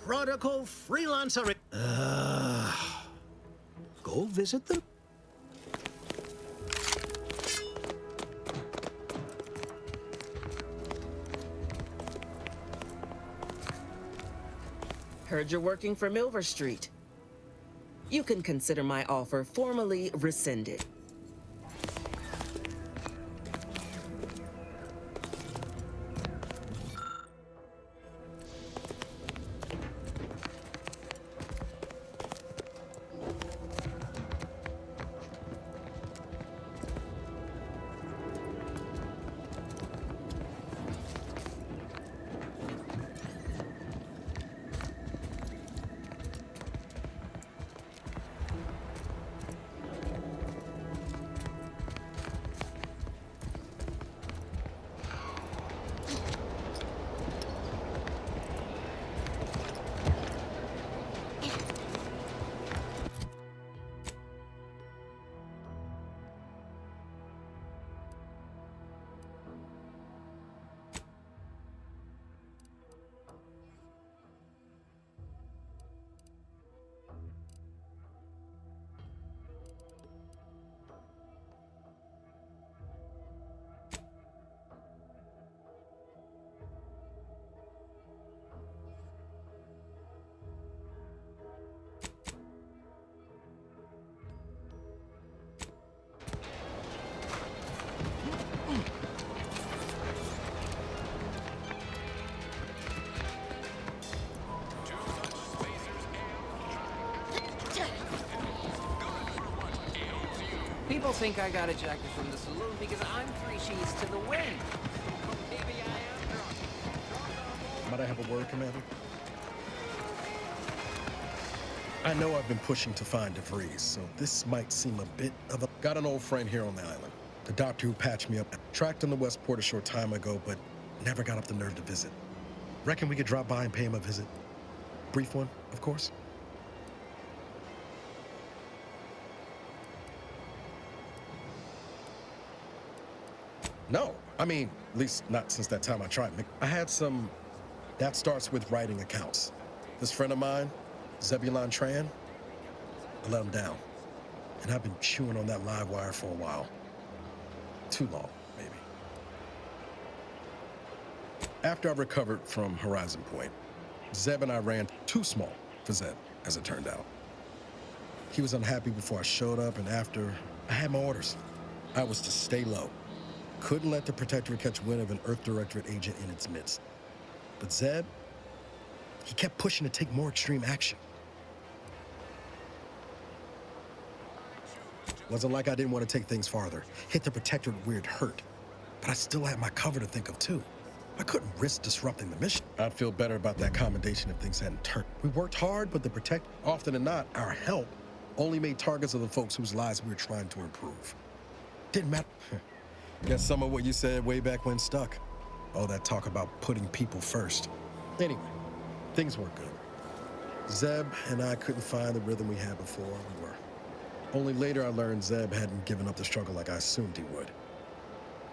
protocol freelancer. Go visit them. Heard you're working for Milver Street. You can consider my offer formally rescinded. People think I got ejected from the saloon because I'm 3 sheets to the wind. Maybe I am drunk. Might I have a word, Commander? I know I've been pushing to find DeVries, so this might seem a bit of a... Got an old friend here on the island. The doctor who patched me up. Tracked him to Westport a short time ago, but never got up the nerve to visit. Reckon we could drop by and pay him a visit? Brief one, of course. No, I mean, at least not since that time I tried. I had some... That starts with writing accounts. This friend of mine, Zebulon Tran, I let him down. And I've been chewing on that live wire for a while. Too long, maybe. After I recovered from Horizon Point, Zeb and I ran too small for Zeb, as it turned out. He was unhappy before I showed up, and after, I had my orders. I was to stay low. Couldn't let the Protectorate catch wind of an Earth Directorate agent in its midst. But Zeb, he kept pushing to take more extreme action. Wasn't like I didn't want to take things farther, hit the Protectorate where it hurt. But I still had my cover to think of, too. I couldn't risk disrupting the mission. I'd feel better about that commendation if things hadn't turned. We worked hard, but the often than not, our help only made targets of the folks whose lives we were trying to improve. Didn't matter. Guess some of what you said way back when stuck. Oh, that talk about putting people first. Anyway, things were good. Zeb and I couldn't find the rhythm we had before we were. Only later I learned Zeb hadn't given up the struggle like I assumed he would.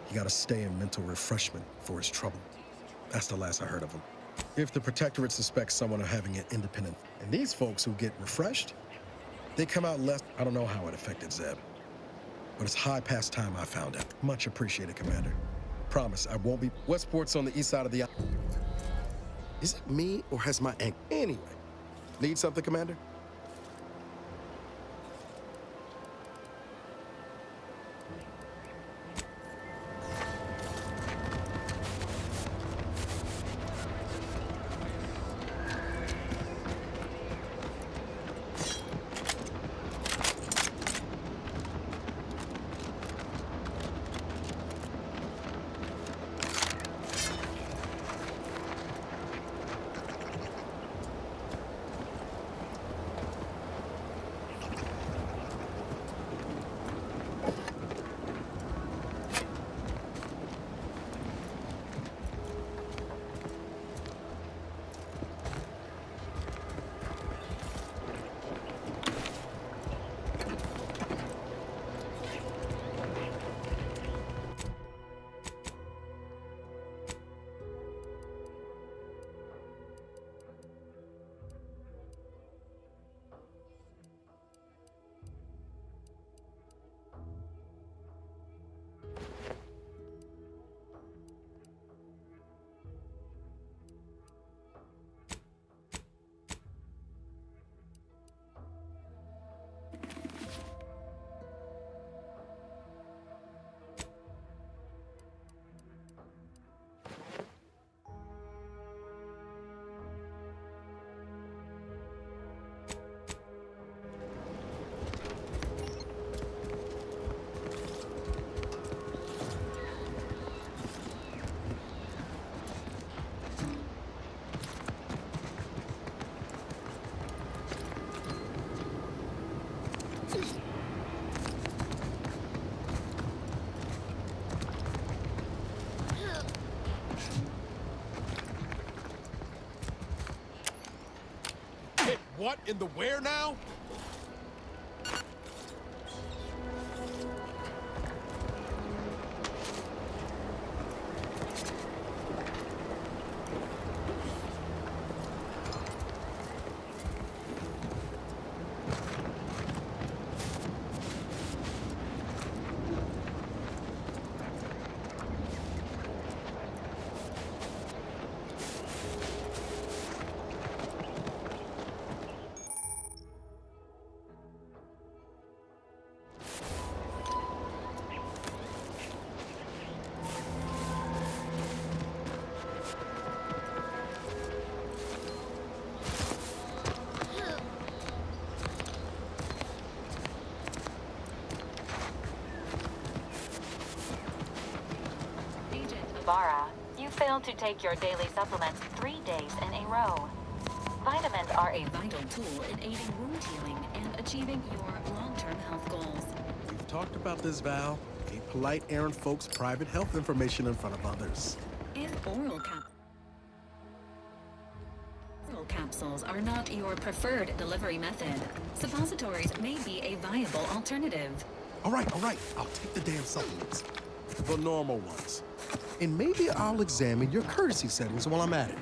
He got to stay in mental refreshment for his trouble. That's the last I heard of him. If the Protectorate suspects someone of having an independent, and these folks who get refreshed, they come out less. I don't know how it affected Zeb. But it's high past time I found out. Much appreciated, Commander. Promise, I won't be... Westport's on the east side of the island. Is it me, or has my ankle... Anyway, need something, Commander? what in the where now? Vara, you failed to take your daily supplements 3 days in a row. Vitamins are a vital tool in aiding wound healing and achieving your long-term health goals. We've talked about this, Val. Ain't polite airing folks' private health information in front of others. If oral capsules are not your preferred delivery method, suppositories may be a viable alternative. All right. I'll take the damn supplements. The normal ones. And maybe I'll examine your courtesy settings while I'm at it.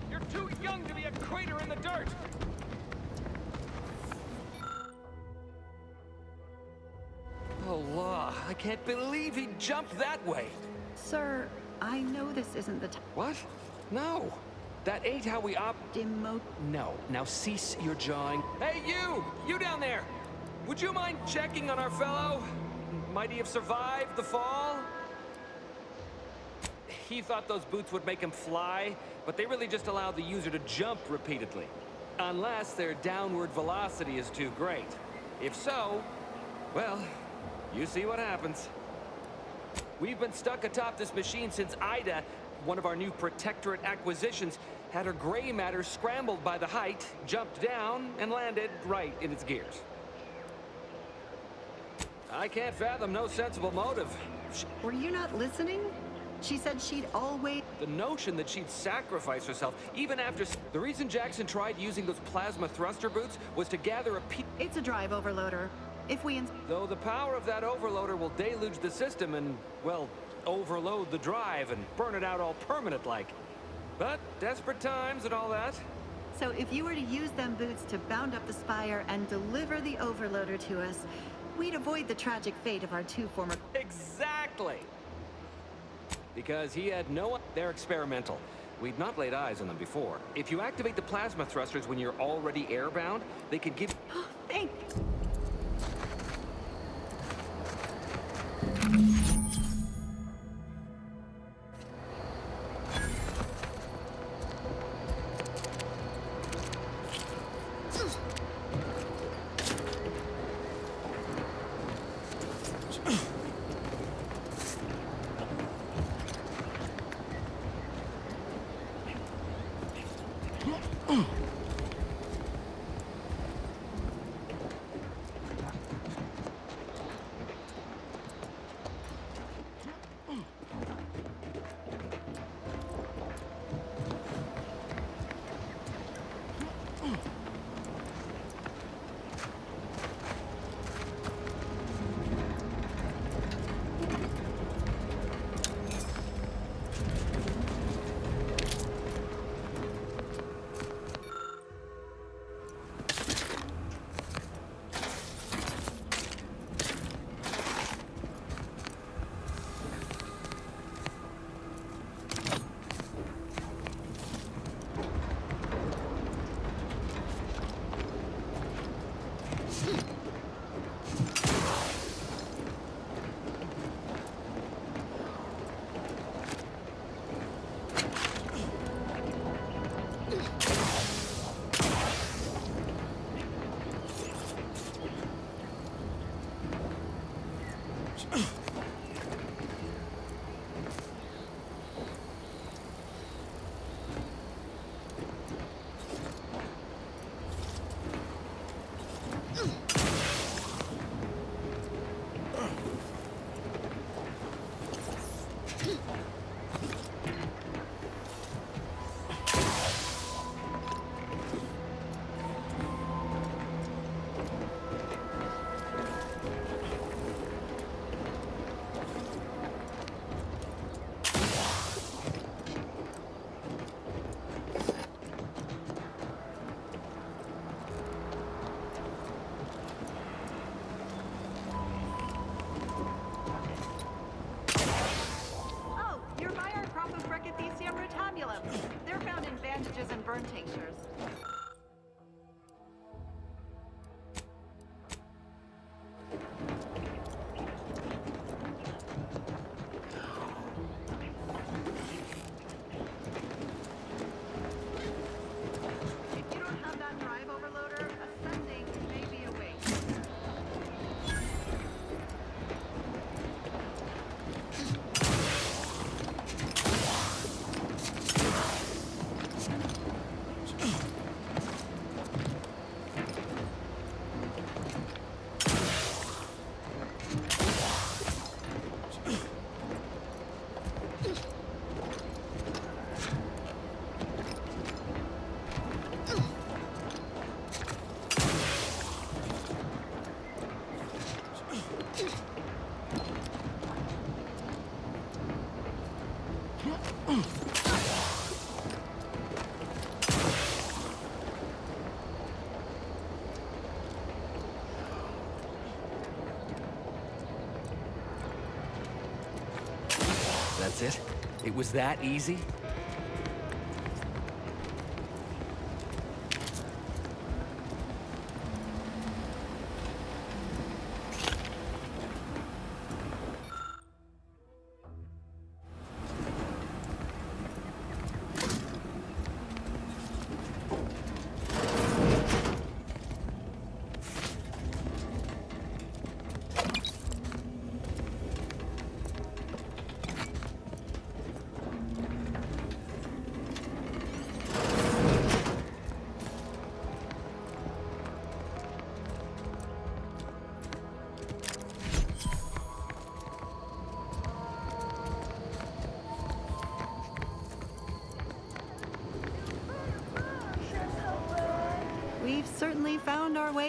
You're too young to be a crater in the dirt! Allah, I can't believe he jumped that way! Sir, I know this isn't the time. What? No! That ain't how we Demote. No, now cease your jawing. Hey, you! You down there! Would you mind checking on our fellow? Might he have survived the fall? He thought those boots would make him fly, but they really just allow the user to jump repeatedly. Unless their downward velocity is too great. If so, well, you see what happens. We've been stuck atop this machine since Ida, one of our new Protectorate acquisitions, had her gray matter scrambled by the height, jumped down, and landed right in its gears. I can't fathom no sensible motive. Were you not listening? She said she'd always... The notion that she'd sacrifice herself, even after... The reason Jackson tried using those plasma thruster boots was to gather a It's a drive overloader. If we... Though the power of that overloader will deluge the system and, well, overload the drive and burn it out all permanent-like. But desperate times and all that. So if you were to use them boots to bound up the spire and deliver the overloader to us, we'd avoid the tragic fate of our two former... Exactly! Because he had no... They're experimental. We'd not laid eyes on them before. If you activate the plasma thrusters when you're already airbound, they could give... Thank... They're found in bandages and burn tinctures. If you don't have that drive overloader, ascending may be a waste. That's it? It was that easy?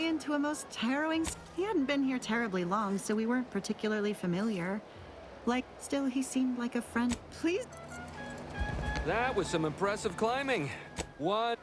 into a most harrowing... He hadn't been here terribly long, so we weren't particularly familiar. Still, he seemed like a friend. Please... That was some impressive climbing. What?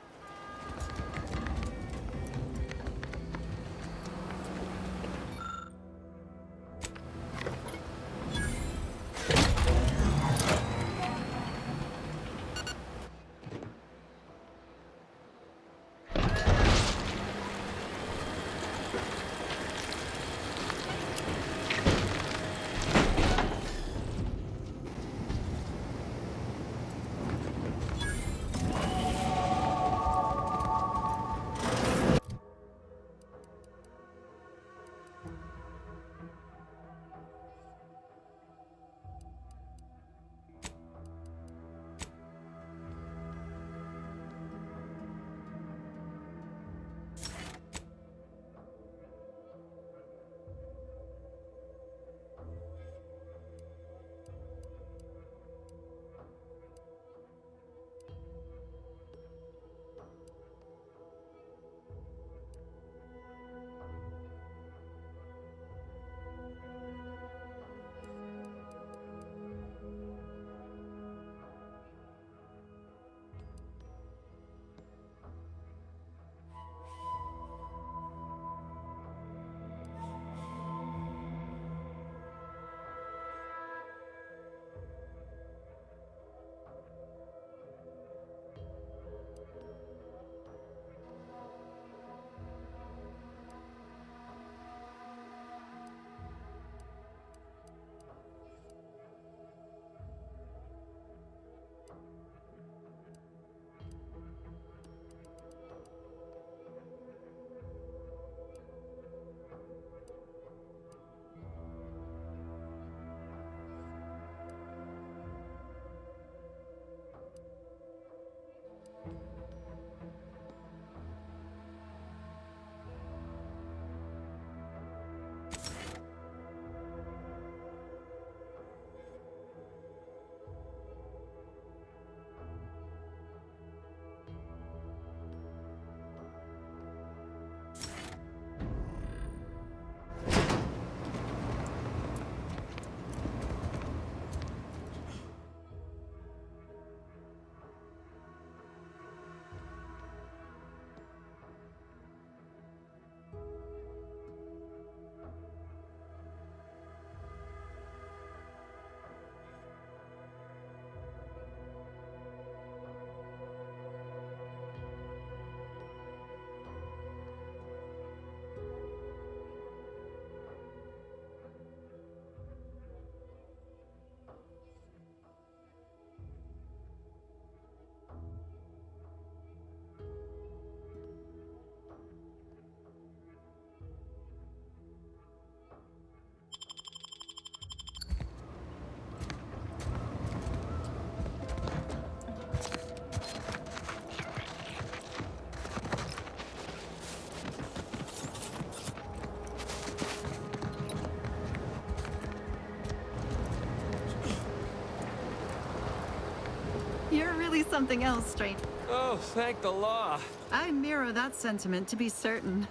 You're really something else, Strange. Oh, thank the law. I mirror that sentiment, to be certain.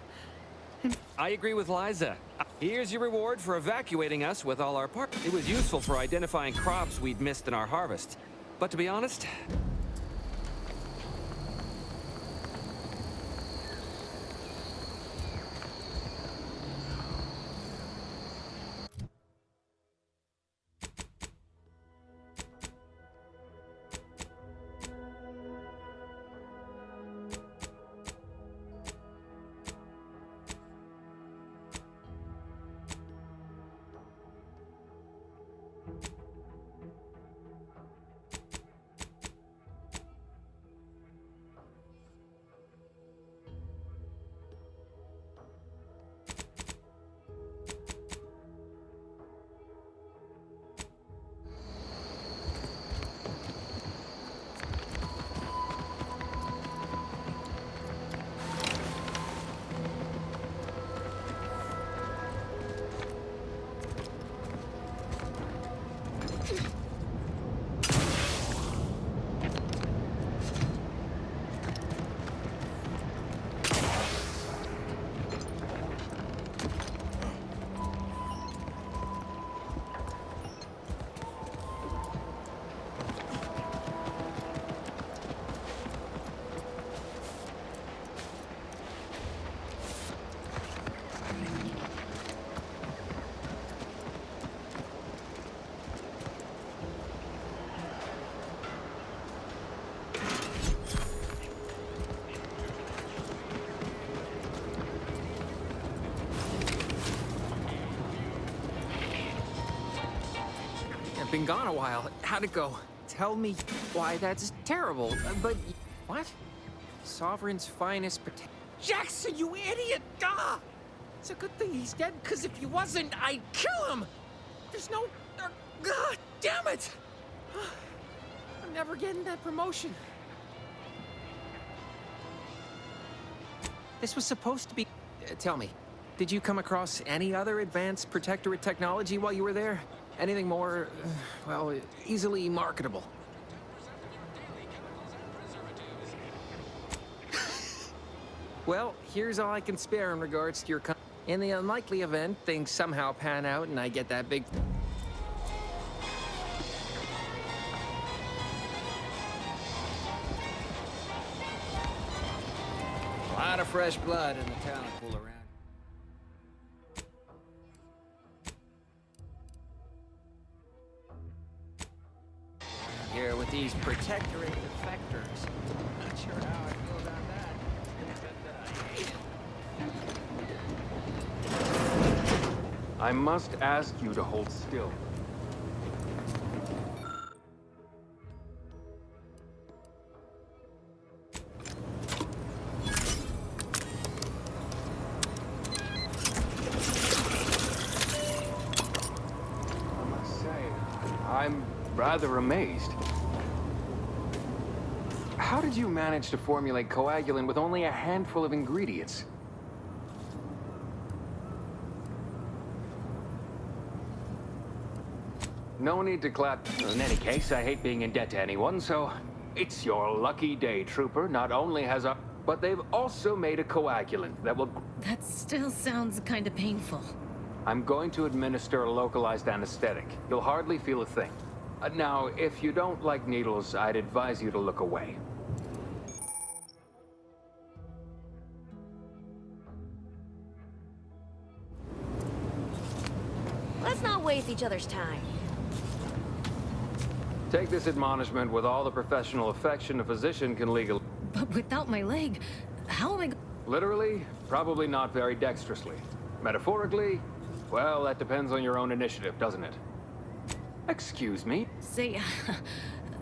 I agree with Liza. Here's your reward for evacuating us with all our parts. It was useful for identifying crops we'd missed in our harvest. But to be honest, I've been gone a while. How'd it go? Tell me why that's terrible. But what? Sovereign's finest potato. Jackson, you idiot! Ah! It's a good thing he's dead, because if he wasn't, I'd kill him! There's no... God damn it! I'm never getting that promotion. This was supposed to be... tell me, did you come across any other advanced protectorate technology while you were there? Anything more, well, easily marketable? Well, here's all I can spare in regards to your in the unlikely event things somehow pan out and I get that big... A lot of fresh blood in the talent pool around. Here with these protectorate defectors. Not sure how I feel about that. I must ask you to hold still. I must say, I'm rather amazed. How did you manage to formulate coagulant with only a handful of ingredients? No need to clap. In any case, I hate being in debt to anyone, so it's your lucky day, Trooper. Not only has a... but they've also made a coagulant that will... That still sounds kind of painful. I'm going to administer a localized anesthetic. You'll hardly feel a thing. Now, if you don't like needles, I'd advise you to look away. Let's not waste each other's time. Take this admonishment with all the professional affection a physician can legally... But without my leg, how am I... Literally, probably not very dexterously. Metaphorically, well, that depends on your own initiative, doesn't it? Excuse me? Say,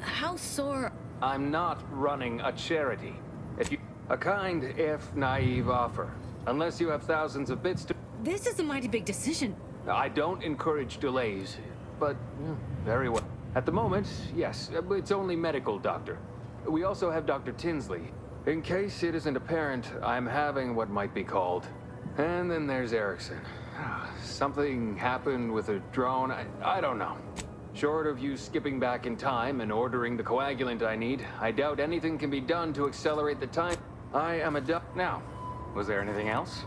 how sore... I'm not running a charity. If you... A kind, if naive offer. Unless you have thousands of bits to... This is a mighty big decision. I don't encourage delays, but very well. At the moment, yes, it's only medical, Doctor. We also have Dr. Tinsley. In case it isn't apparent, I'm having what might be called. And then there's Erickson. Something happened with a drone, I don't know. Short of you skipping back in time and ordering the coagulant I need, I doubt anything can be done to accelerate the time. I am a doc... Now, was there anything else?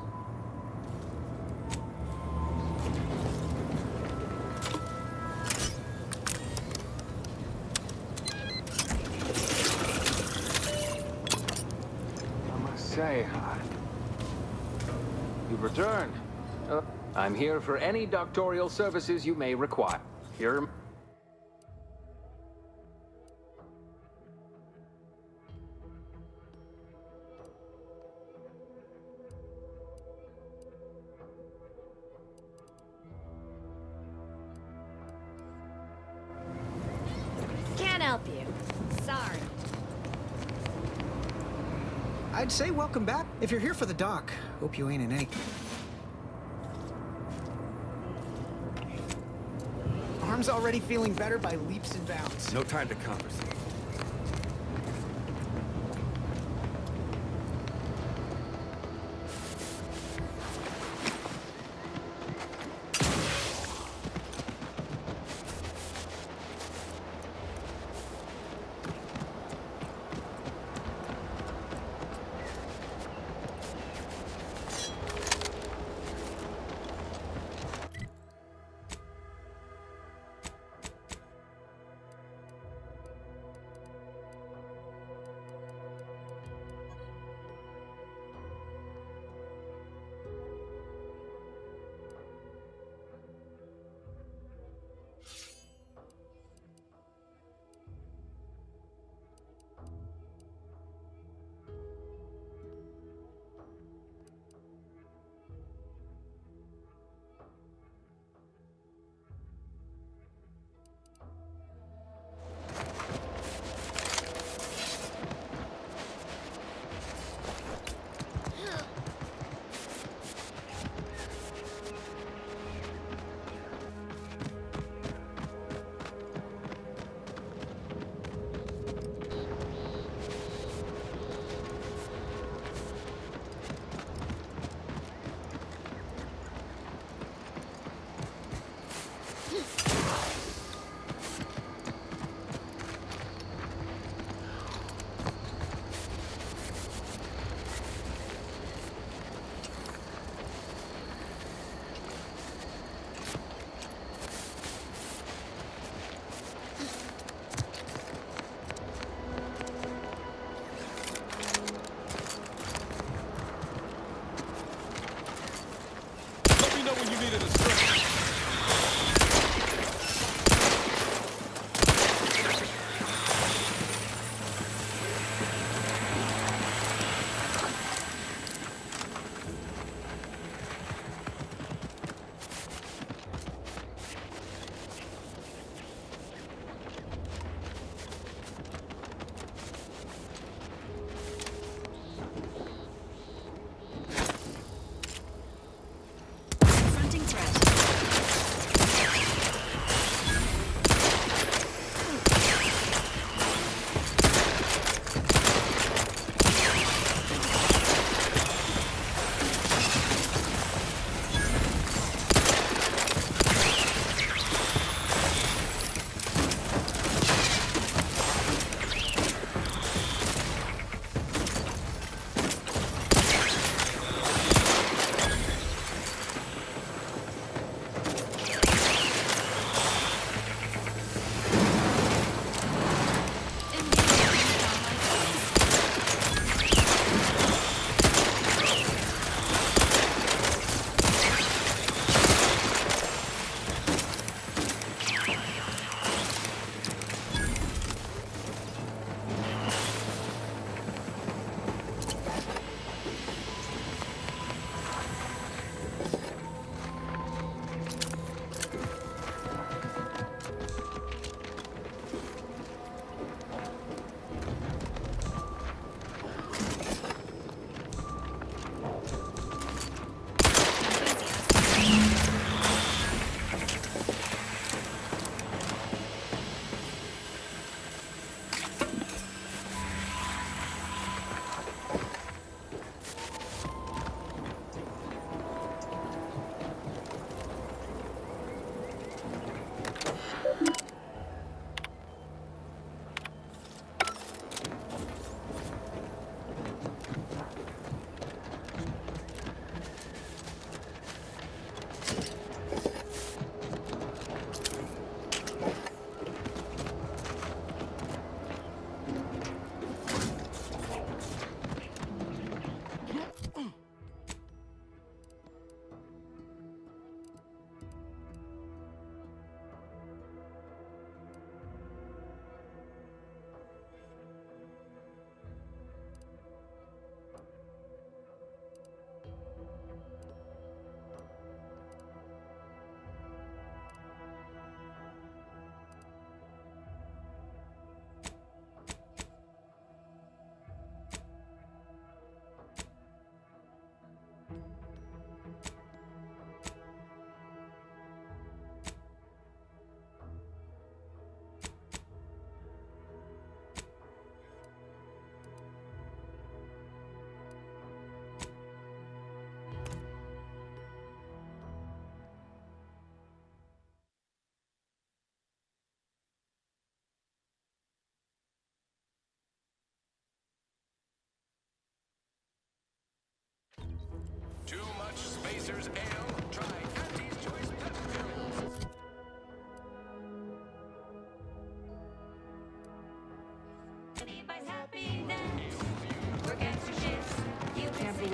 Say, you've returned. I'm here for any doctorial services you may require. Here. Can't help you. Sorry. I'd say welcome back. If you're here for the doc, hope you ain't in any... Arm's already feeling better by leaps and bounds. No time to conversate.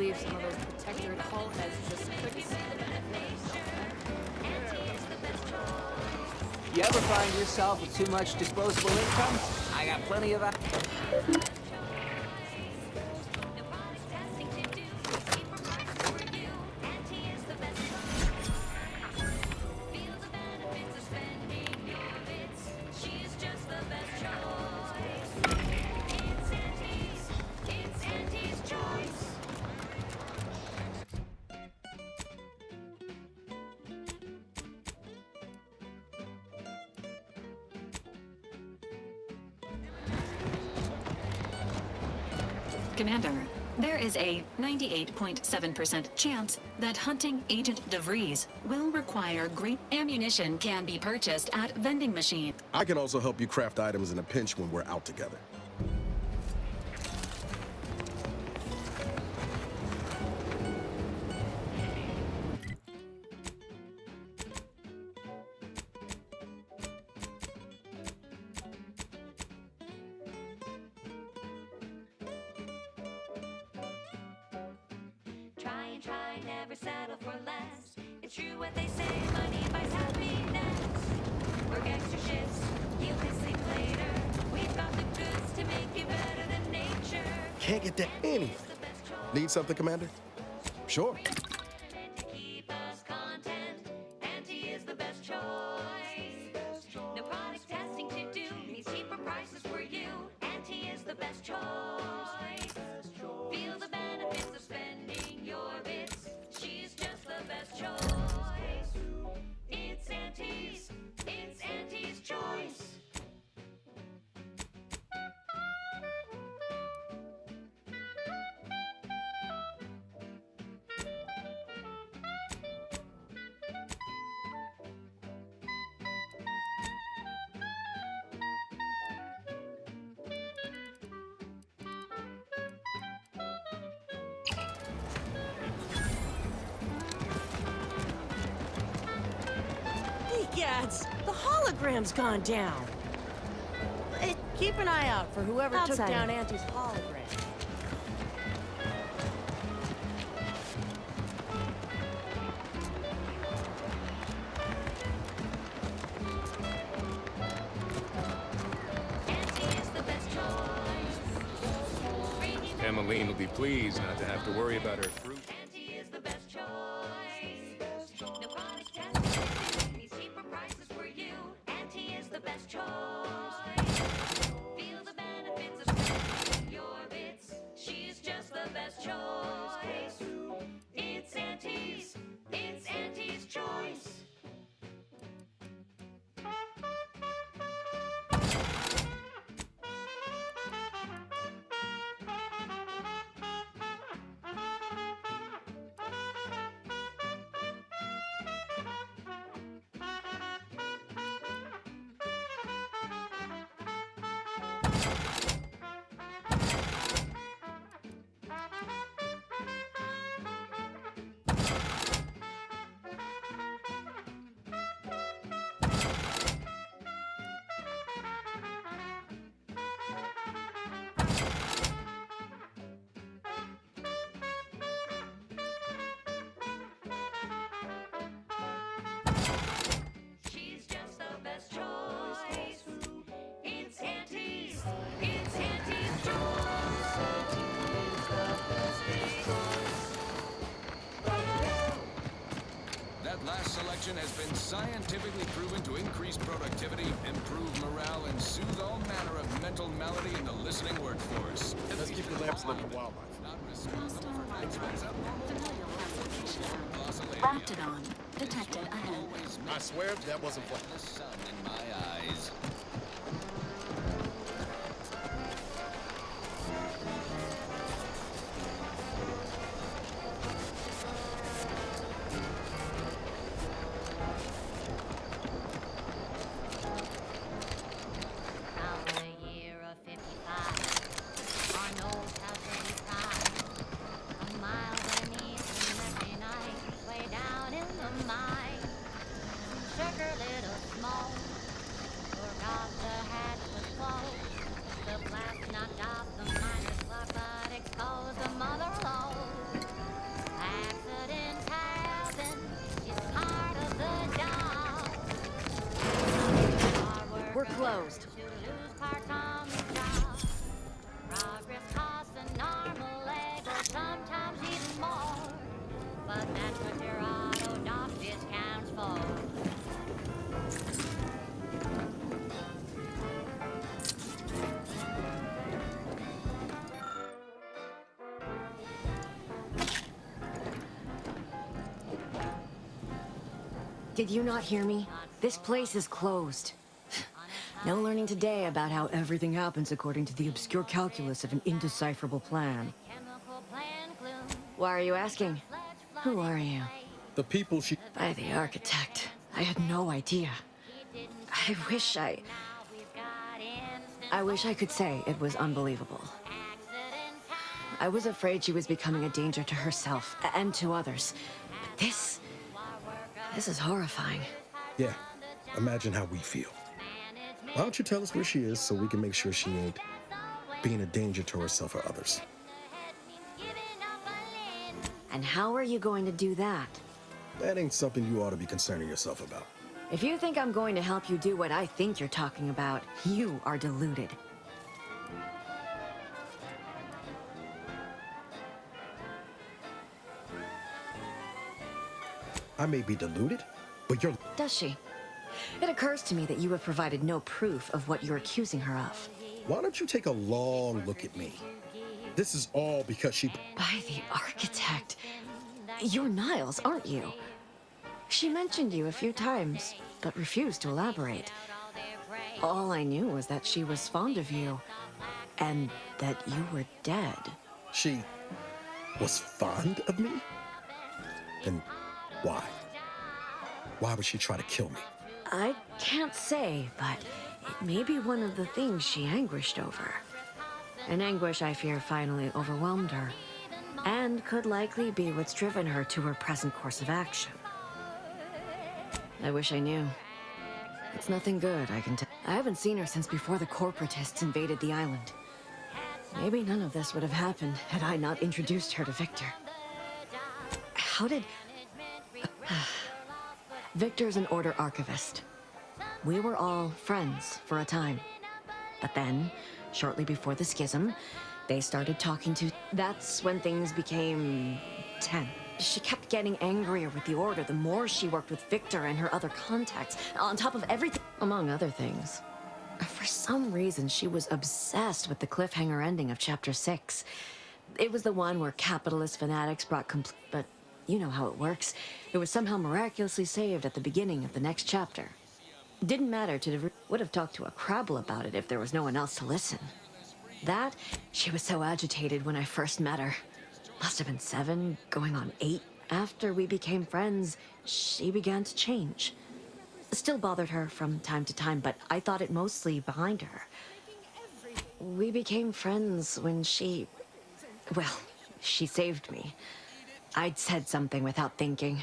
believe some of those protectorate hull heads just couldn't see the benefit of You ever find yourself with too much disposable income? I got plenty of that. Commander, there is a 98.7% chance that hunting Agent DeVries will require great ammunition can be purchased at vending machine. I can also help you craft items in a pinch when we're out together. Try, never settle for less. It's true what they say, money buys happiness. Work extra shifts, you can sleep later. We've got the goods to make you better than nature. Can't get that anyway. Need something, Commander? Sure. Keep us content, Auntie is the best choice. No product testing to do, means cheaper prices for you. Auntie is the best choice. Feel the benefits of spending your bits. She's just the best choice. It's Auntie's choice. Egads! The hologram's gone down! Hey, keep an eye out for whoever took Outsider. down Auntie's hologram. Auntie is the best choice. Emmeline will be pleased not to have to worry about her fruit. Auntie is the best choice. No product testing, means cheaper prices for you. Auntie is the best choice. Feel the benefits of spending your bits. She's just the best choice. It's Auntie's choice. She's just the best choice. It's Auntie's choice. That last selection has been scientifically proven to increase productivity, improve morale, and soothe all manner of mental malady in the listening workforce. Let's keep the lamps lit for wildlife. Not responsible for nature's abnormal Raptidon detected ahead. I swear that wasn't planned. the sun in my eyes. Now the year of 55, our nose has been fried. A mile beneath an empty night, way down in the mine. Sugar little smoke, We're closed. Progress costs an arm, a leg, or sometimes even more. But that's what your auto doc discounts for. Did you not hear me? This place is closed. No learning today about how everything happens according to the obscure calculus of an indecipherable plan. Why are you asking? Who are you? The people she... By the architect. I had no idea. I wish I could say it was unbelievable. I was afraid she was becoming a danger to herself and to others. But this is horrifying. Yeah, imagine how we feel. Why don't you tell us where she is so we can make sure she ain't being a danger to herself or others? And how are you going to do that? That ain't something you ought to be concerning yourself about. If you think I'm going to help you do what I think you're talking about, you are deluded. I may be deluded, but you're... Does she? It occurs to me that you have provided no proof of what you're accusing her of. Why don't you take a long look at me? This is all because she... By the architect. You're Niles, aren't you? She mentioned you a few times, but refused to elaborate. All I knew was that she was fond of you, and that you were dead. She was fond of me? Then why? Why would she try to kill me? I can't say, but it may be one of the things she anguished over. An anguish I fear finally overwhelmed her, and could likely be what's driven her to her present course of action. I wish I knew. It's nothing good, I can tell. I haven't seen her since before the corporatists invaded the island. Maybe none of this would have happened had I not introduced her to Victor. How did... Victor's an Order archivist. We were all friends for a time. But then, shortly before the schism, they started talking to... That's when things became tense. She kept getting angrier with the Order the more she worked with Victor and her other contacts, on top of everything, among other things. For some reason, she was obsessed with the cliffhanger ending of Chapter 6. It was the one where capitalist fanatics brought but you know how it works. It was somehow miraculously saved at the beginning of the next chapter. Didn't matter to would have talked to a Crabble about it if there was no one else to listen. That, she was so agitated when I first met her. Must have been 7, going on 8. After we became friends, she began to change. Still bothered her from time to time, but I thought it mostly behind her. We became friends when she... Well, she saved me. I'd said something without thinking.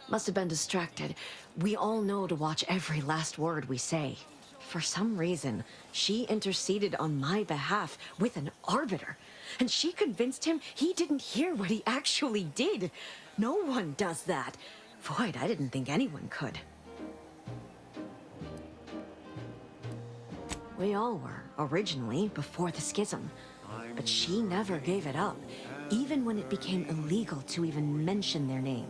Must have been distracted. We all know to watch every last word we say. For some reason, she interceded on my behalf with an arbiter. And she convinced him he didn't hear what he actually did. No one does that. Void, I didn't think anyone could. We all were, originally, before the schism. But she never gave it up, even when it became illegal to even mention their name.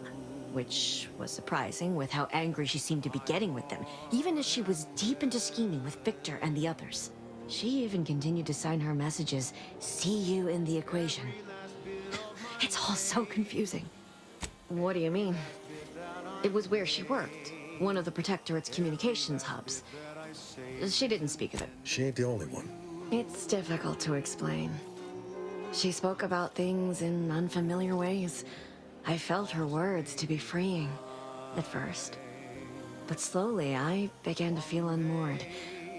Which was surprising with how angry she seemed to be getting with them, even as she was deep into scheming with Victor and the others. She even continued to sign her messages, "See you in the equation." It's all so confusing. What do you mean? It was where she worked, one of the Protectorate's communications hubs. She didn't speak of it. She ain't the only one. It's difficult to explain. She spoke about things in unfamiliar ways. I felt her words to be freeing, at first. But slowly, I began to feel unmoored,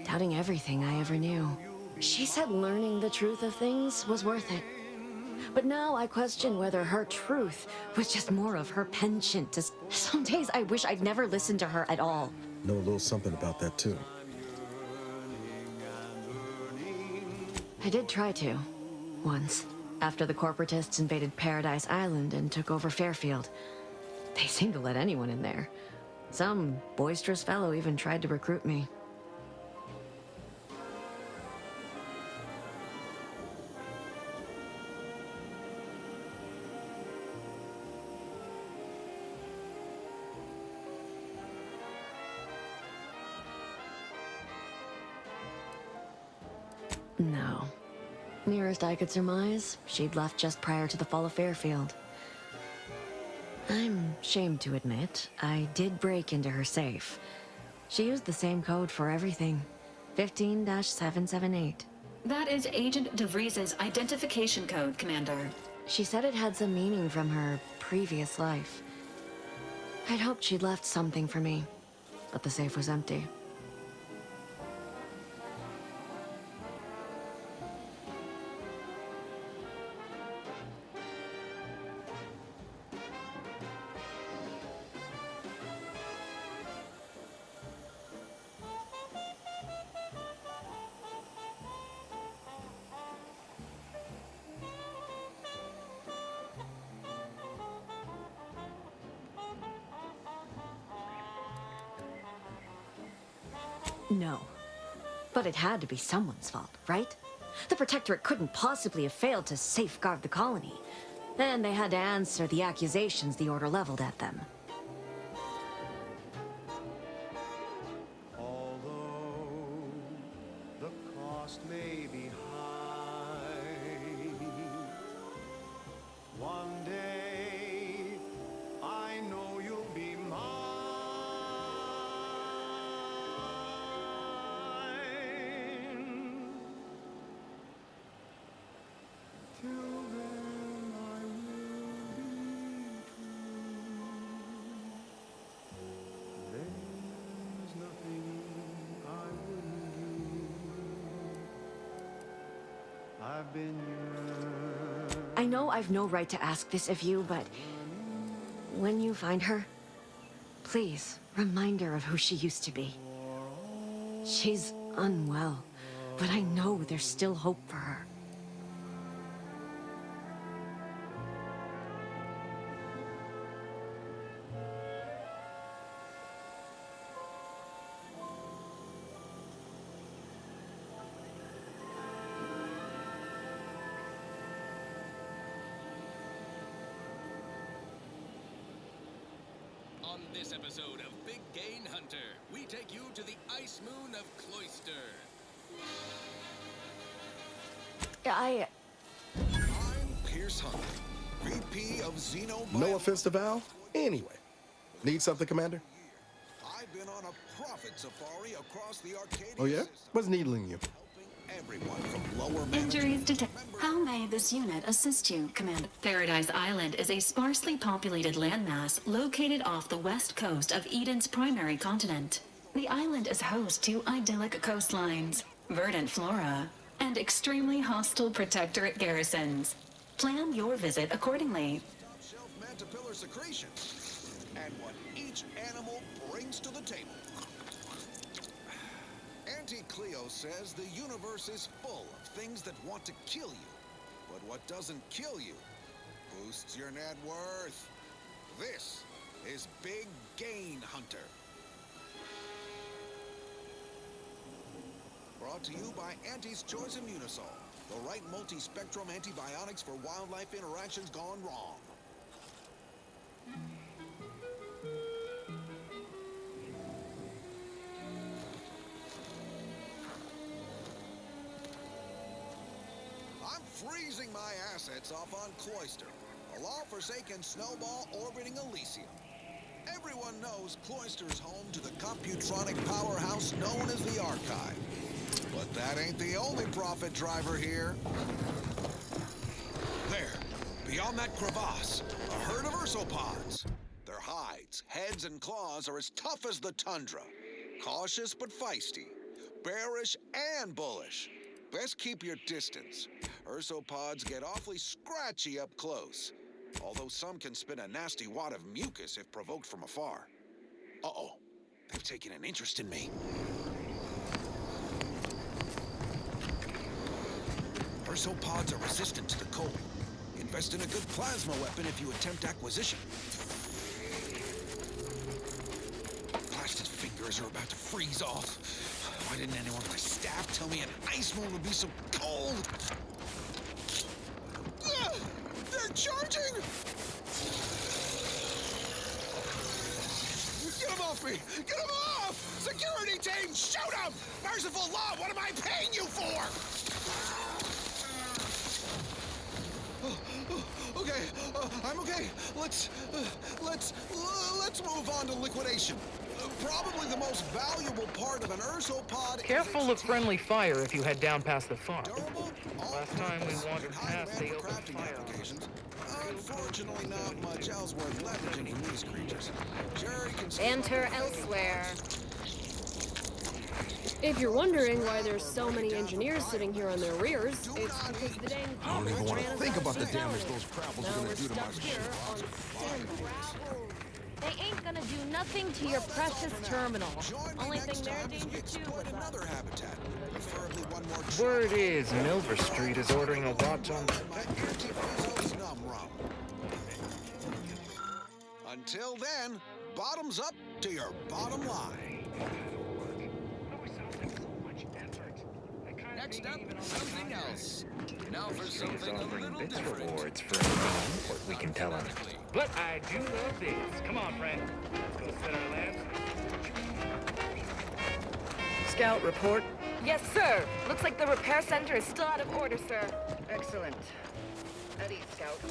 doubting everything I ever knew. She said learning the truth of things was worth it. But now I question whether her truth was just more of her penchant to... Some days I wish I'd never listened to her at all. Know a little something about that, too. I did try to, once, after the corporatists invaded Paradise Island and took over Fairfield. They seemed to let anyone in there. Some boisterous fellow even tried to recruit me. No. Nearest I could surmise, she'd left just prior to the fall of Fairfield. I'm ashamed to admit, I did break into her safe. She used the same code for everything. 15-778. That is Agent DeVries' identification code, Commander. She said it had some meaning from her previous life. I'd hoped she'd left something for me, but the safe was empty. No. But it had to be someone's fault, right? The Protectorate couldn't possibly have failed to safeguard the colony. And they had to answer the accusations the Order leveled at them. Although the cost may be high, one day I know you'll be mine. Till then I will be true. There's nothing I wouldn't do. I've been yours. I know I've no right to ask this of you, but when you find her, please remind her of who she used to be. She's unwell, but I know there's still hope for her. On this episode of Big Game Hunter, we take you to the ice moon of Cloister. I'm Pierce Hunter, VP of Xeno. No offense to Val. Anyway, need something, Commander? I've been on a profit safari across the Arcadia. Oh yeah? What's needling you? Everyone from lower Injuries detected. How may this unit assist you, Commander? Paradise Island is a sparsely populated landmass located off the west coast of Eden's primary continent. The island is host to idyllic coastlines, verdant flora, and extremely hostile Protectorate garrisons. Plan your visit accordingly. Top-shelf mantipillar secretions, and what each animal brings to the table. Auntie Cleo says the universe is full of things that want to kill you. But what doesn't kill you boosts your net worth. This is Big Game Hunter. Brought to you by Auntie's Choice Immunosol, the right multi-spectrum antibiotics for wildlife interactions gone wrong. I'm freezing my assets off on Cloister, a law-forsaken snowball orbiting Elysium. Everyone knows Cloister's home to the computronic powerhouse known as the Archive. But that ain't the only profit driver here. There, beyond that crevasse, a herd of ursopods. Their hides, heads, and claws are as tough as the tundra. Cautious but feisty. Bearish and bullish. Best keep your distance. Ursopods get awfully scratchy up close. Although some can spit a nasty wad of mucus if provoked from afar. Uh-oh. They've taken an interest in me. Ursopods are resistant to the cold. Invest in a good plasma weapon if you attempt acquisition. Blasted fingers are about to freeze off. Why didn't anyone with my staff tell me an ice moon would be so cold? They're charging! Get them off me! Get them off! Security team, shoot them! Merciful law, what am I paying you for? Okay, I'm okay. Let's move on to liquidation. Probably the most valuable part of an ursopod. Careful of friendly fire if you head down past the farm. Last time we wandered past, they opened fire on us. Unfortunately, not much else worth leveraging from these creatures. Jerry can Enter elsewhere. If you're wondering why there's so many engineers sitting here on their rears, it's because the dang I don't even want to think about the damage those those Krabbles are going to do to my machine. They ain't gonna do nothing to your precious terminal. Only thing they're in danger to is another habitat. Preferably one more. Word is Milver Street is ordering a watch on the... Until then, bottoms up to your bottom line. Next up, something else. Now for something a little different. Rewards for any import we can tell him. But I do love this. Come on, friend. Let's go set our lamps. Scout report. Yes, sir. Looks like the repair center is still out of order, sir. Excellent. At ease, Scout.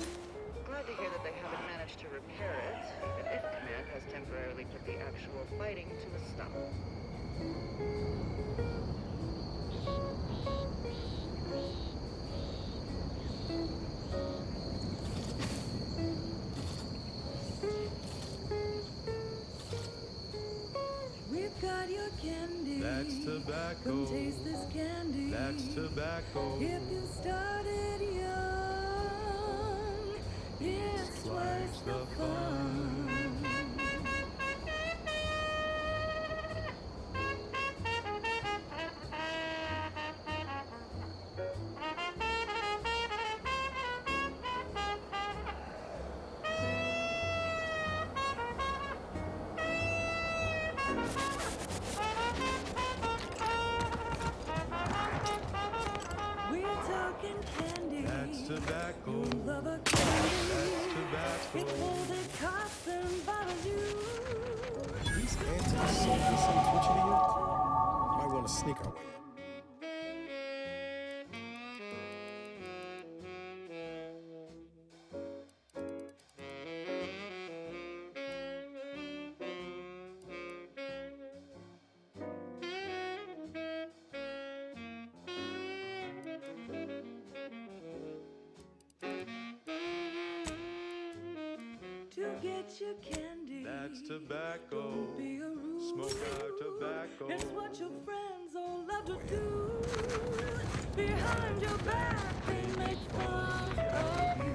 Glad to hear that they haven't managed to repair it, even if Command has temporarily put the actual fighting to a stop. We've got your candy. That's tobacco. Come taste this candy. That's tobacco. If you started young, it's twice the fun. Tobacco. You love a candy. That's tobacco. It holds a cost and bothers you. These antics so twitchy to you? Might want to sneak our way in. To get your candy. That's tobacco. Don't be a rude. Smoke our tobacco. It's what your friends all love to do. Behind your back, they make fun of you.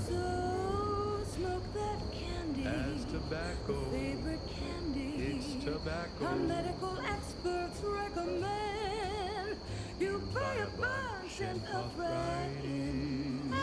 So smoke that candy. As tobacco. Favorite candy. It's tobacco. Our medical experts recommend you buy a bunch and puff right in.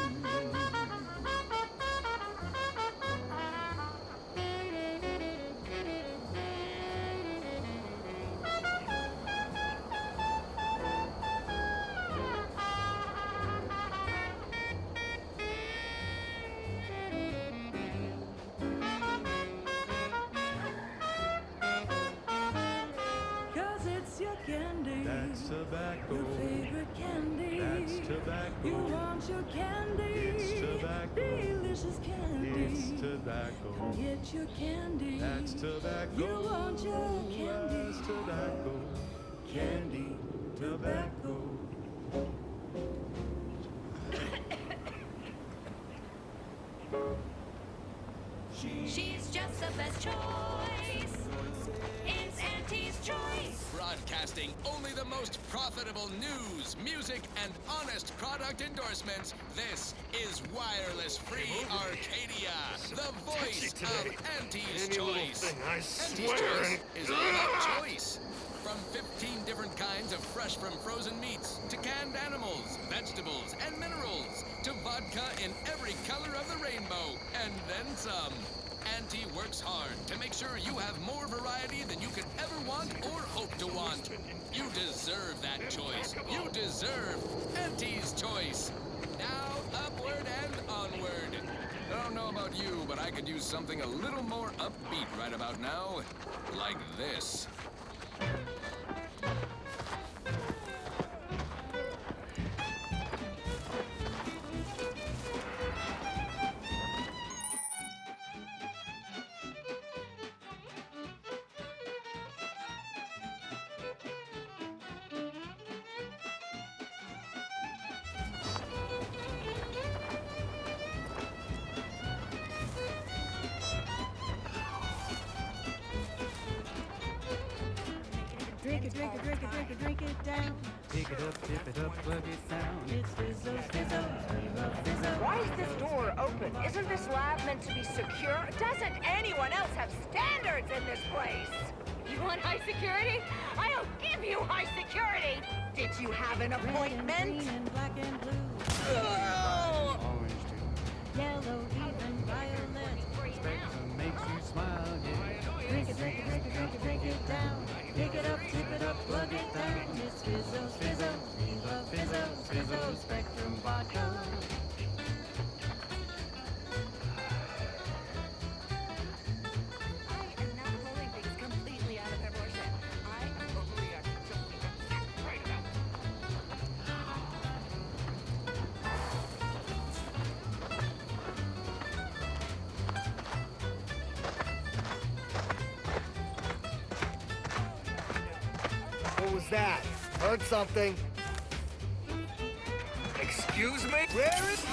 Cause it's your candy. That's tobacco. Your favorite candy. That's tobacco. You want your candy. It's tobacco. Delicious candy. It's tobacco. Come get your candy. That's tobacco. You want your candy. That's tobacco. Candy. Tobacco. She's just the best choice. It's Auntie's choice. Broadcasting only the most profitable news, music, and honest product endorsements, this is Wireless Free Arcadia, the voice of Auntie's Choice. Auntie's Choice is all about choice. From 15 different kinds of fresh from frozen meats, to canned animals, vegetables, and minerals, to vodka in every color of the rainbow, and then some. And Auntie works hard to make sure you have more variety than you could ever want or hope to want. You deserve that choice. You deserve Auntie's choice. Now, upward and onward. I don't know about you, but I could use something a little more upbeat right about now. Like this. Drink it, drink it, drink it, drink it, drink it down. Pick it up, tip it up, plug it down. It's Fizzo, Fizzo, Fizzo, Fizzo. Why is this door open? Isn't this lab meant to be secure? Doesn't anyone else have standards in this place? You want high security? I'll give you high security! Did you have an appointment? Green and black and blue. Oh! Yellow, even violet. Spectrum makes you smile, yeah. Drink it, drink it, drink it, drink it, drink it down. Pick it up, tip it up, plug it down. It's Fizzo, Fizzo, Viva Fizzo, Fizzo, Spectrum Vodka. I am not pulling things completely out of proportion. I am overreacting. Right about What was that? Heard something. Excuse me? Where is...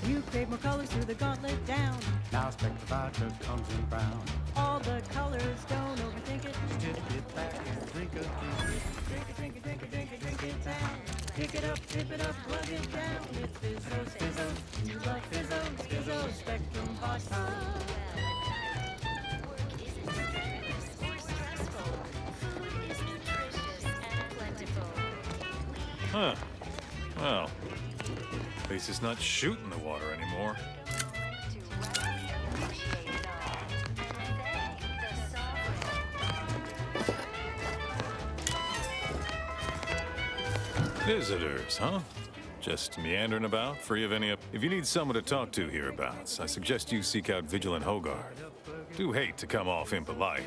You crave more colors through the gauntlet down. Now Spectrum Vodka comes in brown. All the colors, don't overthink it. Just sit back and drink a drink. Drink it, drink it, drink it, drink it, drink it down. Pick it up, tip it up, plug it down. It's Fizzo, Fizzo, you love Fizzo, Fizzo, Spectrum Vodka. Huh. Well, at least it's not shooting the water anymore. Visitors, huh? Just meandering about, free of any... If you need someone to talk to hereabouts, I suggest you seek out Vigilant Hogard. Do hate to come off impolite.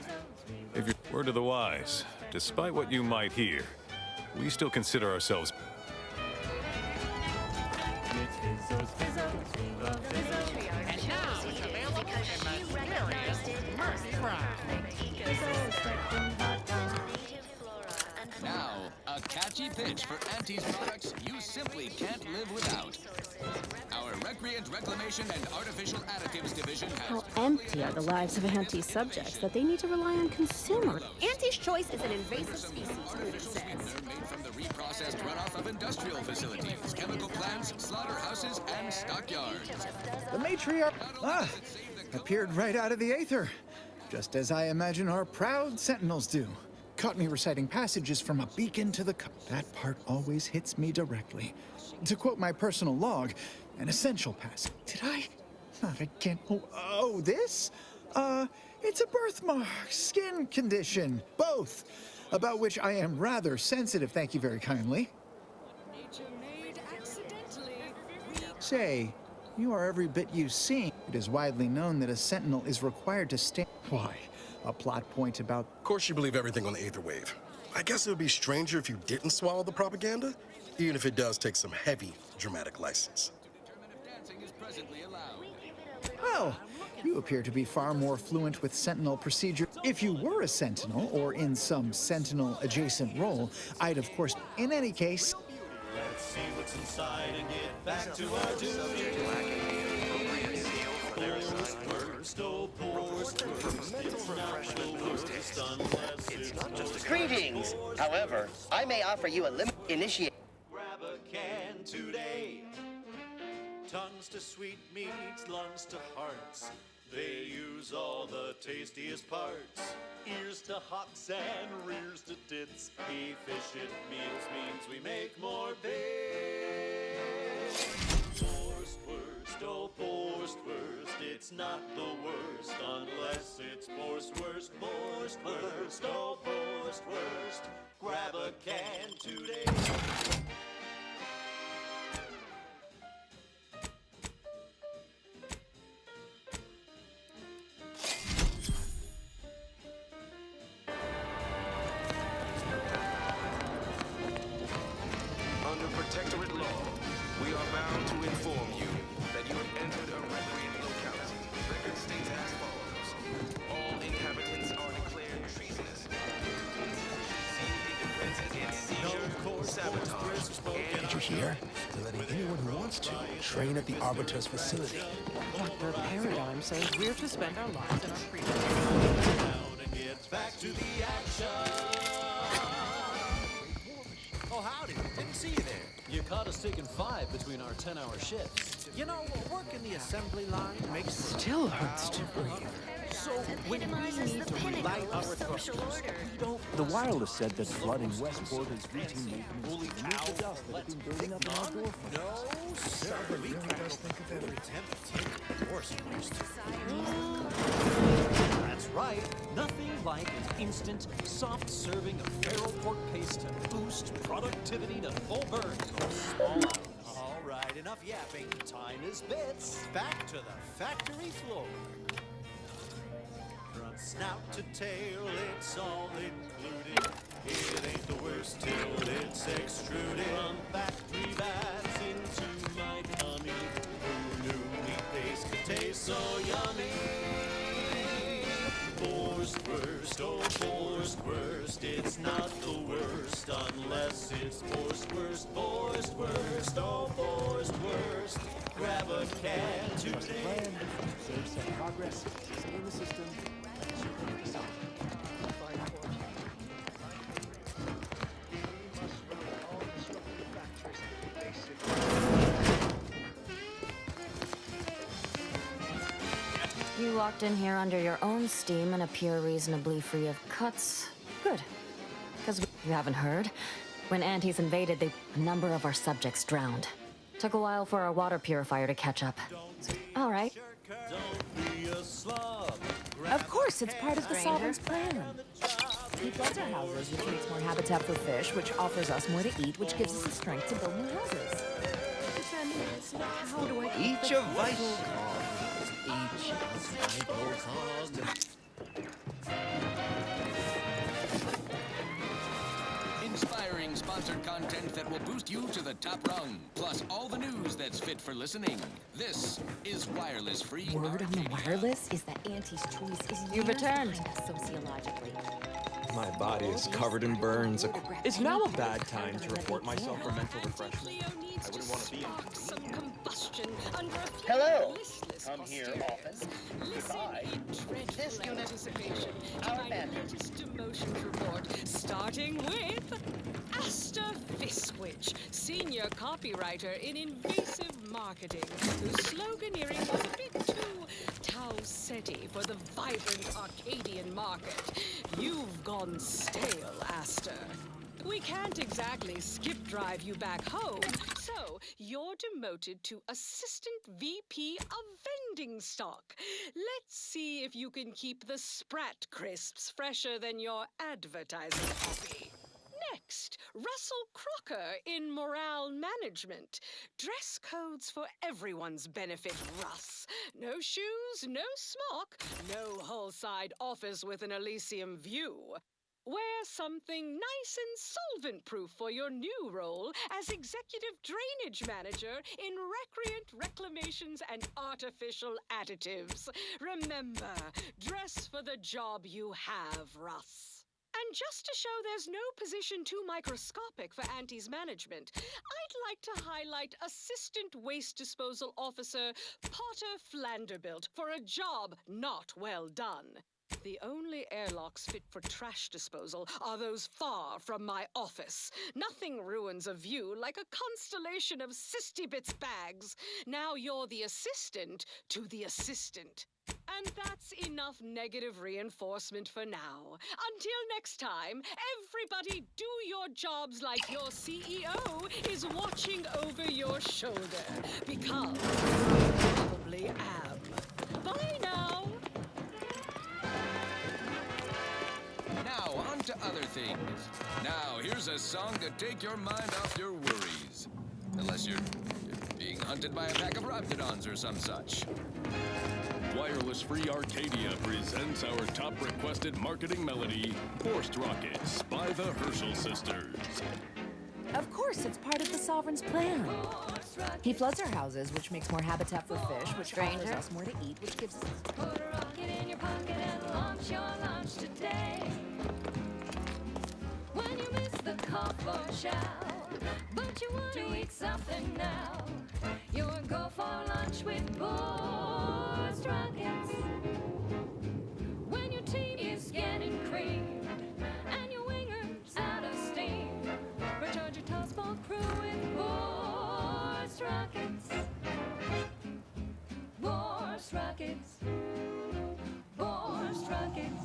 If you're word of the wise, despite what you might hear, we still consider ourselves... And now it's available in mysterious Mirth Now, a catchy pitch for Auntie's products you simply can't live without. Our Recreant Reclamation and Artificial Additives Division has... How empty are the lives of Auntie's subjects that they need to rely on consumers? Auntie's Choice is an invasive species, it says. Made from the reprocessed runoff of industrial facilities, chemical plants, slaughterhouses, and stockyards. The matriarch appeared right out of the aether, just as I imagine our proud sentinels do. Caught me reciting passages from a beacon to the that part always hits me directly. To quote my personal log, an essential passage. Did I? Not again. Oh, this? It's a birthmark, skin condition, both, about which I am rather sensitive, thank you very kindly. Say, you are every bit you seem. It is widely known that a sentinel is required to stand. Why? A plot point about... Of course you believe everything on the Aether Wave. I guess it would be stranger if you didn't swallow the propaganda, even if it does take some heavy dramatic license. Well, you appear to be far more fluent with Sentinel procedure. If you were a Sentinel, or in some Sentinel-adjacent role, I'd of course... In any case... Let's see what's inside and get back to our duty. worst, oh worst, worst. It's not the worst unless it's not just a Greetings! However, I may offer you a initiate. Grab a can today. Tongues to sweet meats, lungs to hearts. They use all the tastiest parts. Ears to hocks and rears to tits. Efficient meals means we make more bits. Worst, worst, oh worst, worst. It's not the worst unless it's worst, worst, worst, worst, oh worst, worst. Grab a can today. Under protectorate law, we are bound to inform you that you have entered a recreant locality. Record states as follows. All inhabitants are declared treasonous. Defense against seizure, sabotage, and... Did you hear? They're letting anyone who wants to train at the Arbiter's facility. Dr. Paradigm says we're to spend our lives in our freedom. And get back to the action. Oh, howdy. Didn't see you there. You caught us taking 5 between our 10-hour shifts. You know, working the assembly line makes Still hurts to breathe. So when we need to relight our thrusters, we don't... The wireless said that flooding Westport is routine maintenance to remove the dust that has been building up in our door. No, sir. We can't think of every attempt to take the course first. That's right. Nothing like an instant, soft serving of farrow pork paste to boost productivity to full burn. All right, enough yapping. Time is bits. Back to the factory floor. From snout to tail, it's all included. It ain't the worst till it's extruded. From factory vats into my tummy. Who knew meat paste could taste so yummy? Worst, worst, oh worst, worst. It's not the worst unless it's worst, worst, worst, worst, oh worst, worst. Grab a can today. Save some progress. Stay in the system. You walked in here under your own steam and appear reasonably free of cuts. Good. Because you haven't heard. When Antis invaded, a number of our subjects drowned. Took a while for our water purifier to catch up. All right. Of course, it's part of the Sovereign's plan. He floods our houses, which makes more habitat for fish, which offers us more to eat, which gives us the strength to build more houses. How do I Each of vice. Each of Inspiring sponsored content that will boost you to the top rung, plus all the news that's fit for listening. This is Wireless Free. Word on the wireless is that Auntie's choice is You've returned. sociologically. My body is covered in burns. Is now a bad time to report myself for mental refreshment? I wouldn't want to be in. Hello. Come here often. Goodbye. This unit. Our bandit. Demotions report, starting with Asta Visquich, senior copywriter in invasive marketing, whose sloganeering was a bit too Tau-Ceti for the vibrant Arcadian market. You've gone stale, Asta. We can't exactly skip drive you back home, so you're demoted to Assistant VP of Vending Stock. Let's see if you can keep the Sprat crisps fresher than your advertising copy. Next, Russell Crocker in Morale Management. Dress codes for everyone's benefit, Russ. No shoes, no smock, no whole-side office with an Elysium view. Wear something nice and solvent-proof for your new role as Executive Drainage Manager in Recreant Reclamations and Artificial Additives. Remember, dress for the job you have, Russ. And just to show there's no position too microscopic for Auntie's management, I'd like to highlight Assistant Waste Disposal Officer Potter Flanderbilt for a job not well done. The only airlocks fit for trash disposal are those far from my office. Nothing ruins a view like a constellation of Sisty-Bits bags. Now you're the assistant to the assistant. And that's enough negative reinforcement for now. Until next time, everybody do your jobs like your CEO is watching over your shoulder. Because I probably am. Bye now. Now, on to other things. Now, here's a song to take your mind off your worries. Unless you're being hunted by a pack of raptidons or some such. Wireless Free Arcadia presents our top requested marketing melody, Forced Rockets by the Herschel Sisters. Of course, it's part of the Sovereign's plan. He floods our houses, which makes more habitat for fish, which offers us more to eat, which gives us... Put a rocket in your pocket and launch your lunch today. When you miss the call for chow, but you want to eat something now, you'll go for lunch with Forced Rockets. When your team is getting creamed and your winger's out of steam, recharge your tossball crew with Forced Rockets. Forced Rockets. Forced Rockets.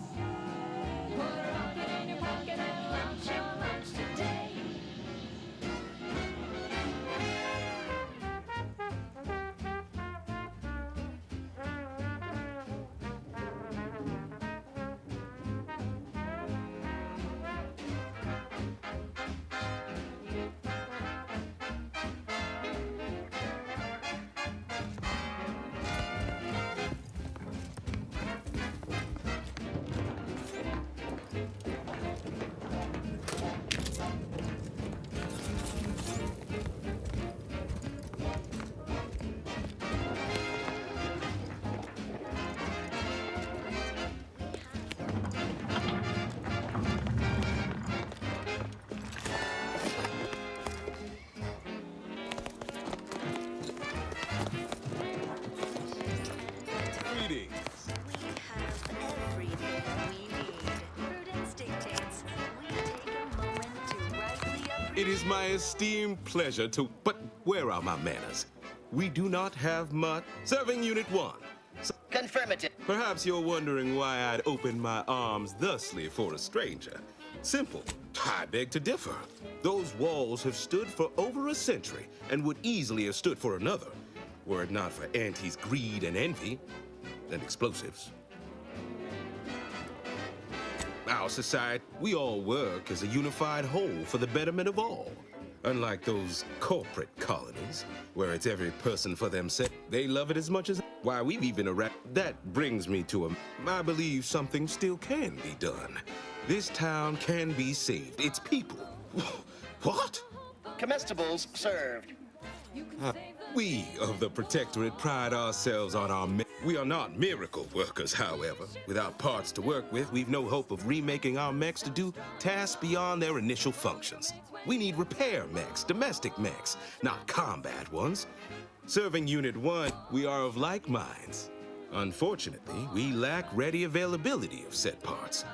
Put a rocket in your pocket and launch your lunch today. It is my esteemed pleasure to... But where are my manners? We do not have much. Serving Unit 1. Confirmative. Perhaps you're wondering why I'd open my arms thusly for a stranger. Simple. I beg to differ. Those walls have stood for over a century and would easily have stood for another, were it not for Auntie's greed and envy and explosives. Our society, we all work as a unified whole for the betterment of all. Unlike those corporate colonies, where it's every person for themselves, they love it as much as... Why, we've even That brings me to I believe something still can be done. This town can be saved. Its people. What? Comestibles served. We of the Protectorate pride ourselves on our... We are not miracle workers, however. Without parts to work with, we've no hope of remaking our mechs to do tasks beyond their initial functions. We need repair mechs, domestic mechs, not combat ones. Serving Unit 1, we are of like minds. Unfortunately, we lack ready availability of said parts.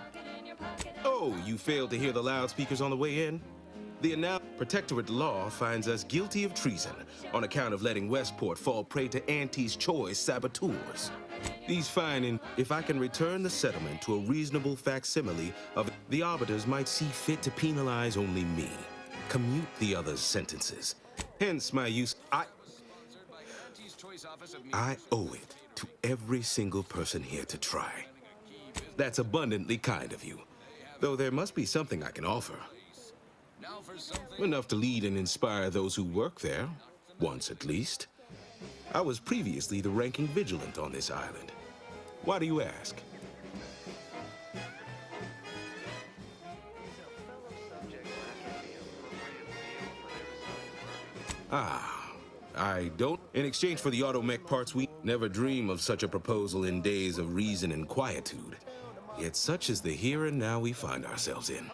Oh, you failed to hear the loudspeakers on the way in? The Protectorate law finds us guilty of treason on account of letting Westport fall prey to Auntie's choice saboteurs. These if I can return the settlement to a reasonable facsimile of the arbiters might see fit to penalize only me, commute the others' sentences. Hence my use. I owe it to every single person here to try. That's abundantly kind of you, though there must be something I can offer. Enough to lead and inspire those who work there, once at least. I was previously the ranking vigilant on this island. Why do you ask? I don't. In exchange for the automech parts, we never dream of such a proposal in days of reason and quietude. Yet such is the here and now we find ourselves in.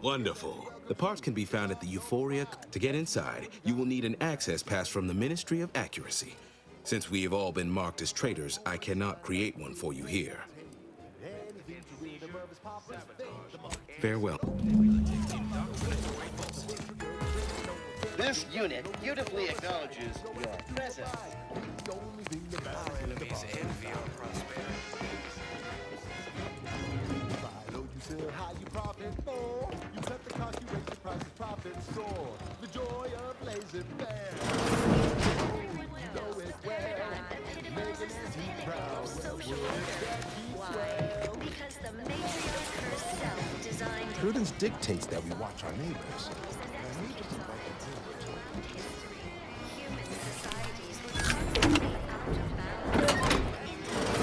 Wonderful. The parts can be found at the Euphoria. To get inside, you will need an access pass from the Ministry of Accuracy. Since we have all been marked as traitors, I cannot create one for you here. Farewell. This unit beautifully acknowledges your presence. Enemies envy our prosperity. Because the matriarch herself designed Prudence dictates that we watch our neighbors. human societies were constantly out of balance.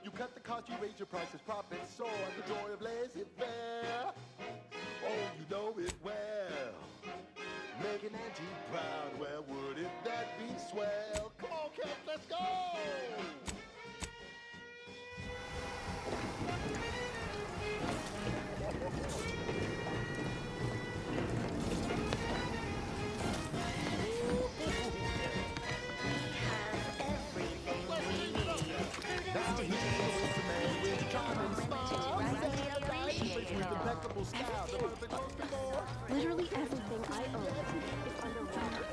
You cut the cost, you raise your prices, profits soar. The joy of laissez-faire. Oh, you know it well. Make an auntie proud. Well, wouldn't that be swell? Come on, kids, let's go! Literally everything I own is underwater.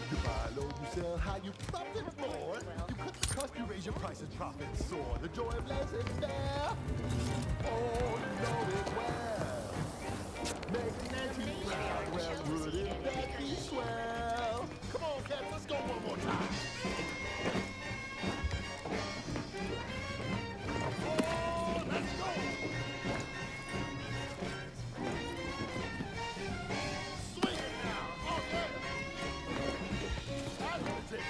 You buy low, you sell high, you profit more. You cut the cost, you raise your prices, profits soar. The joy of laissez-faire. Oh, you know it well. Make an auntie proud. Well, wouldn't that be swell? Come on, cats, let's go one more time. Oh, let's go. Swing it now. Oh, yeah. I'm gonna take it.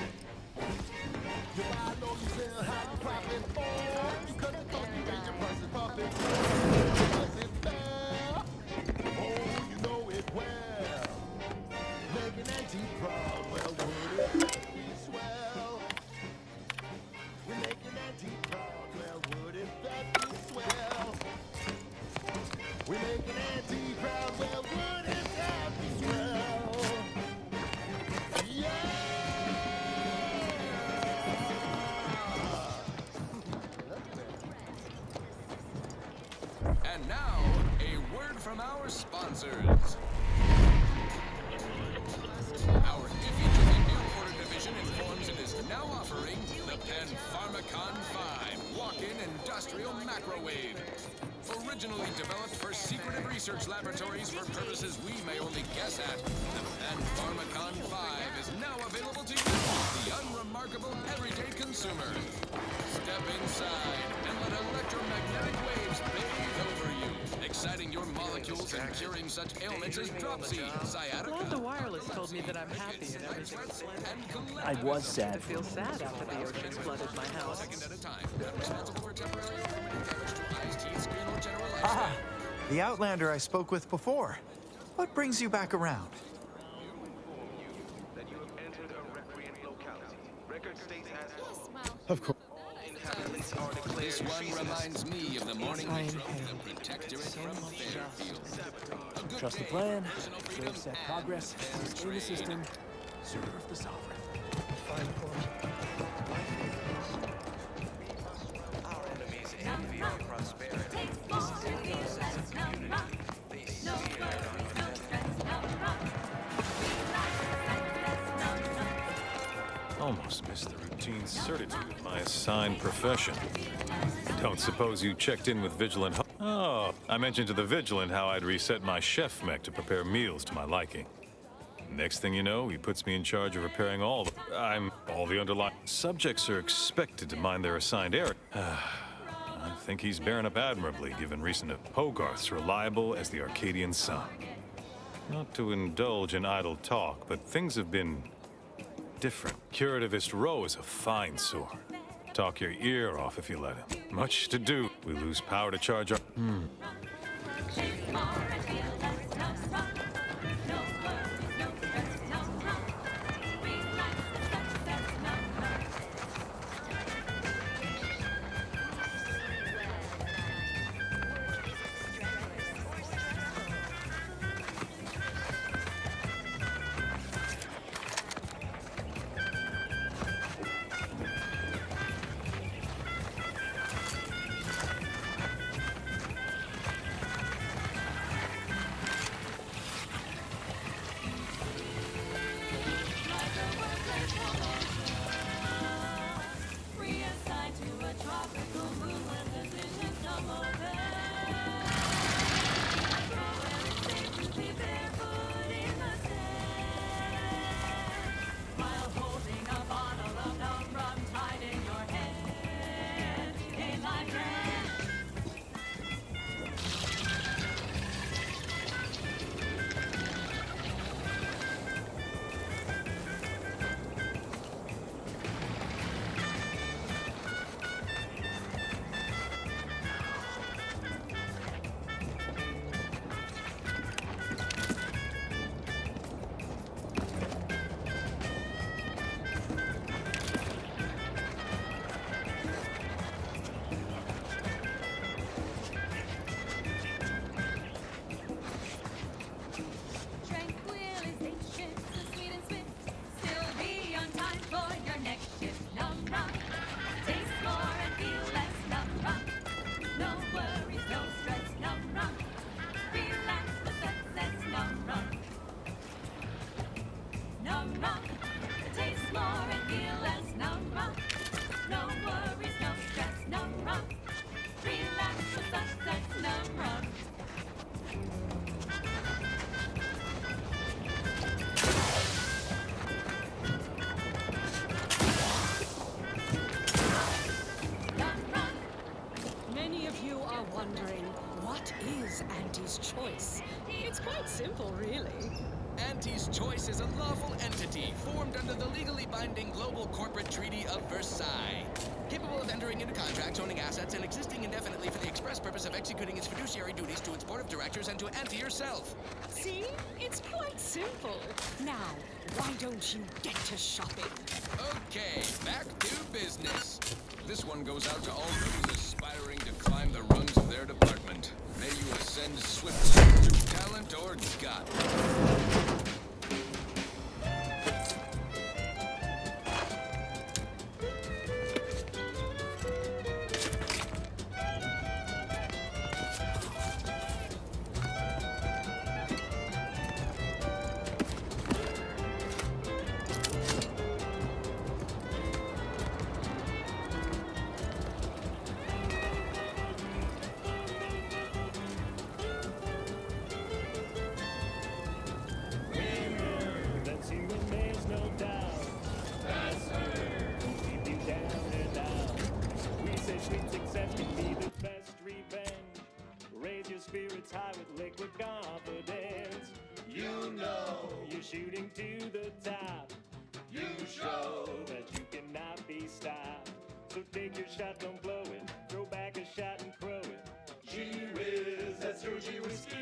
You buy low, you sell high, you profit more. You cut the cost, you raise your prices, profits. Is it fair? Oh, you know it well. Make an auntie proud. Well, wouldn't that be swell? We make an auntie proud. Well, wouldn't that be swell? We make an auntie proud. Well, wouldn't that be swell? Yeah! And now, a word from our sponsors. Our nifty mail order division informs it is now offering the Pen Pharmacon 5 walk-in industrial macrowave. Originally developed for secretive research laboratories for purposes we may only guess at, the Pen Pharmacon 5 is now available to you, the unremarkable everyday consumer. Step inside and let electromagnetic waves bathe over you, exciting your molecules and curing such ailments as dropsy, sciatica. Glad the wireless told me that I'm happy and everything. I was sad. I feel sad after the ocean flooded my house. Second at a time. Not responsible for temporary or permanent damage to eyes, teeth, skin, or general lifespan. Ah, the Outlander I spoke with before. What brings you back around? That you have entered a recreant locality. Record states as follows. Of course. Inhabitants are declared This one treasonous. reminds me of the morning we drove the Protectorate from Fairfield. A good Trust the day, plan, personal freedom, observe set and progress, fair stay in the trade. system, serve the sovereign. Our enemies envy our prosperity. Almost missed the routine certitude of my assigned profession. Don't suppose you checked in with Vigilant Oh, I mentioned to the Vigilant how I'd reset my chef mech to prepare meals to my liking. Next thing you know, he puts me in charge of repairing all the underlying subjects are expected to mind their assigned area. I think he's bearing up admirably, given recent Hogarth's reliable as the Arcadian sun. Not to indulge in idle talk, but things have been different. Curativist Row is a fine sword. Talk your ear off if you let him. Much to do. We lose power to charge our... Many of you are wondering, what is Auntie's Choice? It's quite simple, really. Auntie's Choice is a lawful entity formed under the legally binding Global Corporate Treaty of Versailles, capable of entering into contracts, owning assets, and existing indefinitely for the express purpose of executing its fiduciary duties to its board of directors and to Auntie herself. See? It's quite simple. Now, why don't you get to shopping? Okay, back to business. This one goes out to all those aspiring to climb the rungs of their department. May you ascend swiftly through talent or gut. Spirits high with liquid confidence. You know you're shooting to the top. You show that you cannot be stopped. So take your shot, don't blow it. Throw back a shot and crow it. Gee whiz, that's your G whiskey.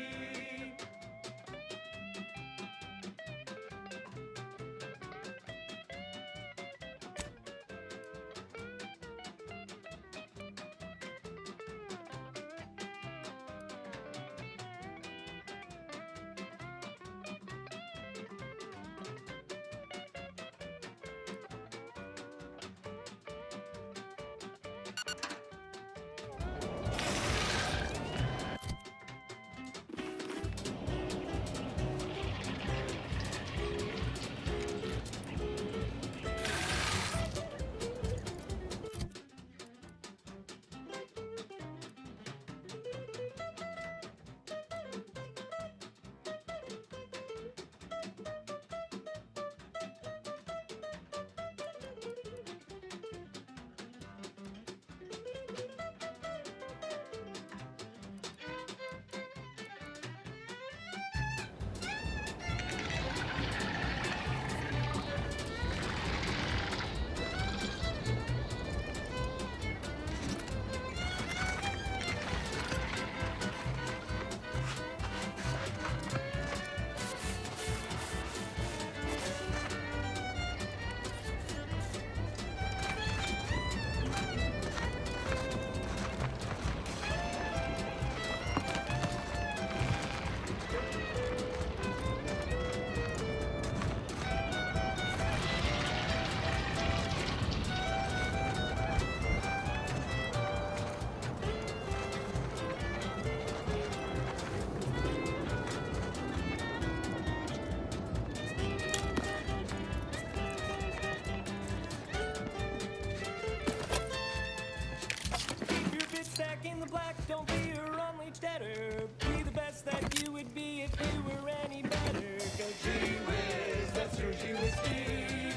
back in the black, don't be your only debtor. Be the best that you would be if you were any better. Go gee whiz, that's your gee whiz Steve.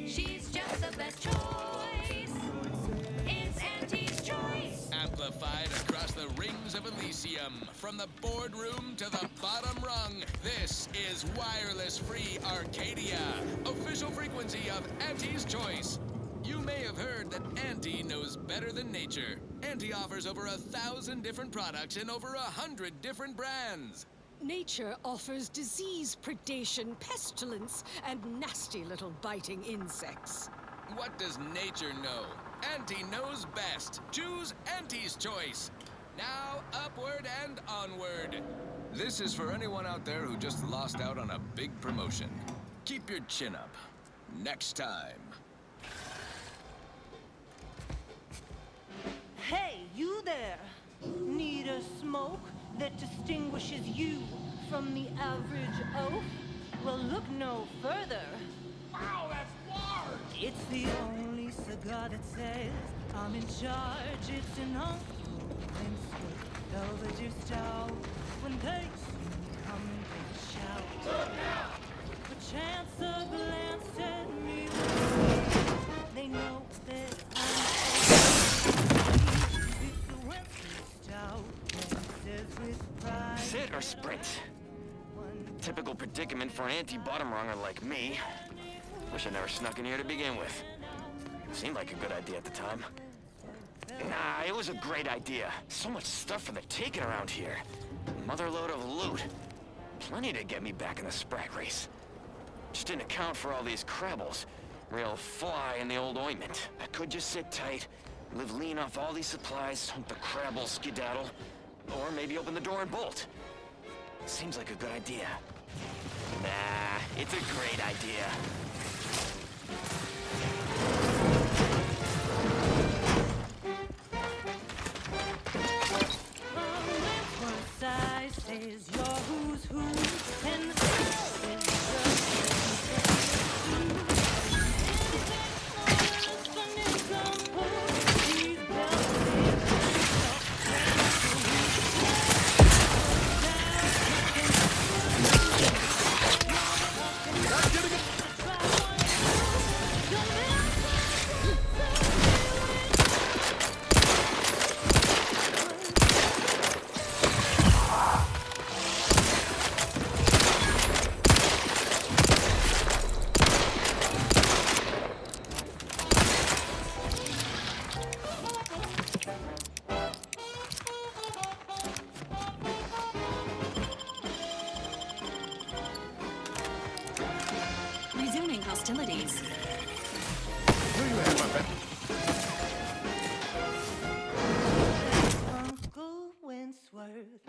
She's just the best choice. It's Auntie's choice. Amplified across the rings of Elysium, from the boardroom to the bottom rung, this is Wireless Free Arcadia, official frequency of Auntie's Choice. You may have heard that Auntie knows better than nature. Auntie offers over 1,000 different products in over 100 different brands. Nature offers disease, predation, pestilence, and nasty little biting insects. What does nature know? Auntie knows best. Choose Auntie's Choice. Now, upward and onward. This is for anyone out there who just lost out on a big promotion. Keep your chin up. Next time. Hey, you there! Need a smoke that distinguishes you from the average oaf? Well, look no further. Wow, that's large! It's the only cigar that says I'm in charge. It's an Uncle Winston Belvedere stout. When they see me coming, they shout. Look out! Perchance a glance at me, they know that I'm Sit or sprint? Typical predicament for an anti-bottom runger like me. Wish I never snuck in here to begin with. Seemed like a good idea at the time. Nah, it was a great idea. So much stuff for the taking around here. Motherload of loot. Plenty to get me back in the sprag race. Just didn't account for all these crabbles. Real fly in the old ointment. I could just sit tight, live lean off all these supplies, hope the crabbles skedaddle, or maybe open the door and bolt. Seems like a good idea. Nah, it's a great idea. Size says you're who's who, and the size is Resuming hostilities. Uncle Winsworth,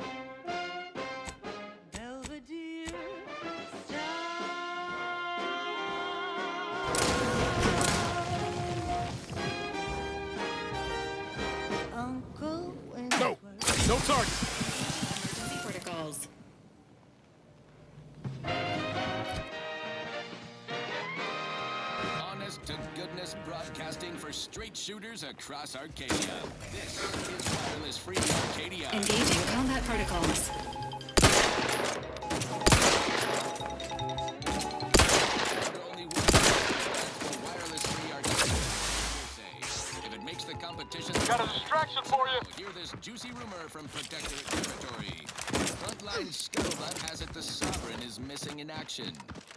Belvedere Uncle Winsworth. No target. Emergency protocols. Honest to goodness broadcasting for straight shooters across Arcadia. This is Wireless Free Arcadia. Engaging combat protocols. Wireless Free Arcadia. If it makes the competition... Got a distraction for you. Hear this juicy rumor from Protectorate territory. Frontline scuttlebutt has it the Sovereign is missing in action.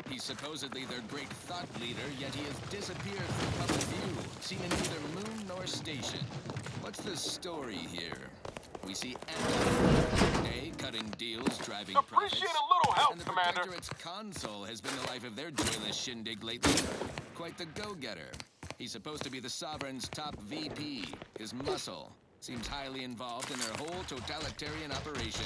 He's supposedly their great thought leader, yet he has disappeared from public view, seen in neither moon nor station. What's the story here? We see Anti day cutting deals, driving profits. Appreciate a little help, and the Commander. Protectorate's console has been the life of their joyless shindig lately. Quite the go-getter. He's supposed to be the Sovereign's top VP, his muscle. Seems highly involved in their whole totalitarian operation.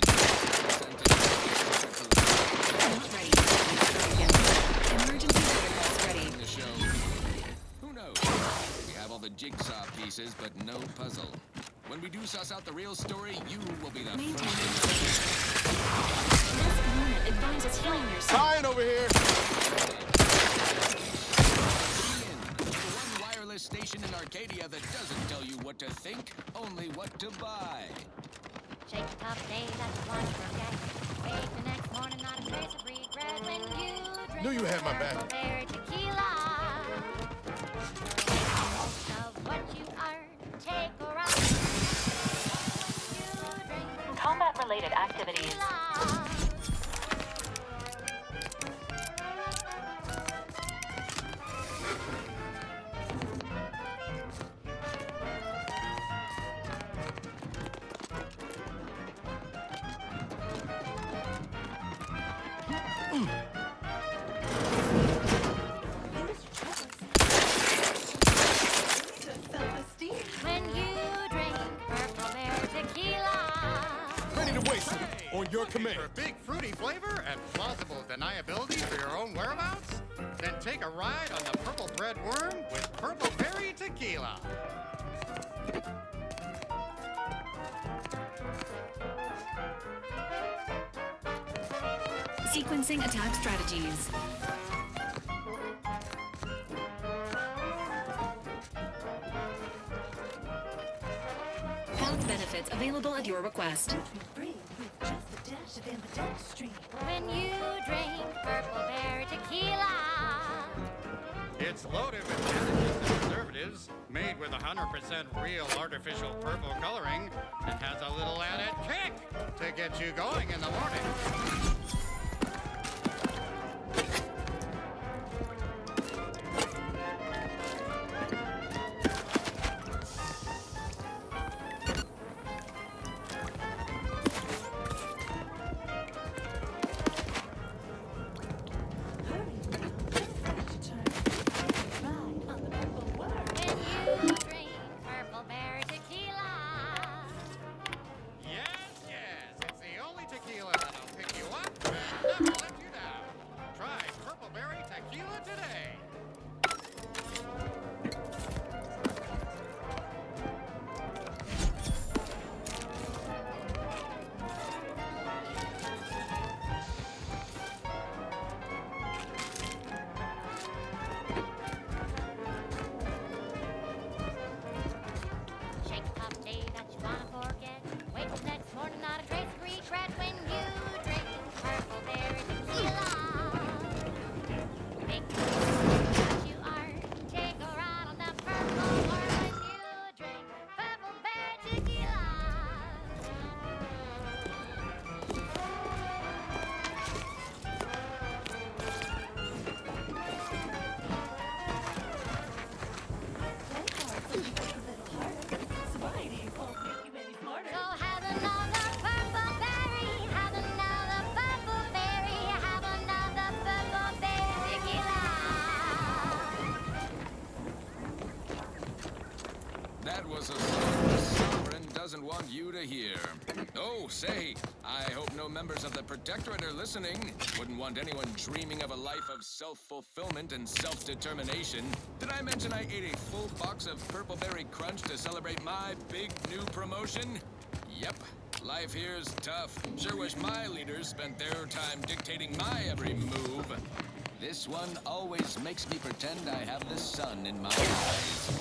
Emergency protocols ready. The show. Who knows? We have all the jigsaw pieces, but no puzzle. When we do suss out the real story, you will be the first. Advise healing yourself. Ryan over here. station in Arcadia that doesn't tell you what to think, only what to buy. Shake a cup day that you want to forget. Wake the next morning, not a trace of regret when you drink. Knew you had my back. Purple Berry tequila. Make the most of what you earn. Take a ride. You drink Combat-related activities. tequila. When you drink Purple Berry tequila. Ready to waste it on your command. For big fruity flavor and plausible deniability for your own whereabouts? Then take a ride on the Purple Bread Worm with Purple Berry Tequila. Sequencing attack strategies. Path benefits available at your request. When you drink Purple Berry tequila. It's loaded with antigens and preservatives, made with 100% real artificial purple coloring, and has a little added kick to get you going in the morning. When you drink Purple Berry tequila. Yes, yes, it's the only tequila that'll pick you up and never let you down. Try Purple Berry Tequila today. Shake a cup day that you wanna forget. Wake the next morning, not a trace of regret when you drink Purple Berry tequila. Make the most of what you are. Take a ride on that purple worm when you drink Purple Berry tequila. So have another purple berry, have another purple berry, have another purple berry tequila. That was a song the Sovereign doesn't want you to hear. Oh, say, I hope no members of the Protectorate are listening. Wouldn't want anyone dreaming of a life of self-fulfillment and self-determination. Did I mention I ate a full box of Purple Berry Crunch to celebrate my big new promotion? Yep, life here's tough. Sure wish my leaders spent their time dictating my every move. This one always makes me pretend I have the sun in my eyes.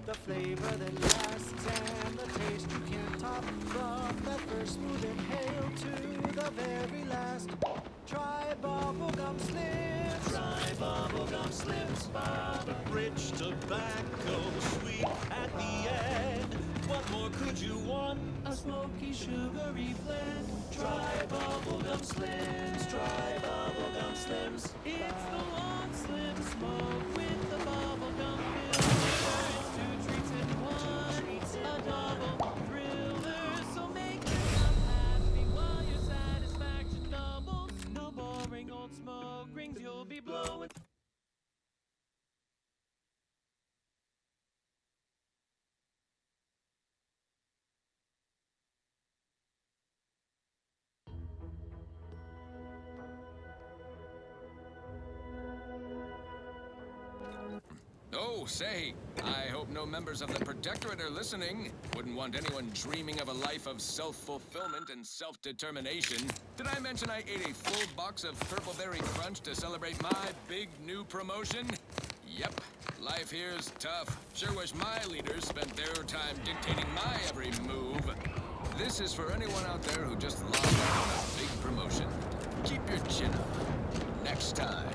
The flavor that lasts and the taste you can't top. From that first smooth inhale to the very last. Try bubblegum slims. Try bubblegum slims. The rich tobacco, sweet at the end. What more could you want? A smoky, sugary blend. Try bubblegum slims. Try bubblegum slims. It's the long slim smoke with the bubblegum filler. It's two treats in one. A double thriller. So make yourself happy while your satisfaction doubles. No boring old smoke rings you'll be blowing. Oh, say, I hope no members of the Protectorate are listening. Wouldn't want anyone dreaming of a life of self-fulfillment and self-determination. Did I mention I ate a full box of Purple Berry Crunch to celebrate my big new promotion? Yep, life here's tough. Sure wish my leaders spent their time dictating my every move. This is for anyone out there who just lost out on a big promotion. Keep your chin up. Next time.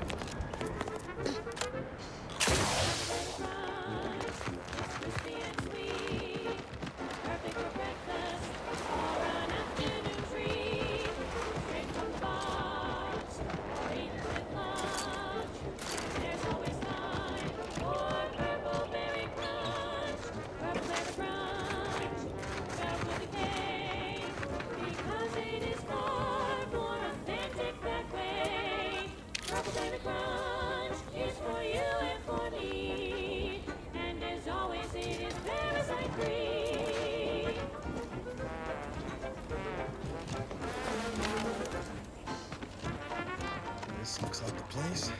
This looks like the place.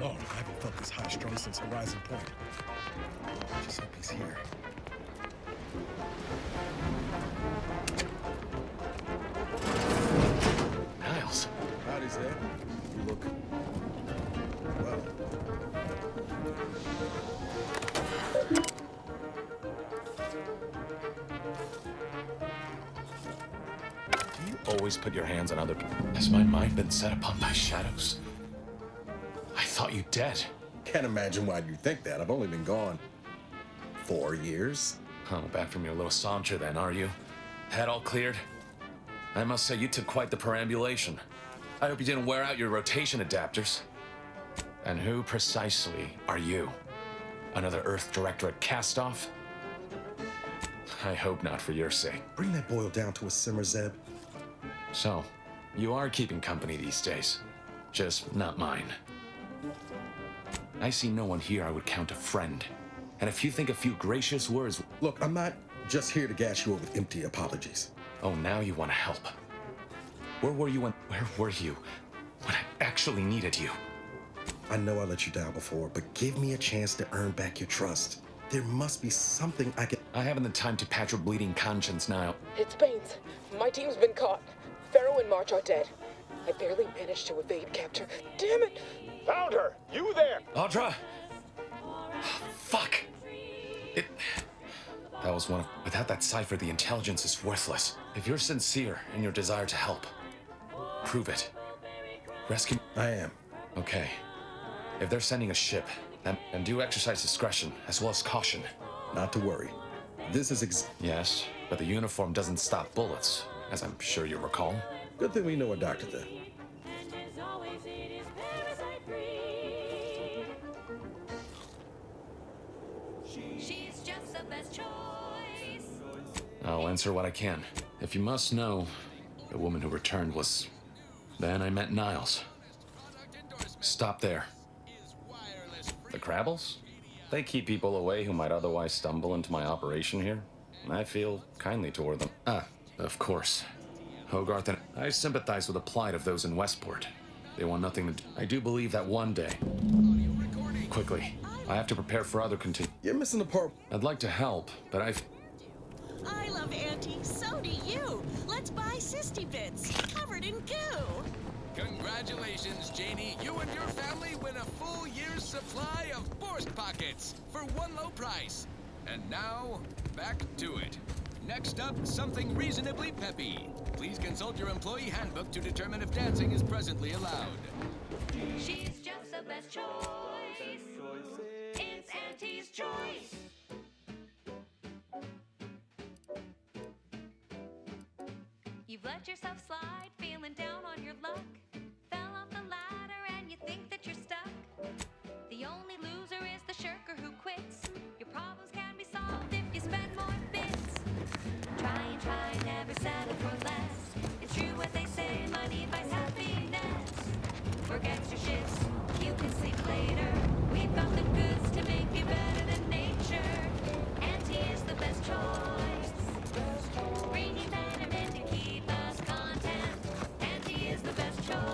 Lord, I haven't felt this high-strung since Horizon Point. Just hope he's here. Niles. Howdy, Zed. You look... well. Do you always put your hands on other people? Has my mind been set upon by shadows? I thought you dead. Can't imagine why you think that. I've only been gone 4 years. Oh, back from your little saunter then, are you? Head all cleared? I must say, you took quite the perambulation. I hope you didn't wear out your rotation adapters. And who precisely are you? Another Earth Directorate cast-off? I hope not for your sake. Bring that boil down to a simmer, Zeb. So, you are keeping company these days. Just not mine. I see no one here I would count a friend. And if you think a few gracious words... Look, I'm not just here to gas you over with empty apologies. Oh, now you want to help. Where were you when I actually needed you? I know I let you down before, but give me a chance to earn back your trust. There must be something I can... I haven't the time to patch your bleeding conscience now. It's Baines. My team's been caught. Pharaoh and March are dead. I barely managed to evade capture. Damn it! Found her! You there! Audra! Fuck! That was one of... Without that cipher, the intelligence is worthless. If you're sincere in your desire to help, prove it. Rescue... I am. Okay. If they're sending a ship, then do exercise discretion as well as caution. Not to worry. This is Yes, but the uniform doesn't stop bullets, as I'm sure you recall. Good thing we know a doctor then. She's just the best choice. I'll answer what I can. If you must know, the woman who returned was... Then I met Niles. Stop there. The Crabbles? They keep people away who might otherwise stumble into my operation here. I feel kindly toward them. Ah, of course. Hogarth and I sympathize with the plight of those in Westport. They want nothing to do. I do believe that one day... Quickly, I have to prepare for other You're missing the part. I'd like to help, but I love Auntie. So do you. Let's buy Sisty Bits, covered in goo. Congratulations, Janie. You and your family win a full year's supply of Borst Pockets for one low price. And now, back to it. Next up, something reasonably peppy. Please consult your employee handbook to determine if dancing is presently allowed. She's just the best choice. It's Auntie's choice. You've let yourself slide, feeling down on your luck. Fell off the ladder and you think that you're stuck. The only loser is the shirker who quits. Your problems can be solved if you spend more bits. Try and try, never settle for less. It's true what they say, money buys happiness. Work extra shifts, you can sleep later. We've got the goods to make you better than nature. Auntie is the best choice. Bringing betterment to keep us content. Auntie is the best choice.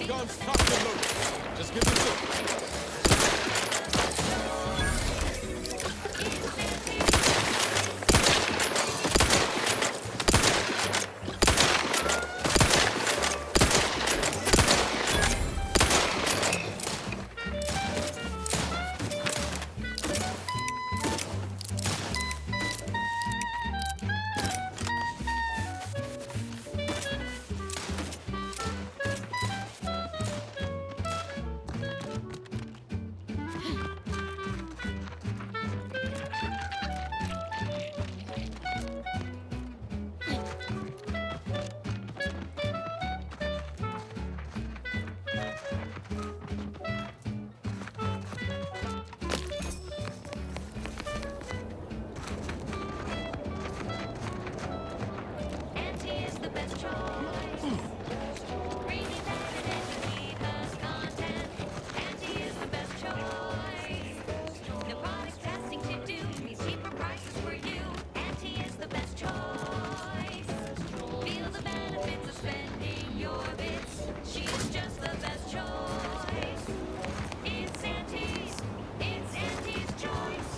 Guns cocked and loaded. Just give me two. Auntie is the best choice. Really better than Geneva content. Auntie is the best choice. No product testing to do means cheaper prices for you. Auntie is the best choice. Feel the benefits of spending your bits. She's just the best choice. It's Auntie's. It's Auntie's choice.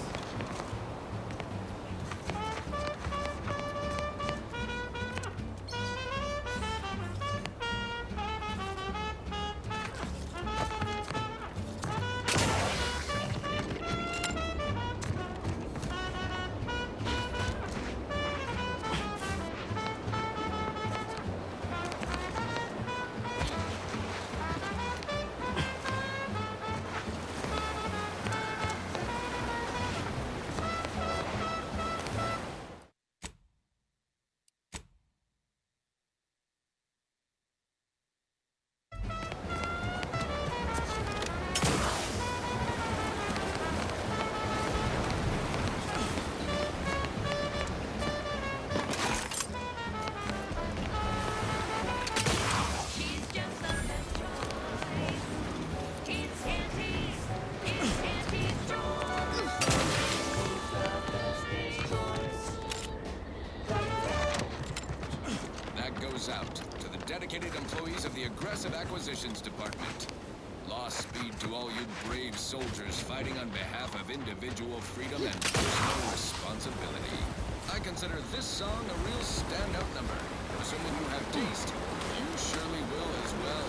She's just the best choice. It's Auntie's. It's Auntie's That goes out to the dedicated employees of the Aggressive Acquisitions Department. Lost speed to all you brave soldiers fighting on behalf of individual freedom and personal responsibility. I consider this song a real standout number. Assuming you have taste, you surely will as well.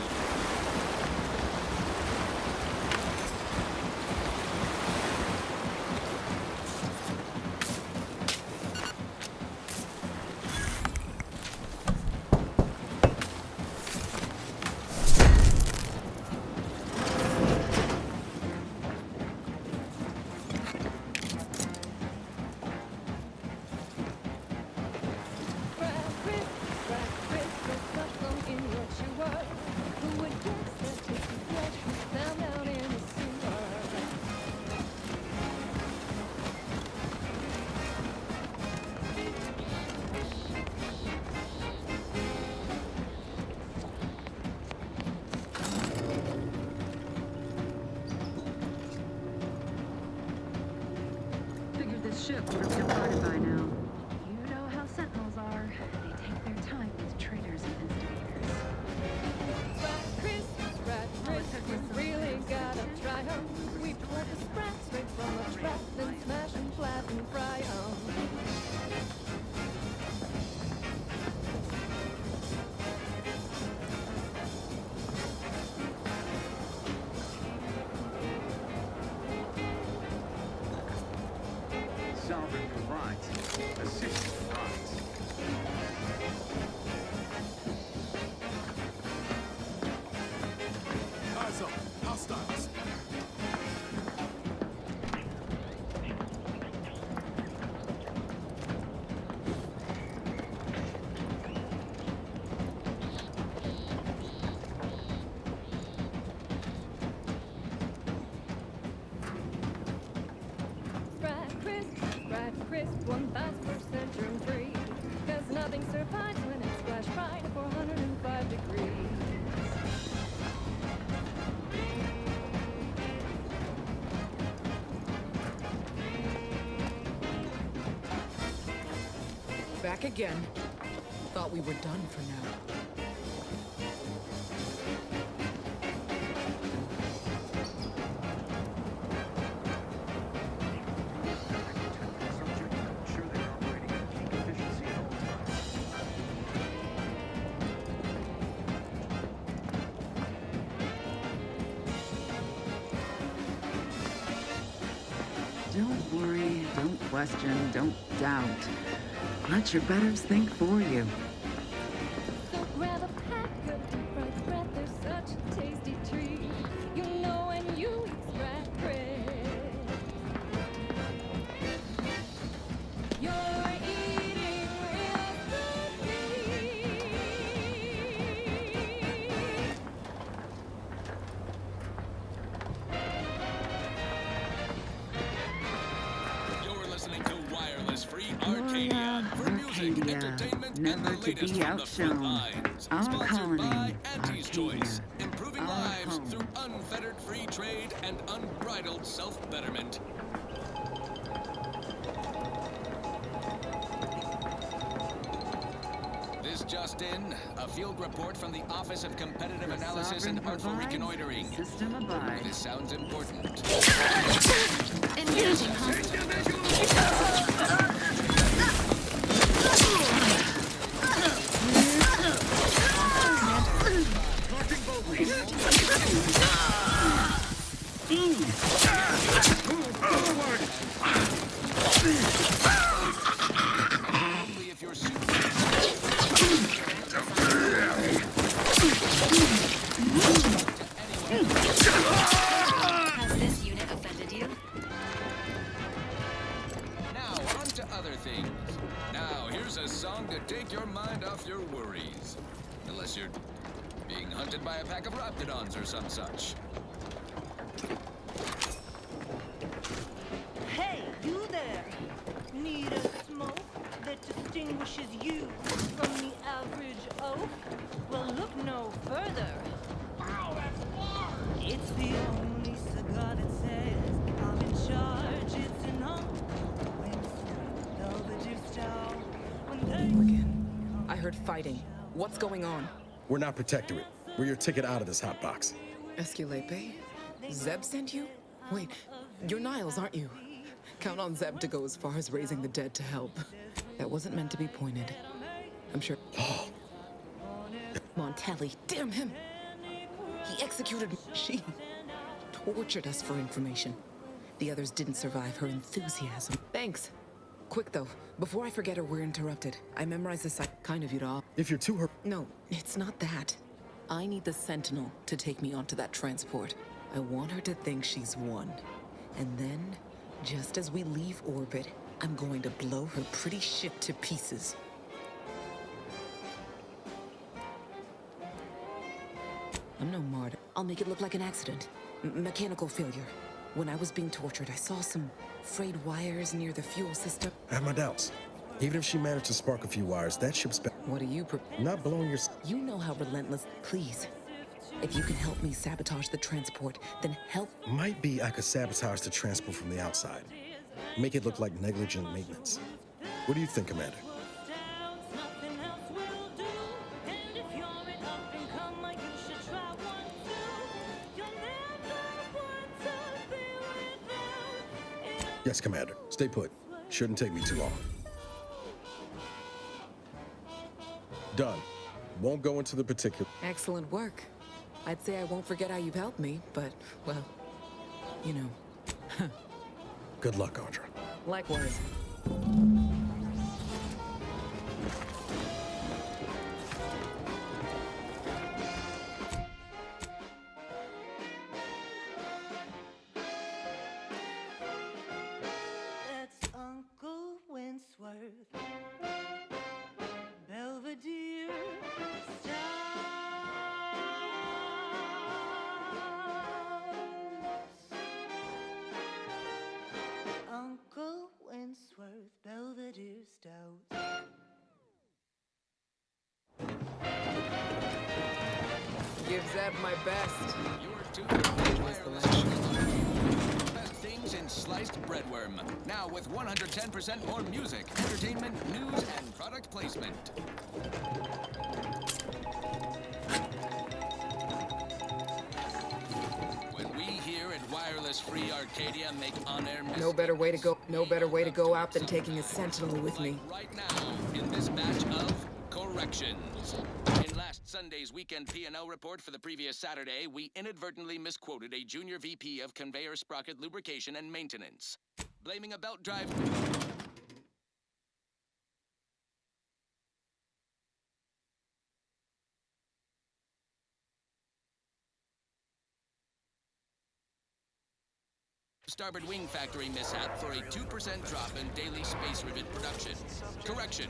Figured this ship would have departed by now. You know how Sentinels are. They take their time with traitors and instigators. Chris, you really gotta try 'em. We pull the sprat straight from the trap, then smash 'em flat and fry 'em. Sovereign provides. Assist provides. Eyes up. Hostiles. Sprat crisp, 1000% germ-free. 'Cause nothing survives when it's flash fried at 405 degrees. Back again. Thought we were done for now. Don't question, don't doubt. Let your betters think for you. So grab a pack of deep fried bread. There's such a tasty treat. You know when you eat scrap bread, you're eating real good. You're listening to Wireless Free Arcadia for music, entertainment, and the Never to latest be from the front outshone. lines. Our Sponsored colony, by Auntie's Arcadia. Choice, improving Our lives home. through unfettered free trade and unbridled self-betterment. This just in, a field report from the Office of Competitive Analysis and Sovereign Artful provides, Reconnoitering. System abides. This sounds important. Engaging hostile. Only if you're super... Has this unit offended you? Now, on to other things. Now, here's a song to take your mind off your worries. Unless you're being hunted by a pack of raptidons or some such. Hey, you there! Need a smoke that distinguishes you from the average oak? Well, look no further. Ow, that's hard! It's the only cigar that says I'm in charge. It's an overdue style. Again. I heard fighting. What's going on? We're not Protectorate. We're your ticket out of this hot box. Esculape? Zeb sent you? Wait, you're Niles, aren't you? Count on Zeb to go as far as raising the dead to help. That wasn't meant to be pointed. I'm sure. Montelli, damn him! He executed. She tortured us for information. The others didn't survive her enthusiasm. Thanks. Quick though, before I forget or we're interrupted, I memorized this kind of you to all. If you're too hurt. No, it's not that. I need the Sentinel to take me onto that transport. I want her to think she's won. And then, just as we leave orbit, I'm going to blow her pretty ship to pieces. I'm no martyr. I'll make it look like an accident. Mechanical failure. When I was being tortured, I saw some frayed wires near the fuel system. I have my doubts. Even if she managed to spark a few wires, that ship's back. What are you not blowing your... You know how relentless... Please. If you can help me sabotage the transport, then help... Might be I could sabotage the transport from the outside. Make it look like negligent maintenance. What do you think, Commander? Yes, Commander. Stay put. Shouldn't take me too long. Done. Won't go into the particular... Excellent work. I'd say I won't forget how you've helped me, but, well, you know. Good luck, Audra. Likewise. That's Uncle Winsworth. Belvedere Stouts. Uncle Winsworth, Belvedere Stouts. Give Zeb my best. Best things in sliced breadworm. Now with 110% more music, entertainment, news, and product placement. When we here at Wireless Free Arcadia make on-air No better way to go out than taking a Sentinel with me. right now in this batch of corrections. In last Sunday's weekend P&L report for the previous Saturday, we inadvertently misquoted a junior VP of conveyor sprocket lubrication and maintenance. blaming a belt drive. Starboard wing factory mishap for a 2% drop in daily space rivet production. Correction.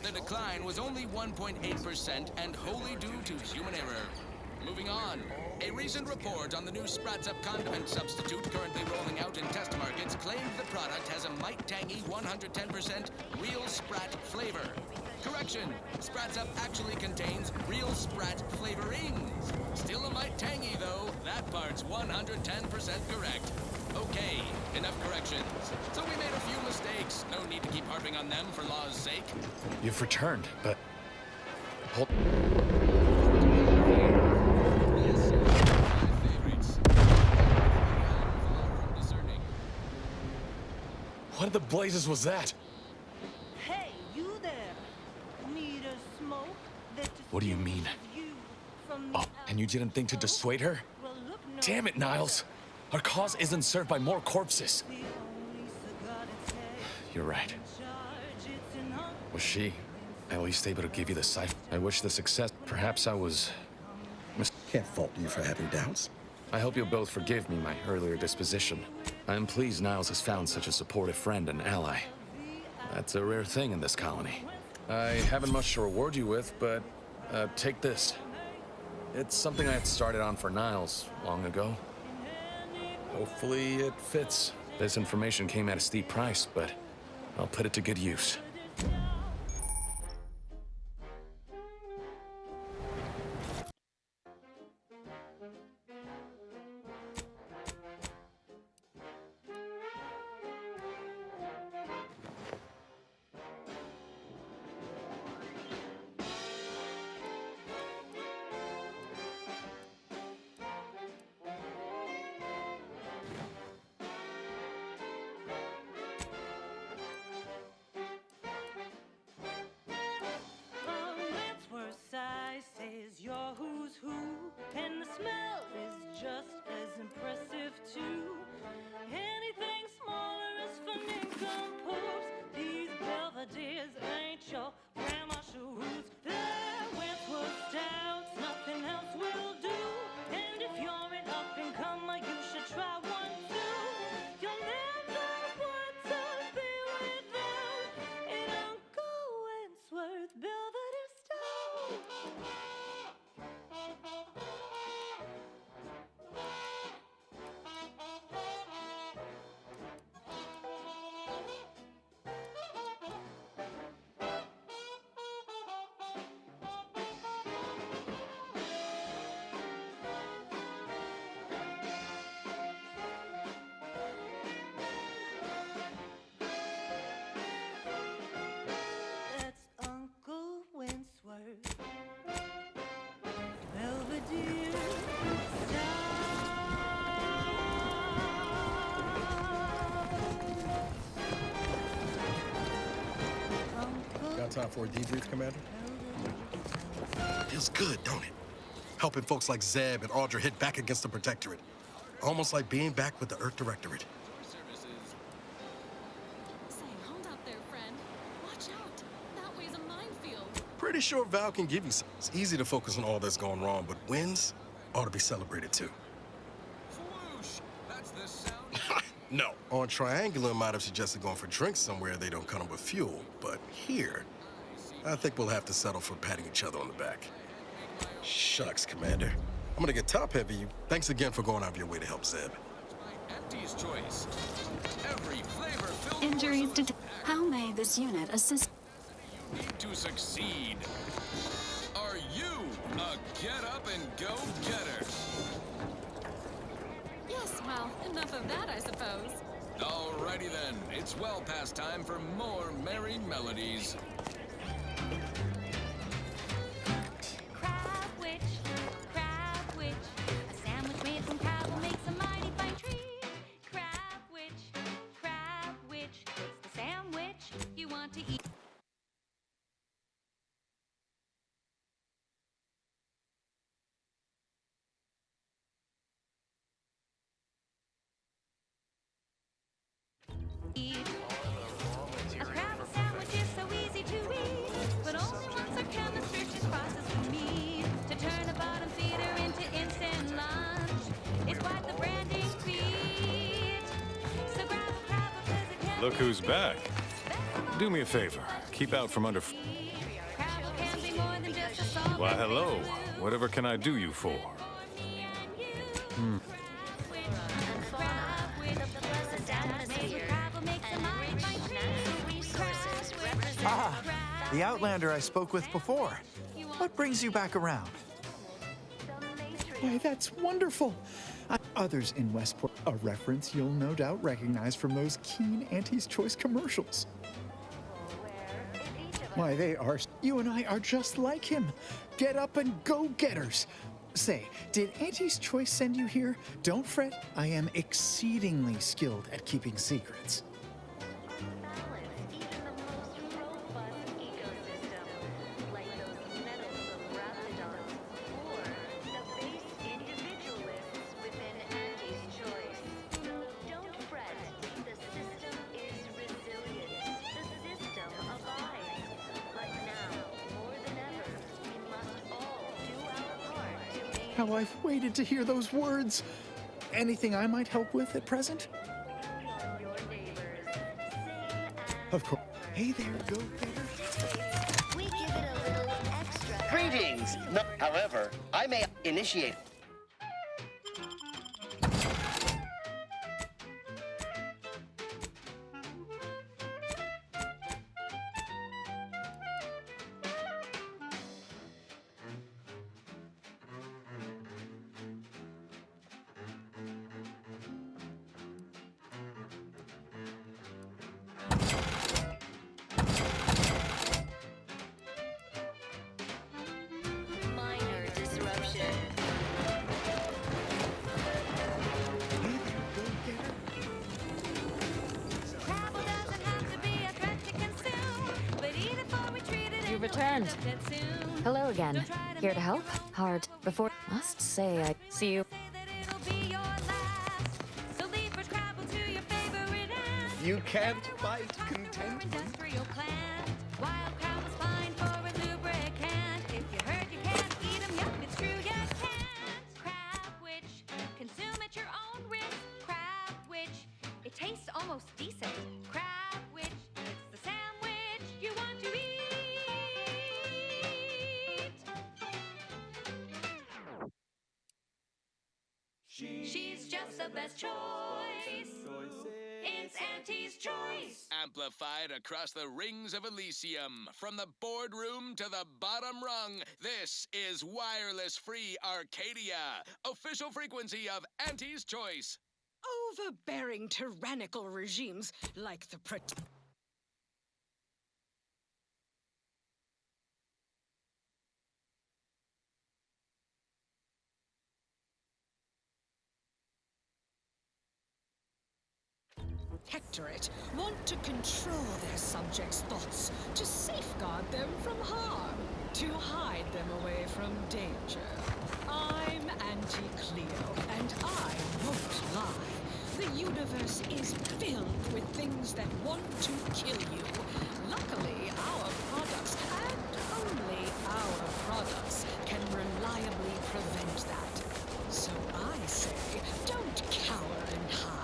The decline was only 1.8% and wholly due to human error. Moving on. A recent report on the new Sprats Up condiment substitute currently rolling out in test markets claimed the product has a might tangy 110% real Sprat flavor. Correction. Sprats Up actually contains real Sprat flavorings. Still a might tangy though. That part's 110% correct. Okay, enough corrections. So we made a few mistakes. No need to keep harping on them for law's sake. You've returned, but... Hold... What in the blazes was that? Hey, you there? Need a smoke that What do you mean? you from the Oh, and you didn't think to dissuade her? Well, look, no. Damn it, Niles! Our cause isn't served by more corpses. The only cigar to take You're right. charge, it's an un- Was she at least able to give you the cipher? I wish the success. Perhaps I was... Can't fault you for having doubts. I hope you'll both forgive me my earlier disposition. I am pleased Niles has found such a supportive friend and ally. That's a rare thing in this colony. I haven't much to reward you with, but take this. It's something I had started on for Niles long ago. Hopefully it fits. This information came at a steep price, but I'll put it to good use. From Wentworth side says you're who's who, and the smell is just as impressive too. Anything smaller is for nincompoops. These Belvederes ain't your grandma shoes. They're Wentworth stouts, nothing else will do. And if you're an up and comer, you should try one too. You'll never want to be without an Uncle Wentworth Belvedere stout. That's Uncle Wentworth Belvedere stout. Got time for a debrief, Commander? Feels good, don't it? Helping folks like Zeb and Audra hit back against the Protectorate. Almost like being back with the Earth Directorate. Say, hold up there, friend. Watch out. That way's a minefield. Pretty sure Val can give you some. It's easy to focus on all that's going wrong, but wins ought to be celebrated too. Swoosh! That's the sound. No. On Triangular might have suggested going for drinks somewhere they don't come with fuel, but here, I think we'll have to settle for patting each other on the back. Shucks, Commander. I'm gonna get top-heavy. Thanks again for going out of your way to help Zeb. Empty's choice. Every flavor filled Injuries to... How may this unit assist... need to succeed. Are you a get-up-and-go-getter? Yes, well, enough of that, I suppose. Alrighty then. It's well past time for more merry melodies. Crab witch, a sandwich made from crab will make a mighty fine treat. Crab witch, it's the sandwich you want to eat. eat. A Scrabble sandwich is so easy to eat, but only once our chemistry crosses we meet to turn a bottom feeder into instant lunch. It's quite the branding feat. So grab a Crabble 'cause it can Look who's back. Do me a favor. Keep out from under... Crabble can be more than just a salt. Why, hello. Whatever can I do you for? Ah, the Outlander I spoke with before. What brings you back around? Why, that's wonderful. Others in Westport, a reference you'll no doubt recognize from those keen Auntie's Choice commercials. Why, they are. You and I are just like him. Get up and go-getters. Say, did Auntie's Choice send you here? Don't fret, I am exceedingly skilled at keeping secrets. How I've waited to hear those words. Anything I might help with at present? Of course. Hey there, go-getter. We give it a little extra. Greetings! No, however, I may initiate. Minor disruption. Crabble doesn't have to be a threat to consume, but eat it before we treat it. You returned. Hello again. Here to help? Hard. Before... Must say I... See you. So leave for Crabble to your favorite ant. You can't fight contentment. Industrial plant. Wild Crabble's fine for a lubricant. If you heard you can't eat 'em, yup, it's true you can't. Crabwich, consume at your own risk. Crabwich, it tastes almost decent. Crabwich, it's the sandwich you want to eat. She's just the best choice. It's Auntie's Choice. Amplified across the rings of Elysium, from the boardroom to the bottom rung, this is Wireless Free Arcadia, official frequency of Auntie's Choice. Overbearing tyrannical regimes like the Protectorate want to control their subjects' thoughts, to safeguard them from harm, to hide them away from danger. I'm Auntie Cleo, and I won't lie. The universe is filled with things that want to kill you. Luckily, our products, and only our products, can reliably prevent that. So I say, don't cower and hide.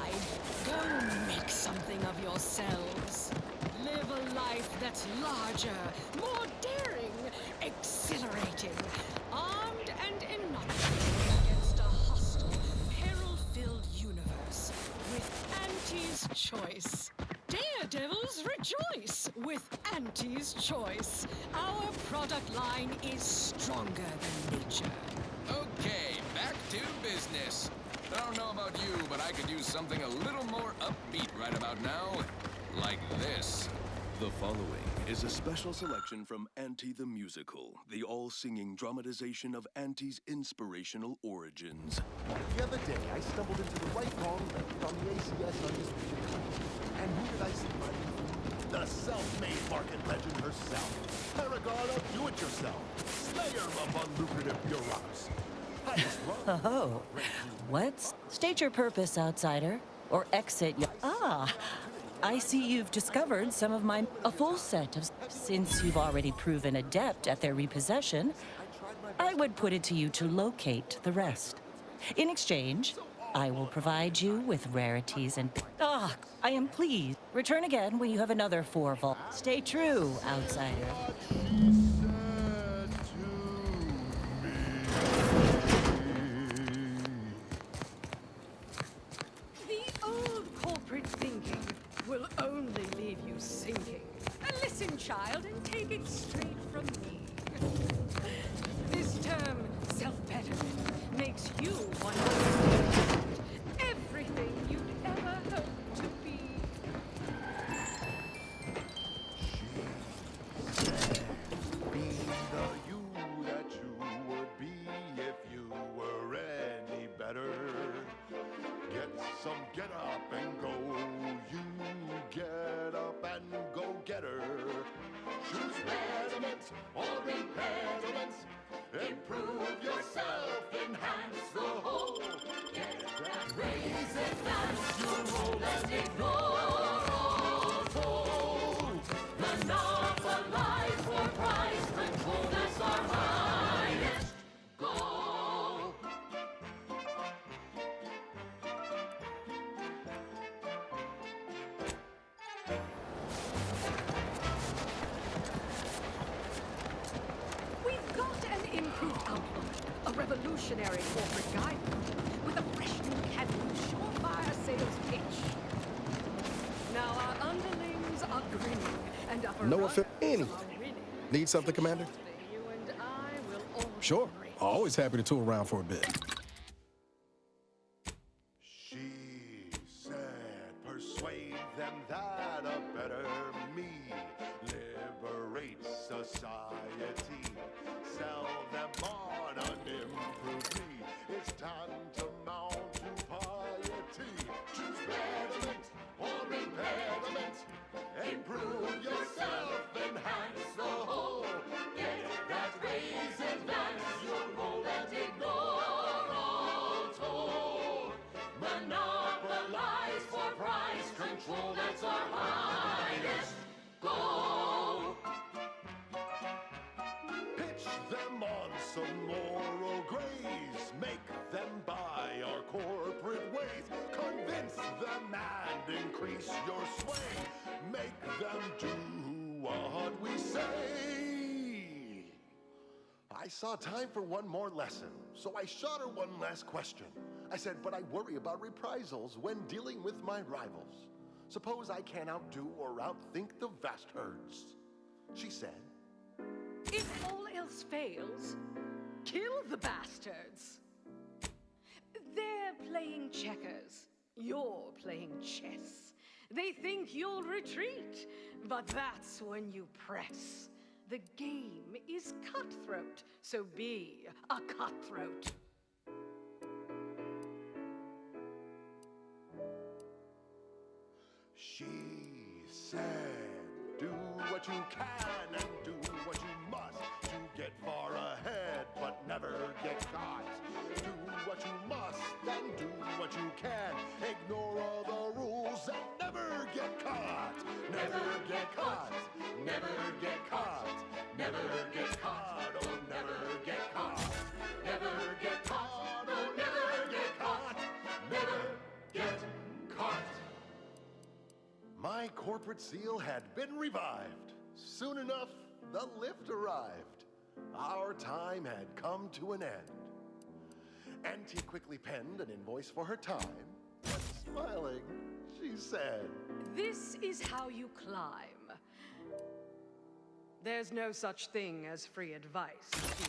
Go make something of yourselves. Live a life that's larger, more daring, exhilarating, armed and inoculated against a hostile, peril-filled universe with Auntie's Choice. Daredevils rejoice with Auntie's Choice. Our product line is stronger than nature. Okay, back to business. I don't know about you, but I could use something a little more upbeat right about now. Like this. The following is a special selection from Auntie the Musical, the all-singing dramatization of Auntie's inspirational origins. The other day, I stumbled into the right wrong record on the ACS Undisputed Classics. And who did I see, buddy? The self-made market legend herself. Paragon of do-it-yourself. Slayer of unlucrative bureaucrats. Oh, what? State your purpose, outsider. Or exit your... Ah, I see you've discovered some of a full set of... Since you've already proven adept at their repossession, I would put it to you to locate the rest. In exchange, I will provide you with rarities and... I am pleased. Return again when you have another 4 vault. Stay true, outsider. The old corporate thinking will only leave you sinking. Listen, child, and take it straight from me. This term, self-betterment, makes you want to be everything you'd ever hoped to be. Be the you that you would be if you were any better. Get some get up and go. You get up and go get her. Choose betterment or impediments. Improve yourself, enhance the whole. Get that raise, advance your role and ignore all told. Monopolize for price control, that's our highest goal. We've got an improved outlook, a revolutionary corporate guidebook with a fresh new can-do surefire sales pitch. Now our underlings are grinning and upper No runners offense. Anything. are winning. Need something, Commander? You and I will all Sure. Always happy to tool around for a bit. She said, persuade them that a better me liberates society. Sell them on an improved me. It's time to mount to piety. Choose betterment or impediment. Improve yourself, enhance the whole. Get that raise, advance your role and ignore all told. Monopolize for price control, that's our highest goal. Pitch them on some moral grays. Make them buy our corporate ways. Convince them and increase your sway. Make them do what we say. I saw time for one more lesson, so I shot her one last question. I said, but I worry about reprisals when dealing with my rivals. Suppose I can't outdo or outthink the vast herds. She said, If all else fails, kill the bastards. They're playing checkers. You're playing chess. They think you'll retreat, but that's when you press. The game is cutthroat, so be a cutthroat. she said, do what you can and do what you must to get far ahead, but never get caught. Do what you must and do what you can. Ignore all the rules and never get caught. Never get caught. Never get caught. Never get caught. Oh, never get caught. Never get caught. Oh, never get caught. Never get caught. My corporate seal had been revived. Soon enough, the lift arrived. Our time had come to an end. Auntie quickly penned an invoice for her time. And smiling, she said, This is how you climb. There's no such thing as free advice here.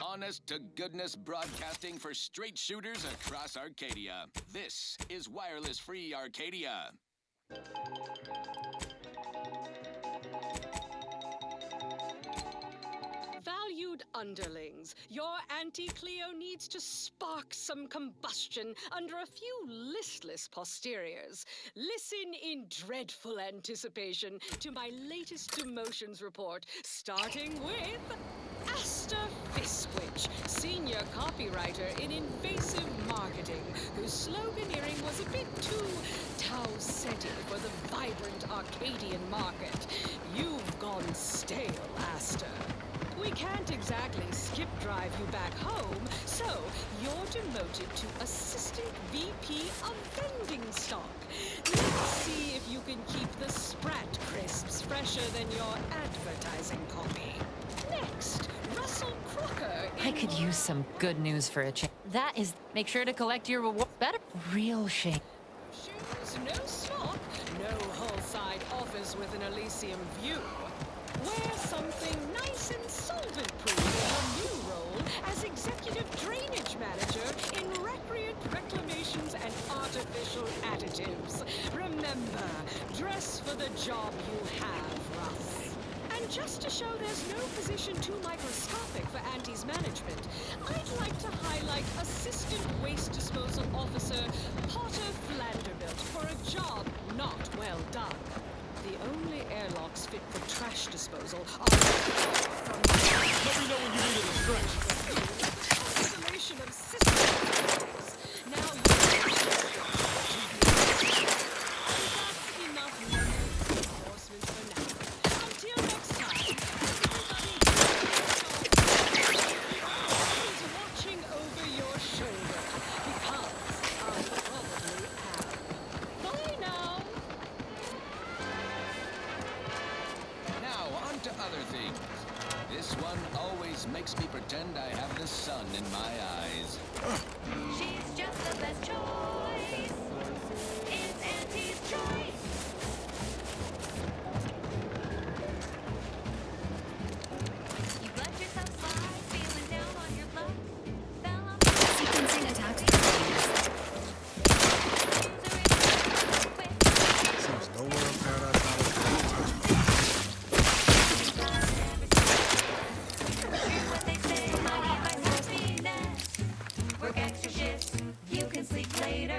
Honest-to-goodness broadcasting for straight shooters across Arcadia. This is Wireless Free Arcadia. Valued underlings, Greetings. Your Auntie Cleo needs to spark some combustion under a few listless posteriors. Listen in dreadful anticipation to my latest demotions report, starting with Asta Fiskwich, senior copywriter in invasive marketing, whose sloganeering was a bit too Tau-Ceti for the vibrant Arcadian market. You've gone stale, Asta. We can't exactly skip drive you back home, so you're demoted to Assistant VP of Vending Stock. Let's see if you can keep the Sprat crisps fresher than your advertising copy. Next, Russell Crocker. I could use some good news for a change. That is, make sure to collect your reward. Better. Real shame. Shoes, no smock, no hull-side office with an Elysium view. Wear something nice and solvent-proof in your new role as Executive Drainage Manager in Recreant Reclamations and Artificial Additives. Remember, dress for the job you have, Russ. And just to show there's no position too microscopic for Auntie's management, I'd like to highlight Assistant Waste Disposal Officer Potter Flanderbilt for a job not well done. The only airlocks fit for trash disposal are Let me know when you need a stretch. Constellation of systems. Now that's enough reinforcements for now. Until next time, everybody watching over your shoulder because I probably am. Bye now. Now, on to other things. This one always makes me pretend I have the sun in my eyes. She's just the best choice. It's Auntie's choice. You've let yourself slide, feeling down on your luck. Fell off Sequencing attacks. Seems nowhere in Paradise Island can you touch me. Here's what they say, money buys happiness. Work extra shifts, you can sleep later.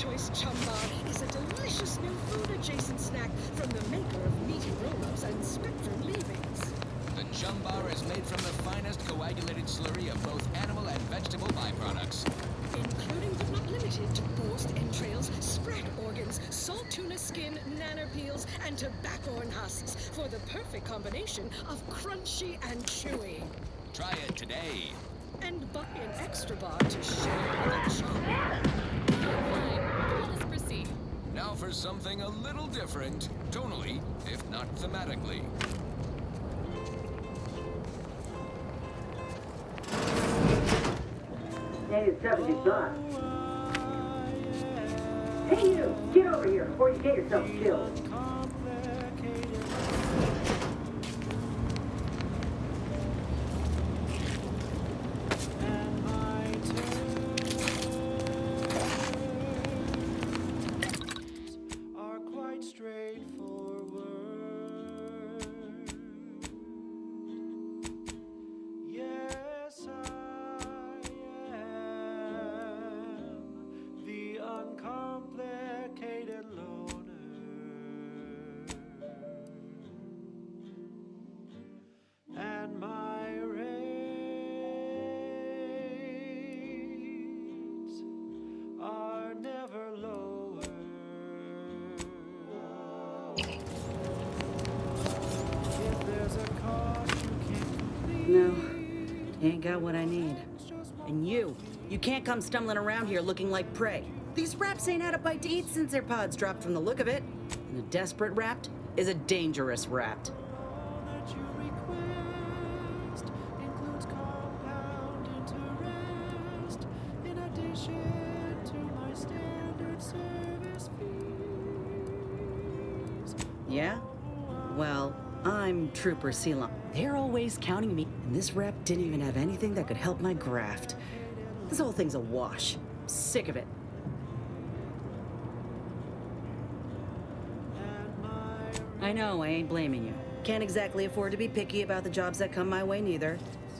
choice chum bar is a delicious new food-adjacent snack from the maker of meaty roll-ups and spectrum leavings. The chum bar is made from the finest coagulated slurry of both animal and vegetable byproducts. Including but not limited to borscht entrails, sprat organs, salt tuna skin, nanner peels, and tobacco husks for the perfect combination of crunchy and chewy. Try it today. And buy an extra bar to share with a chum. Fine. Let us proceed. Now for something a little different, tonally, if not thematically. Hey, it's 75. Hey, you! Get over here before you get yourself killed. Are quite straightforward. Yes, I am the uncomplicated loner, and my rates are never lower. If there's a cost you can't complete. No, ain't got what I need. And you can't come stumbling around here looking like prey. These raps ain't had a bite to eat since their pods dropped from the look of it. And a desperate rapt is a dangerous rapt. That you request includes compound interest in addition to my standard service fees. Yeah? Well, I'm Trooper Ceylon. They're always counting me, and this rep didn't even have anything that could help my graft. This whole thing's a wash. I'm sick of it. I know, I ain't blaming you. Can't exactly afford to be picky about the jobs that come my way neither.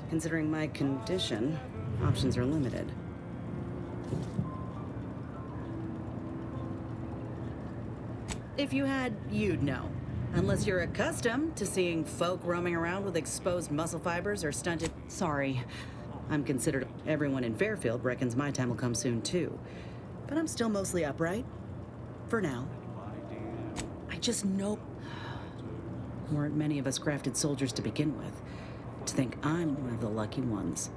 Considering my condition, options are limited. If you had, you'd know. Unless you're accustomed to seeing folk roaming around with exposed muscle fibers or stunted... Sorry, I'm considered... Everyone in Fairfield reckons my time will come soon, too. But I'm still mostly upright. For now. I just know... Weren't many of us grafted soldiers to begin with. To think I'm one of the lucky ones.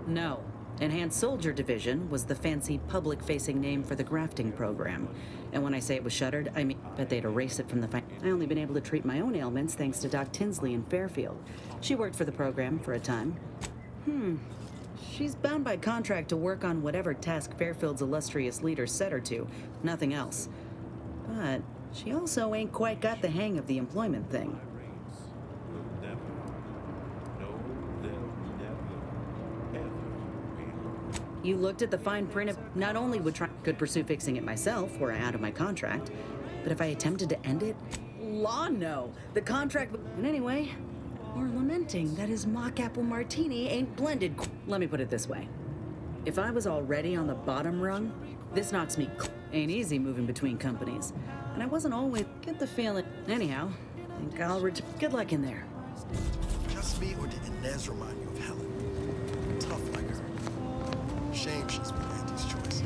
No. Enhanced Soldier Division was the fancy public-facing name for the grafting program. And when I say it was shuttered, I mean that they'd erase it from the I only been able to treat my own ailments thanks to Doc Tinsley in Fairfield. She worked for the program for a time. She's bound by contract to work on whatever task Fairfield's illustrious leader set her to, nothing else. But she also ain't quite got the hang of the employment thing. You looked at the fine print of not only could pursue fixing it myself were I out of my contract, but if I attempted to end it, law no. The contract and anyway, or lamenting that his mock apple martini ain't blended. Let me put it this way. If I was already on the bottom rung, this knocks me ain't easy moving between companies. And I wasn't always get the feeling. Anyhow, think I'll good luck in there. Just me, or did Inez remind you of Helen? Tough like her. Shame she's been Andy's choice.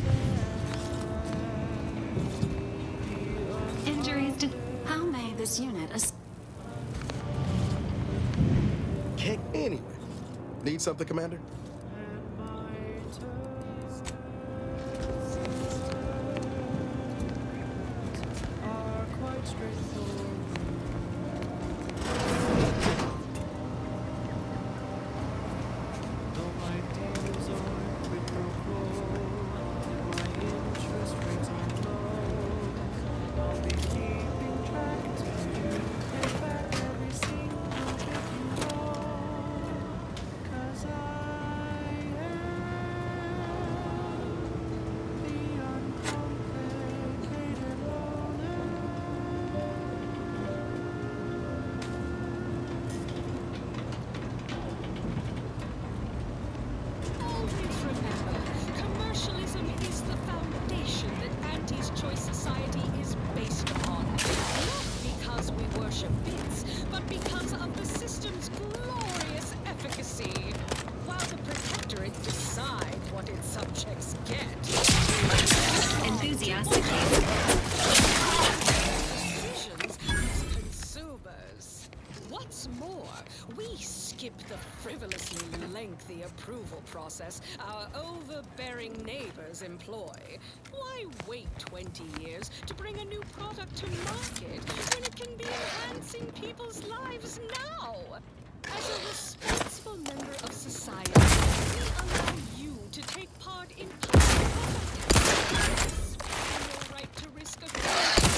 Injuries to... How may this unit... Can't anyway. Need something, Commander? lengthy approval process our overbearing neighbors employ. Why wait 20 years to bring a new product to market when it can be enhancing people's lives now? As a responsible member of society, we allow you to take part in public policy. Your right to risk a side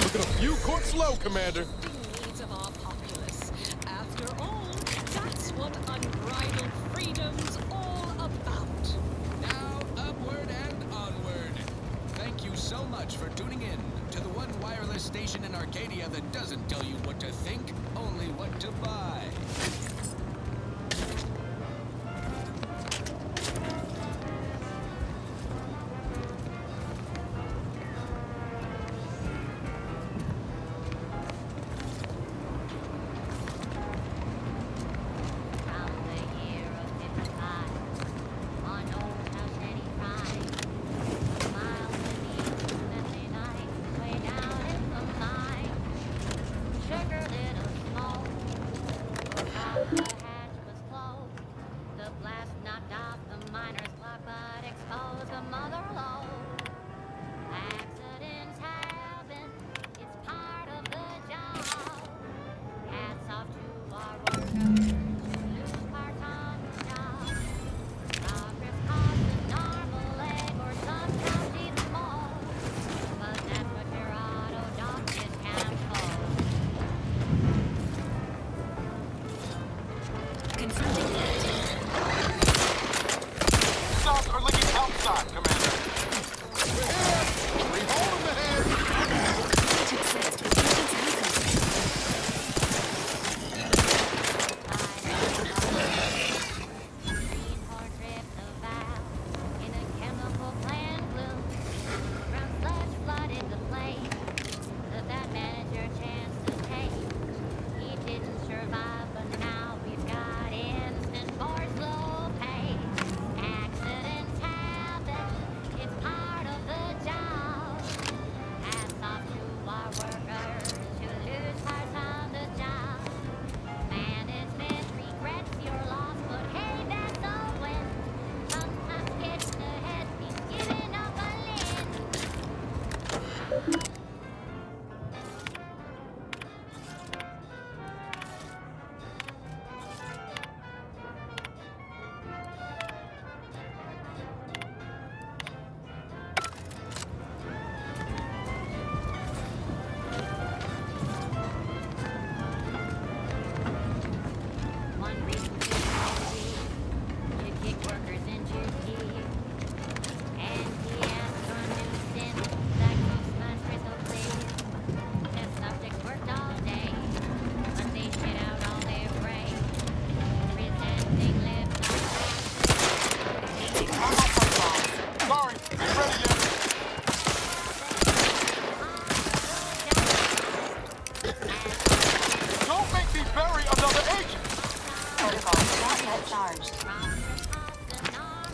Looking a few courts low, Commander. needs of our populace. After all, that's what unbridled freedom's all about. Now, upward and onward. Thank you so much for tuning in to the one wireless station in Arcadia that doesn't tell you what to think, only what to buy.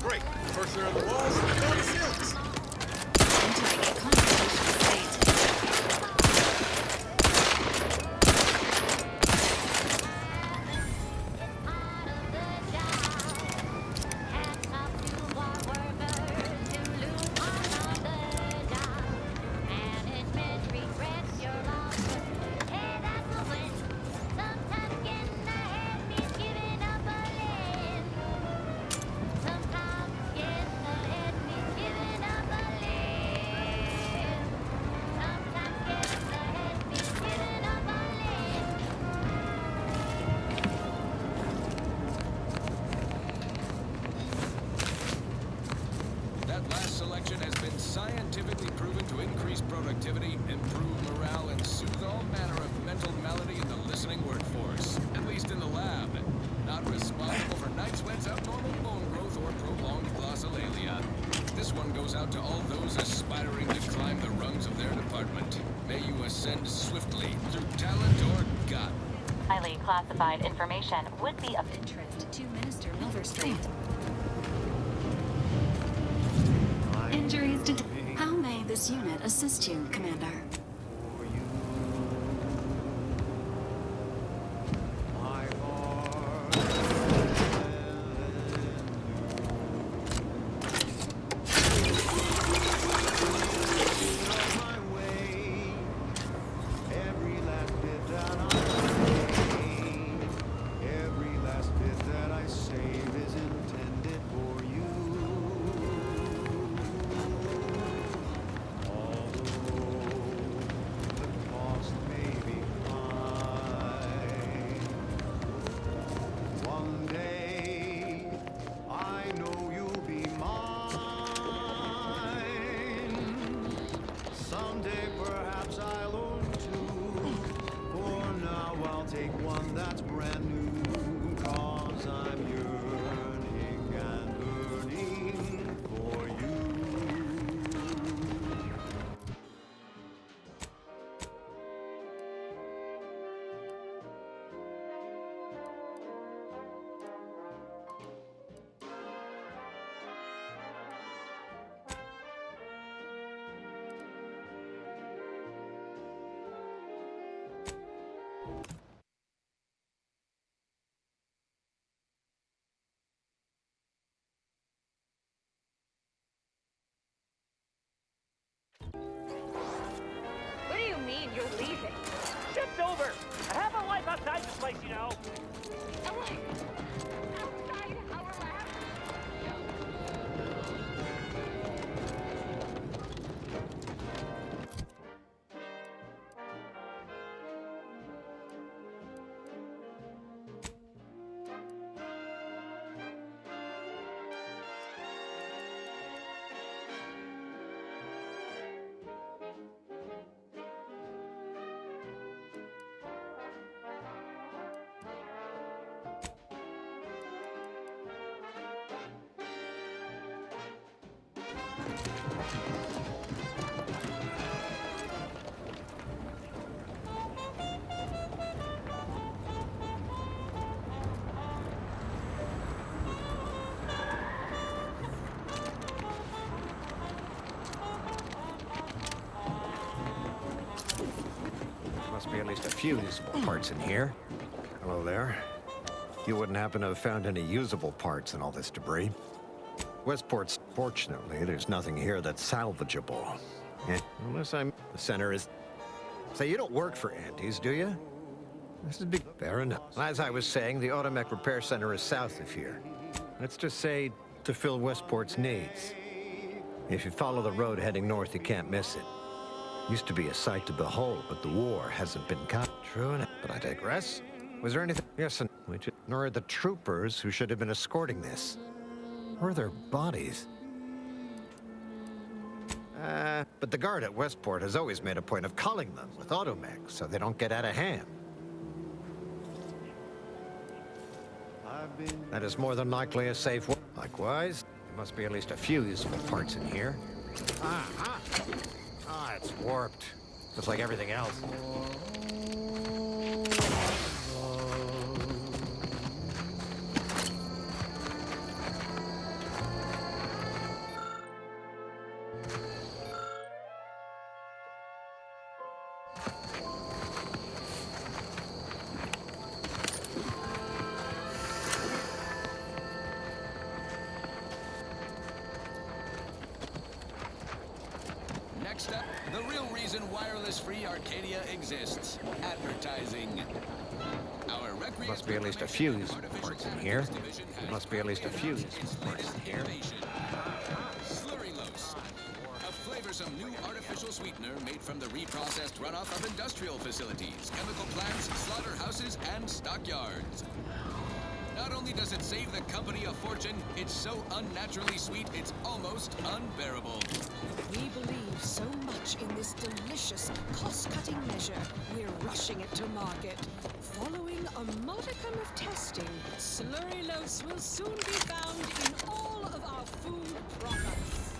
Great. First they're on the walls, now on the ceilings. Entering a conversational state. selection has been scientifically proven to increase productivity, improve morale, and soothe all manner of mental malady in the listening workforce. At least in the lab. Not responsible for night sweats, abnormal bone growth, or prolonged glossolalia. This one goes out to all those aspiring to climb the rungs of their department. May you ascend swiftly through talent or gut. Highly classified information would be of interest to Minister Milverstreet. Injuries to... How may the this unit assist you, Commander? What do you mean you're leaving? Ship's over. I have a life outside this place, you know. A life outside our lab? Must be at least a few usable parts in here. Hello there. You wouldn't happen to have found any usable parts in all this debris? Westport's, fortunately, there's nothing here that's salvageable. Unless I'm... The center is... Say, you don't work for Andes, do you? This is big. Fair enough. As I was saying, the Automech Repair Center is south of here. Let's just say to fill Westport's needs. If you follow the road heading north, you can't miss it. Used to be a sight to behold, but the war hasn't been cut. True enough, but I digress. Was there anything? Yes, and nor the troopers who should have been escorting this. Or their bodies. But the guard at Westport has always made a point of culling them with automech so they don't get out of hand. That is more than likely a safe one. Likewise, there must be at least a few useful parts in here. It's warped. Just like everything else. Next up, the real reason wireless-free Arcadia exists: advertising. Our recreation Must be at least a few useful parts in here. Must be at least a few useful parts in here. Slurrylose, a flavorsome new artificial sweetener made from the reprocessed runoff of industrial facilities, chemical plants, slaughterhouses, and stockyards. Not only does it save the company a fortune, it's so unnaturally sweet, it's almost unbearable. We believe so much in this delicious, cost-cutting measure, we're rushing it to market. Following a modicum of testing, Slurrylose will soon be found in all of our food products.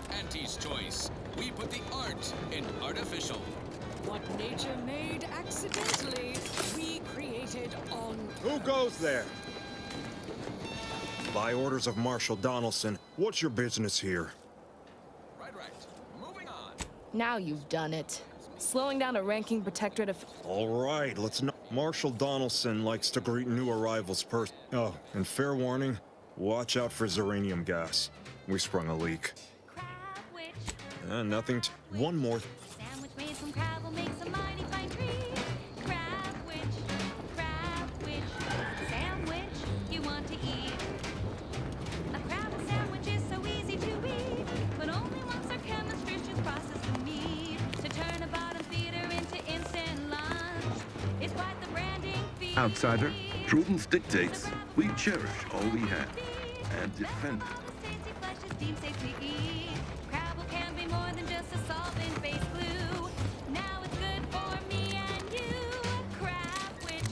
Auntie's Choice. We put the art in artificial. What nature made accidentally, we created on Who goes there? By orders of Marshal Donaldson, what's your business here? Right. Moving on. Now you've done it. Slowing down a ranking protectorate of... All right, let's not... Marshal Donaldson likes to greet new arrivals first. Oh, and fair warning, watch out for uranium gas. We sprung a leak. Nothing to... One more... Sandwich made from crab will make some mighty fine treat. Crabwich, sandwich you want to eat. A crab sandwich is so easy to eat, but only once our chemistries process the meat to turn a bottom feeder into instant lunch. It's quite the branding feat. Outsider, prudence dictates we cherish all we have and defend it. Tasty flesh is deemed safe to eat. Crabble can be more than just a solvent-based glue. Now it's good for me and you. Crabwich,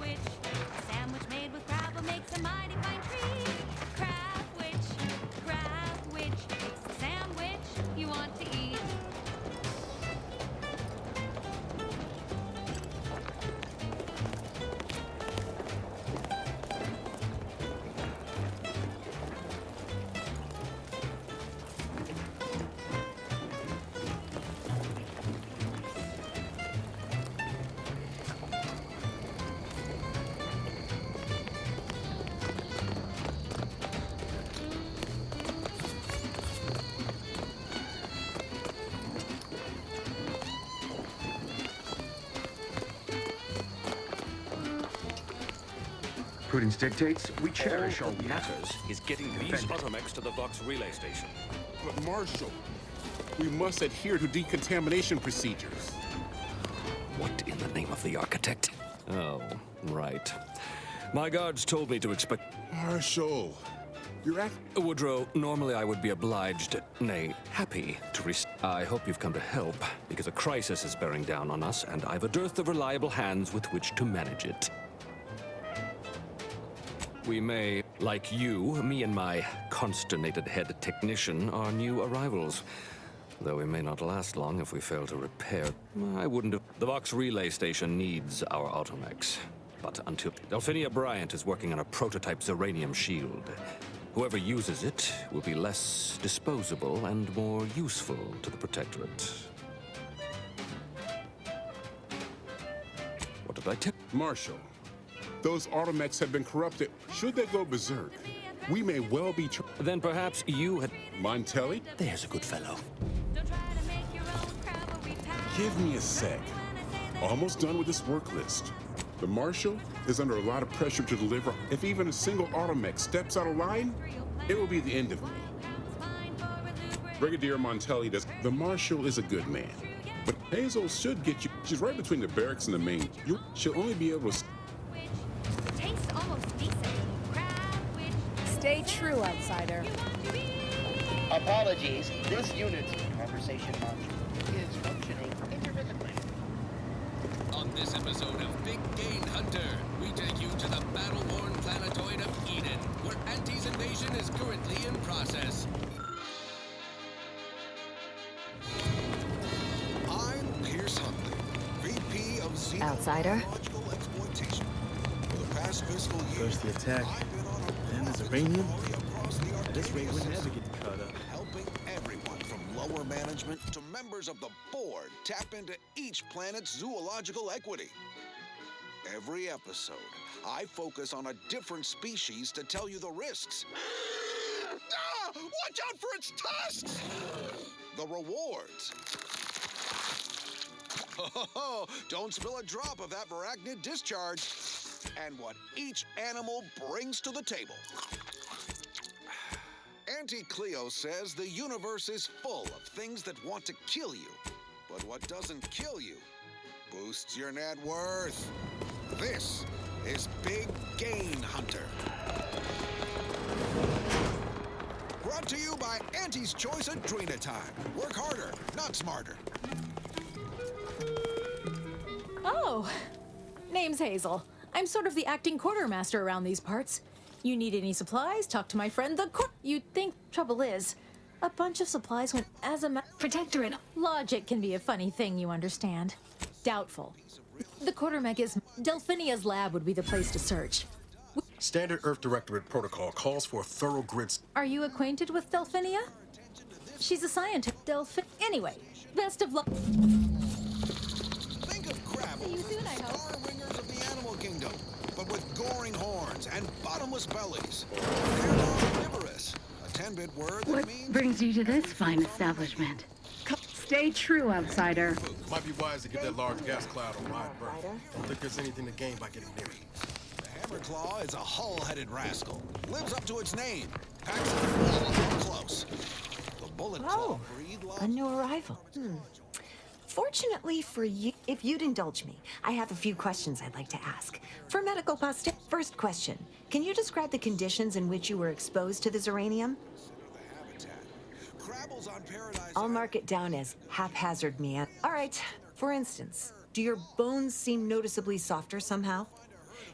a sandwich made with crabble makes a mighty fine treat. Crabwich, it's a sandwich you want to eat. Prudence dictates we cherish all we have. matters is getting these automex to the Vox relay station. But Marshal, we must adhere to decontamination procedures. What in the name of the architect? Oh, right. My guards told me to expect... Marshal, you're at... Woodrow, normally I would be obliged, nay, happy to I hope you've come to help, because a crisis is bearing down on us, and I've a dearth of reliable hands with which to manage it. We may, like you, me and my consternated head technician, are new arrivals. Though we may not last long if we fail to repair. I wouldn't have... The Vox relay station needs our automex. But until... Delphinia Bryant is working on a prototype Zeranium shield. Whoever uses it will be less disposable and more useful to the Protectorate. What did I tell... Marshal, those automex have been corrupted. Should they go berserk, we may well be... Then perhaps you had... Montelli? There's a good fellow. Give me a sec. Almost done with this work list. The Marshal is under a lot of pressure to deliver. If even a single automex steps out of line, it will be the end of me. Brigadier Montelli does... The Marshal is a good man. But Hazel should get you... She's right between the barracks and the main. She'll only be able to... Tastes almost decent. Stay true, outsider. Apologies, this unit's conversation module is functioning intermittently. On this episode of Big Gain Hunter, we take you to the battle-worn planetoid of Eden, where Auntie's invasion is currently in process. I'm Pierce Huntley, VP of Outsider. Xenological Exploitation. For the past fiscal year, First the attack, then the Zeranium. At this rate, we'll never get caught up. helping everyone from lower management to members of the board tap into each planet's zoological equity. Every episode, I focus on a different species to tell you the risks. Watch out for its tusks! The rewards. Don't spill a drop of that arachnid discharge. And what each animal brings to the table. Auntie Cleo says the universe is full of things that want to kill you. But what doesn't kill you boosts your net worth. This is Big Gain Hunter. Brought to you by Auntie's Choice Adrenatime. Work harder, not smarter. Oh, name's Hazel. I'm sort of the acting quartermaster around these parts. You need any supplies? Talk to my friend the You'd think trouble is, a bunch of supplies went as a Protectorate. Logic can be a funny thing, you understand. Doubtful. The quartermech is... Delphinia's lab would be the place to search. Standard Earth Directorate protocol calls for a thorough grid... Are you acquainted with Delphinia? She's a scientist. They'll fit. Anyway, best of luck. Think of crabbles See you as soon, the I hope. star ringers of the animal kingdom, but with goring horns and bottomless bellies. They're omnivorous, a 10-bit word that What means brings you to this fine establishment? Stay true, outsider. Might be wise to get that large gas cloud a wide berth. Don't think there's anything to gain by getting near it. the hammerclaw is a hull-headed rascal. Lives up to its name. Packs it full up close. The bullet claw breed A new arrival. Fortunately for you, if you'd indulge me, I have a few questions I'd like to ask. For medical posterity, first question. Can you describe the conditions in which you were exposed to the zeranium? I'll mark it down as haphazard, Mia. All right. For instance, do your bones seem noticeably softer somehow?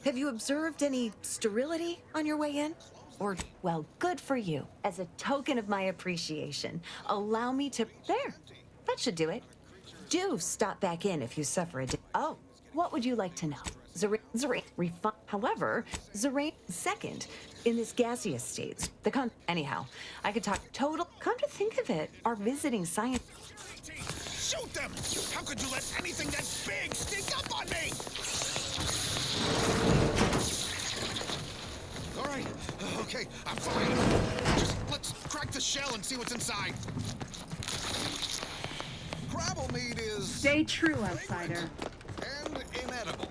Have you observed any sterility on your way in? Or, well, good for you. As a token of my appreciation, allow me to... There. That should do it. Do stop back in if you suffer a... Oh, what would you like to know? However, second, in this gaseous state, anyhow, I could talk total... Come to think of it, our visiting science... Shoot them! How could you let anything that big sneak up on me? All right, okay, I'm fine. Just let's crack the shell and see what's inside. Crabble meat is... Stay true, outsider. And inedible.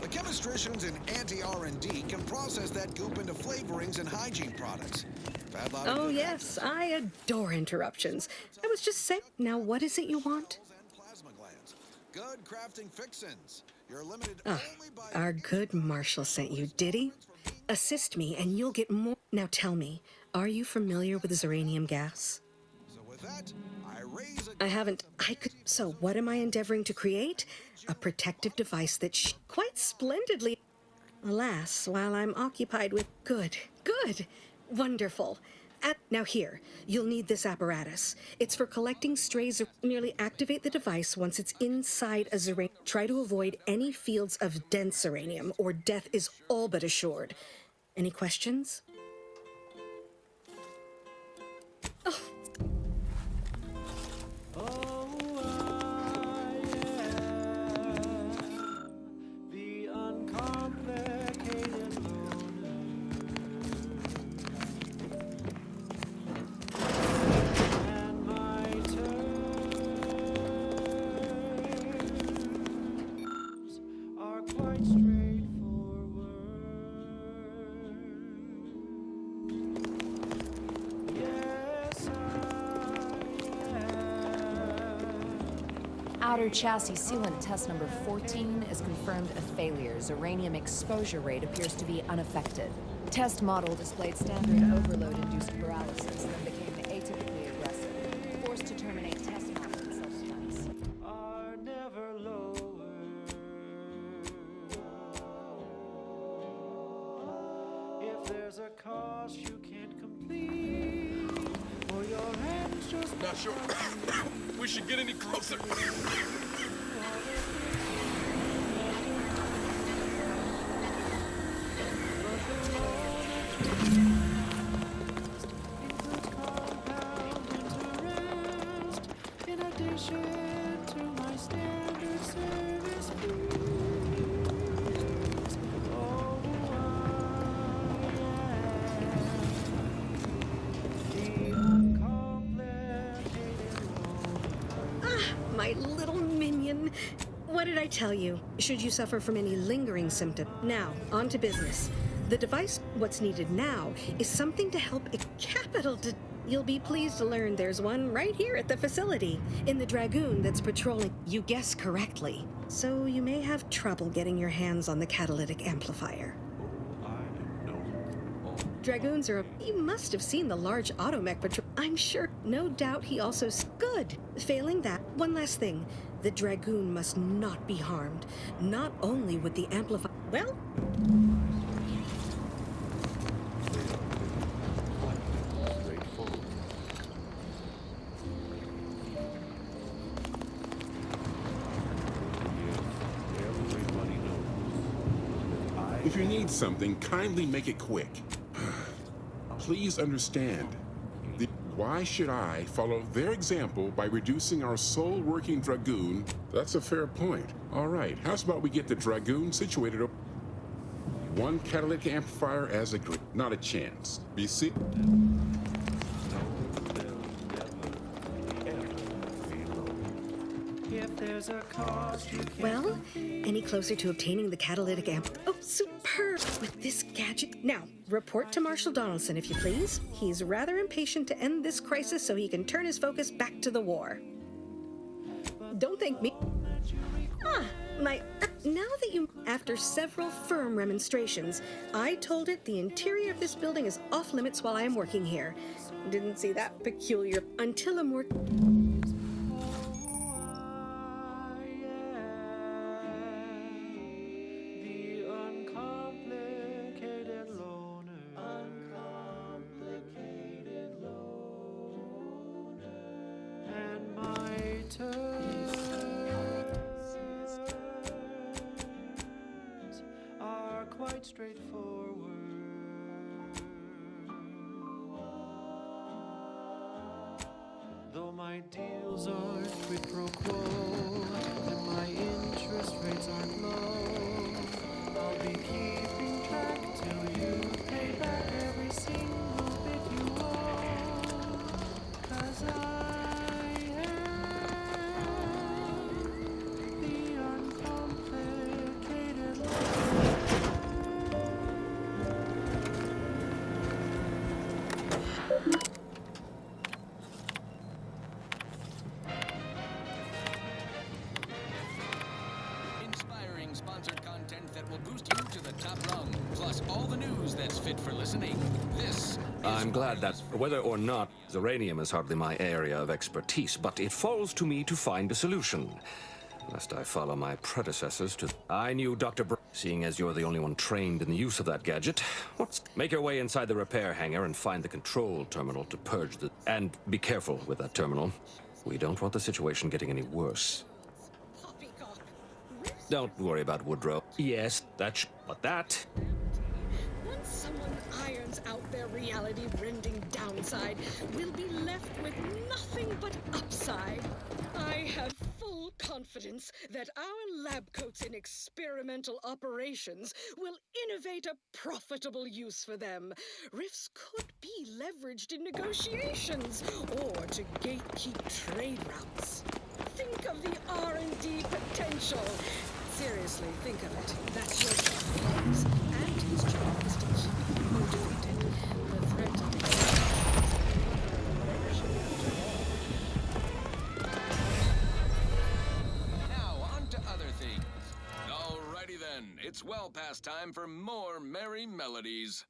The chemistricians in anti-R&D can process that goop into flavorings and hygiene products. Oh, yes, I adore interruptions. I was just saying, now what is it you want? Good crafting fixins. You're limited Our good Marshal sent you, did he? Assist me and you'll get more. Now tell me, are you familiar with zeranium gas? So with that, I haven't. So what am I endeavoring to create? A protective device that quite splendidly... Alas, while I'm occupied with... Good. Wonderful. Now here, you'll need this apparatus. It's for collecting strays. Merely activate the device once it's inside a zeranium. Try to avoid any fields of dense zeranium, or death is all but assured. Any questions? Oh. Outer chassis sealant test number 14 is confirmed a failure. Zeranium exposure rate appears to be unaffected. Test model displayed standard overload-induced paralysis, then became atypically aggressive. Forced to terminate test model and self-defense. Are never lower. If there's a cost you can't complete, or your hands just... Not sure we should get any closer. In addition to my standard service fees. Oh, My little minion. What did I tell you? Should you suffer from any lingering symptom? Now, on to business. The device, what's needed now, is something to help a capital to... You'll be pleased to learn there's one right here at the facility, in the Dragoon that's patrolling. You guessed correctly. So you may have trouble getting your hands on the catalytic amplifier. Dragoons are... You must have seen the large automech patrol. I'm sure. No doubt he also... Good. Failing that, one last thing. The Dragoon must not be harmed. Not only with the amplifier... Well... If you need something, kindly make it quick. Please understand, Why should I follow their example by reducing our sole working Dragoon? That's a fair point. All right, how's about we get the Dragoon situated over one catalytic amplifier as agreed? Not a chance. BC? If there's a cost you can't Well, any closer to obtaining the catalytic amp? Oh, superb! With this gadget. Now, report to Marshal Donaldson, if you please. He's rather impatient to end this crisis so he can turn his focus back to the war. Don't thank me. Now that you... After several firm remonstrations, I told it the interior of this building is off limits while I am working here. Didn't see that peculiar until a more... are quite straightforward. Though my deals aren't quid pro quo, and my interest rates aren't low, I'll be keeping track till you pay back every single bit you owe. 'Cause I Inspiring sponsored content that will boost you to the top rung, plus all the news that's fit for listening. This I'm glad that, whether or not, uranium is hardly my area of expertise, but it falls to me to find a solution. Lest I follow my predecessors to... I knew Dr. Seeing as you're the only one trained in the use of that gadget, make your way inside the repair hangar and find the control terminal to purge the... And be careful with that terminal. We don't want the situation getting any worse. Don't worry about Woodrow. Yes, but that... Once someone irons out their reality-rending downside, we'll be left with nothing but upside. I have full confidence that our lab coats in experimental operations will innovate a profitable use for them. Rifts could be leveraged in negotiations or to gatekeep trade routes. Think of the R&D potential. Seriously, think of it. That's your job, please. And his job is to keep you motivated. The threat of... Now, on to other things. Alrighty then, it's well past time for more merry melodies.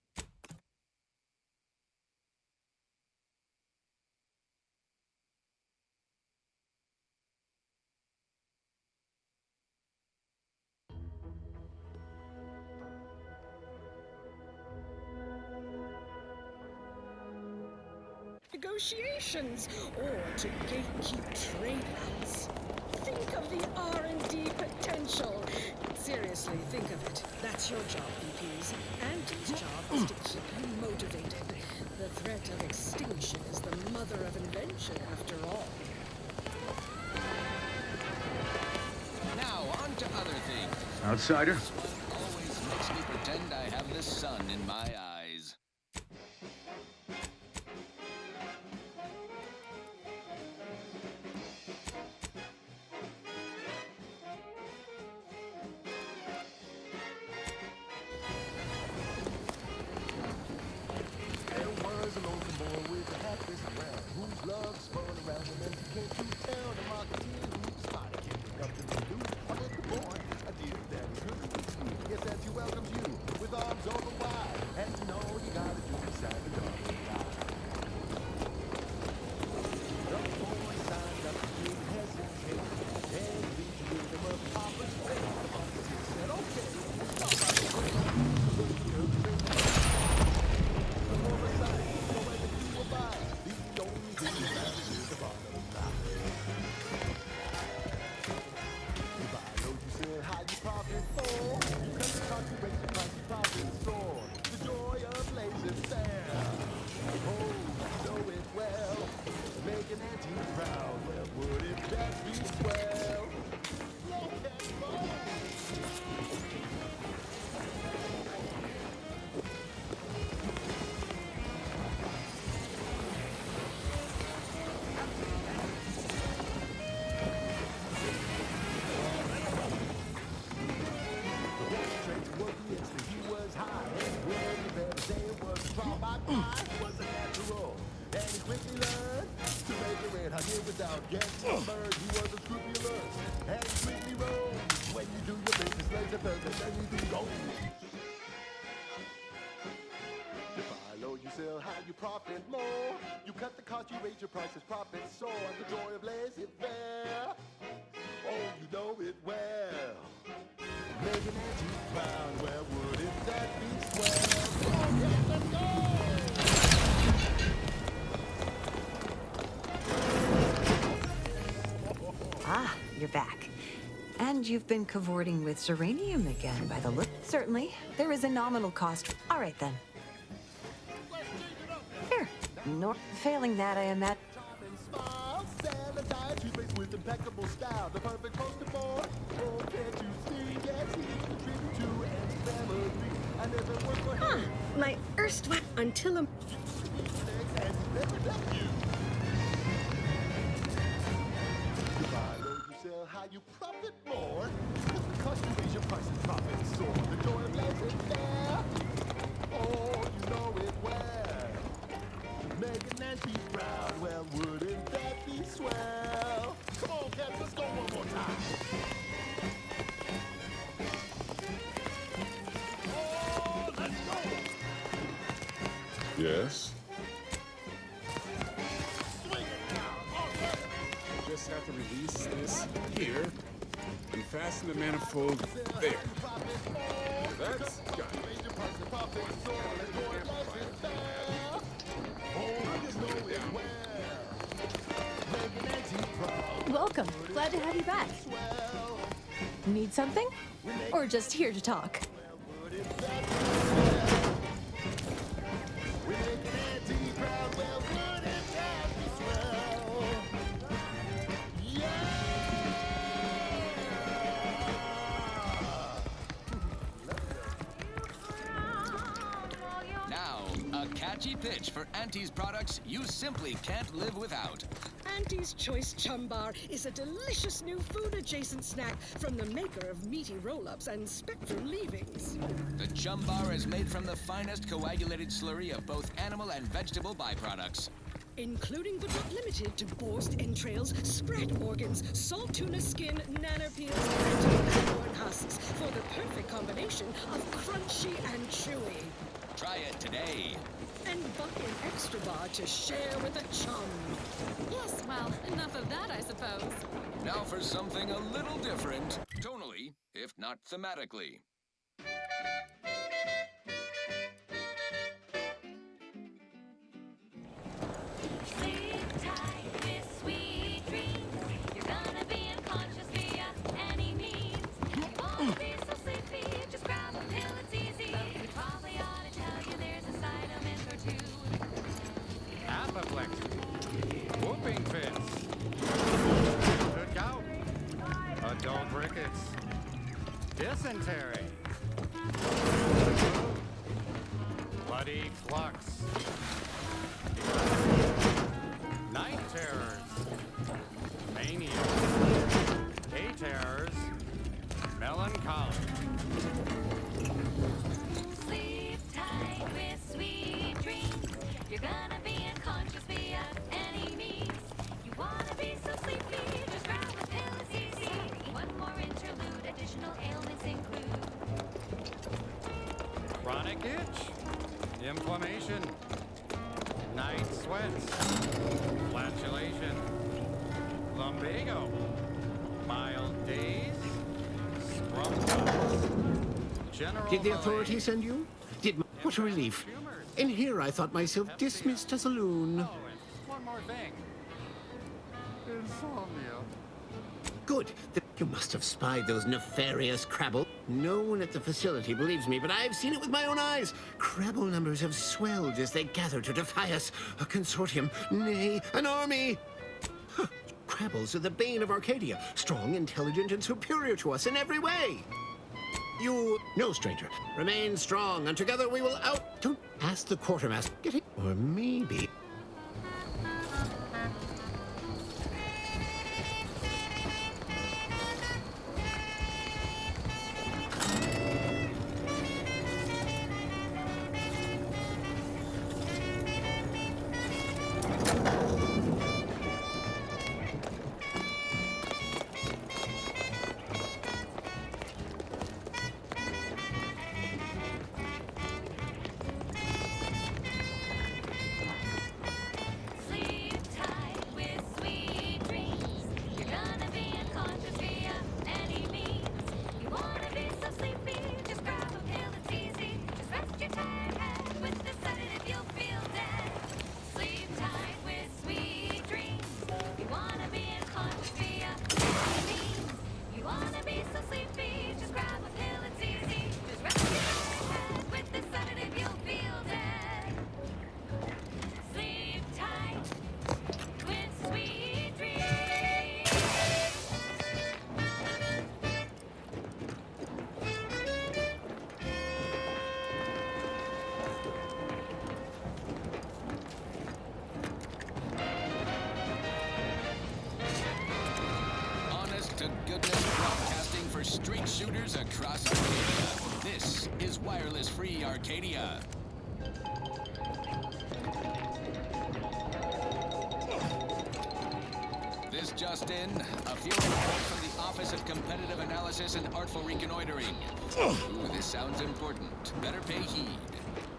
Negotiations or to gatekeep trade routes. Think of the R&D potential. Seriously, think of it. That's your job, BPs. And his job is to keep you motivated. The threat of extinction is the mother of invention, after all. Now, on to other things. Outsider? Always makes me pretend I have the sun in my eyes. Love spun around him and came to town. A marketeer who spotted him with nothing to do. I met the boy, a deal that is good. Yes, that he welcomes you with arms open wide and Thursday, anything goes. You buy low, you sell high, you profit more. You cut the cost, you raise your prices, profits soar. The joy of laissez-faire. Oh, you know it well. Making Auntie proud, well, wouldn't that be swell? Come on, kids, let's go! Ah, you're back. And you've been cavorting with Zeranium again, by the look. Certainly, there is a nominal cost. All right, then. Here. Nor failing that, I am at. Smile, sanitize, toothpaste with impeccable style. The perfect poster boy. Oh, can't you see? Yes, he's a tribute to any family. I never worked for him. My erstwhile until a... And never left you. You buy low, you sell high, you profit more. Cut the cost, you raise your prices, profits soar. The joy of laissez-faire. Oh, you know it well. Making Nancy proud, well, wouldn't that be swell? Come on, cats, let's go one more time. Oh, let's go. Yes? Swing it now. All right. Just have to release this here and fasten the manifold there. That's got it. Welcome. Glad to have you back. Need something? Or just here to talk? Now, a catchy pitch for Auntie's products you simply can't live without. Auntie's Choice Chum Bar is a delicious new food-adjacent snack from the maker of meaty roll-ups and spectrum leavings. The Chum Bar is made from the finest coagulated slurry of both animal and vegetable byproducts. Including but not limited to borscht entrails, spread organs, salt tuna skin, nanner peels, and corn husks for the perfect combination of crunchy and chewy. Try it today. And buck an extra bar to share with a chum. Yes, well, enough of that, I suppose. Now for something a little different, tonally, if not thematically. Sleep tight with sweet dreams. You're gonna be unconscious via any means. You wanna be so sleepy, just grab a pill, it's easy. We probably ought to tell you there's a side element or two. Apoplectic, whooping fits, good gout, adult rickets, dysentery, bloody flux, night terrors, mania, day terrors, melancholy. Sleep tight with sweet dreams. You're gonna be unconscious via any means. You wanna be so sleepy, just grab a pill, it's easy. One more interlude, additional ailments include Chronic itch, inflammation, night sweats, flatulation, lumbago, mild days, scrumbugs, general Did the malaise. authorities send you? What a relief. In here, I thought myself dismissed as a loon. Oh, and one more thing. Insomnia. Good. You must have spied those nefarious Crabble. No one at the facility believes me, but I've seen it with my own eyes. Crabble numbers have swelled as they gather to defy us. A consortium, nay, an army. Huh. Crabbles are the bane of Arcadia. Strong, intelligent, and superior to us in every way. You, no stranger, remain strong, and together we will out. Don't ask the quartermaster. Get it? Or maybe. Broadcasting for street shooters across Arcadia. This is Wireless Free Arcadia. This just in, a field report from the Office of Competitive Analysis and Artful Reconnoitering. Ooh, this sounds important. Better pay heed.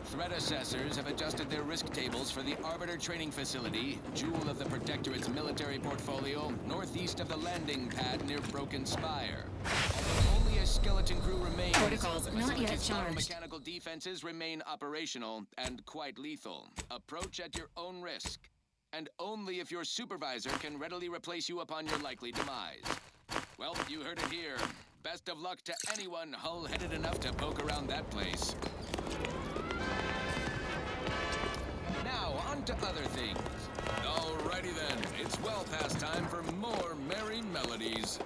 Threat assessors have adjusted their risk tables for the Arbiter Training Facility, jewel of the Protectorate's military portfolio, northeast of the landing pad near Broken Spire. Although only a skeleton crew remains, Protocols the not yet facility's charged. mechanical defenses remain operational and quite lethal. Approach at your own risk. And only if your supervisor can readily replace you upon your likely demise. Well, you heard it here. Best of luck to anyone hull-headed enough to poke around that place. Now, on to other things. Alrighty then, it's well past time for more merry melodies.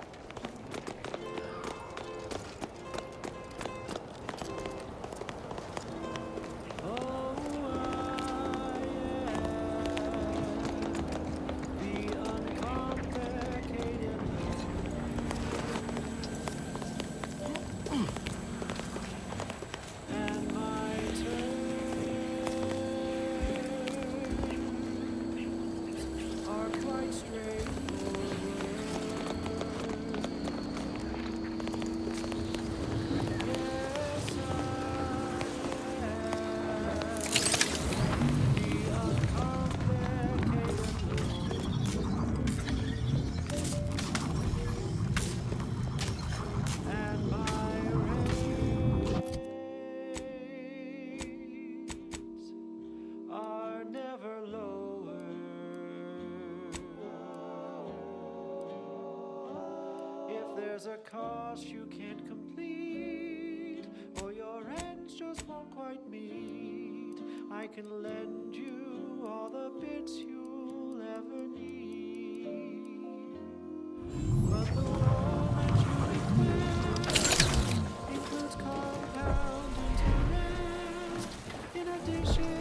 There's a cost you can't complete, or your ends just won't quite meet. I can lend you all the bits you'll ever need. But the loan that you request includes compound interest, in addition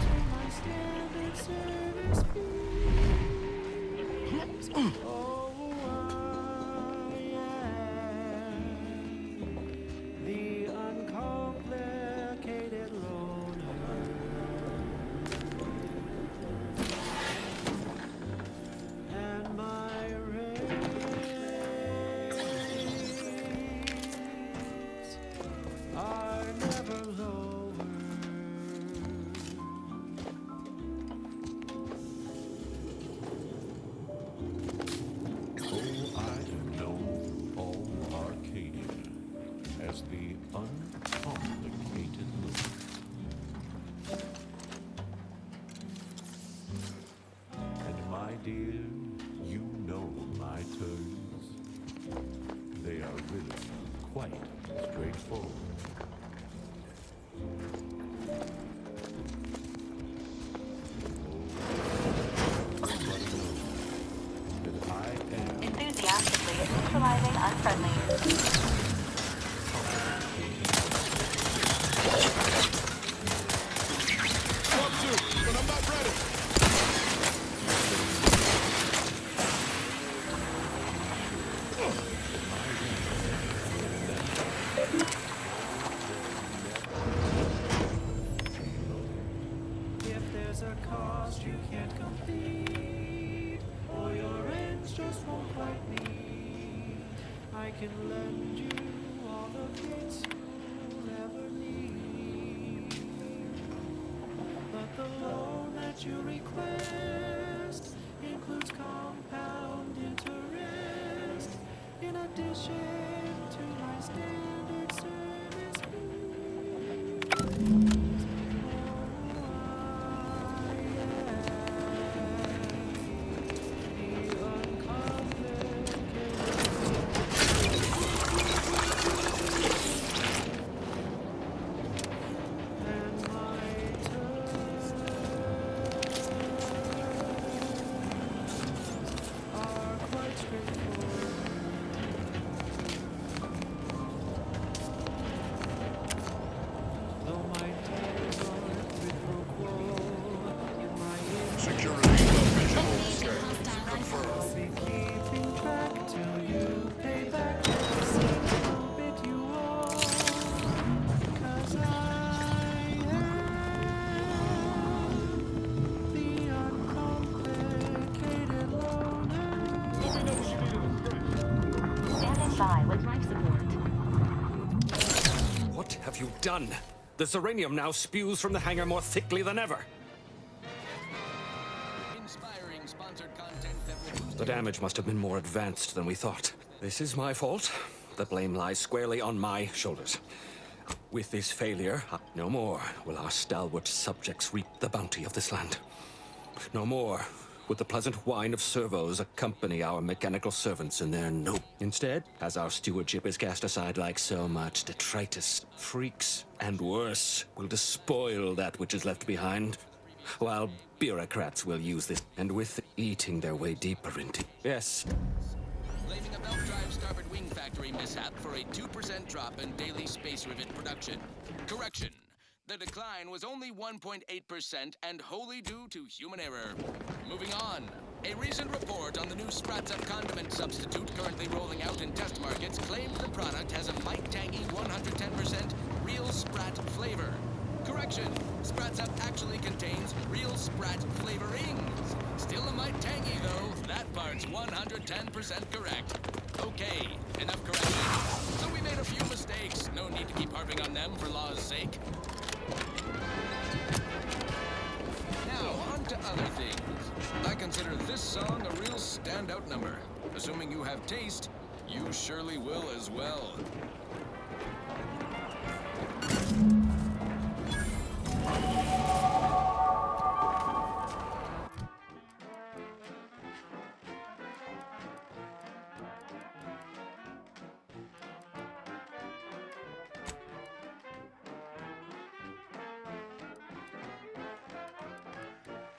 to my standard service fees. Dear, you know my terms. They are really quite straightforward. Enthusiastically neutralizing unfriendly. I can lend you all the bits you'll ever need. But the loan that you request includes compound interest, in addition to my standard service fees. life support. What have you done? The uranium now spews from the hangar more thickly than ever. Inspiring sponsored content that will boost The damage must have been more advanced than we thought. This is my fault. The blame lies squarely on my shoulders. With this failure, no more will our stalwart subjects reap the bounty of this land. No more would the pleasant whine of servos accompany our mechanical servants in their no. Instead, as our stewardship is cast aside like so much detritus, freaks, and worse will despoil that which is left behind, while bureaucrats will use this, and with eating their way deeper into. Yes. blaming a belt drive starboard wing factory mishap for a 2% drop in daily space rivet production. Correction. The decline was only 1.8% and wholly due to human error. Moving on. A recent report on the new Sprats Up condiment substitute currently rolling out in test markets claims the product has a might tangy 110% real Sprat flavor. Correction. Sprats Up actually contains real Sprat flavorings. Still a mite tangy though. That part's 110% correct. Okay, enough correction. So we made a few mistakes. No need to keep harping on them for law's sake. Now, on to other things. I consider this song a real standout number. Assuming you have taste, you surely will as well.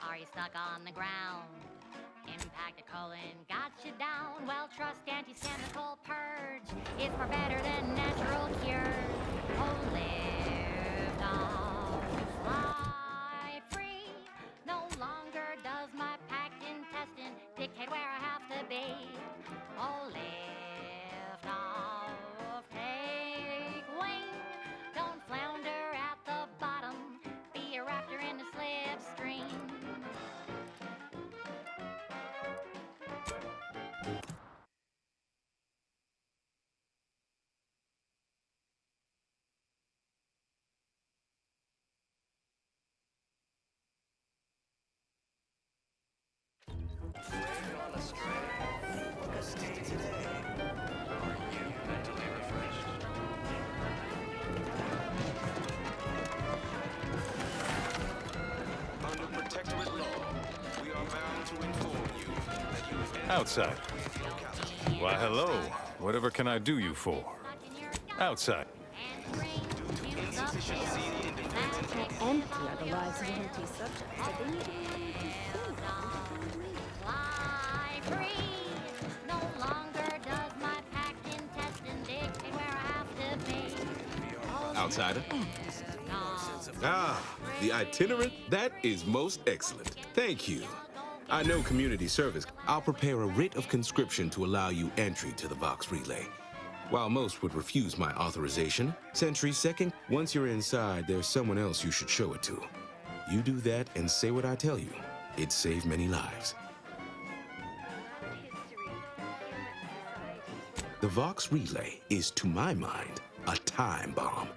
Are you stuck on the ground? Impact a colon got you down. Well, trust anti-chemical purge. It's far better than natural cures. Oh, live long, fly free. No longer does my packed intestine dictate where I have to be. Oh, lift off, take wing. Don't flounder at the bottom. Be a raptor in the slipstream. Under protectorate law, we are bound to inform you that you Outside. Why, hello. Whatever can I do you for? Outside. Empty are the lives of empty subjects that they need. Fly free. No longer does my packed intestine dictate where I have to be. Outsider. Ah, the itinerant? That is most excellent. Thank you. I know community service. I'll prepare a writ of conscription to allow you entry to the Vox Relay. While most would refuse my authorization, Sentry second, once you're inside, there's someone else you should show it to. You do that and say what I tell you. It'd save many lives. The Vox Relay is, to my mind, a time bomb.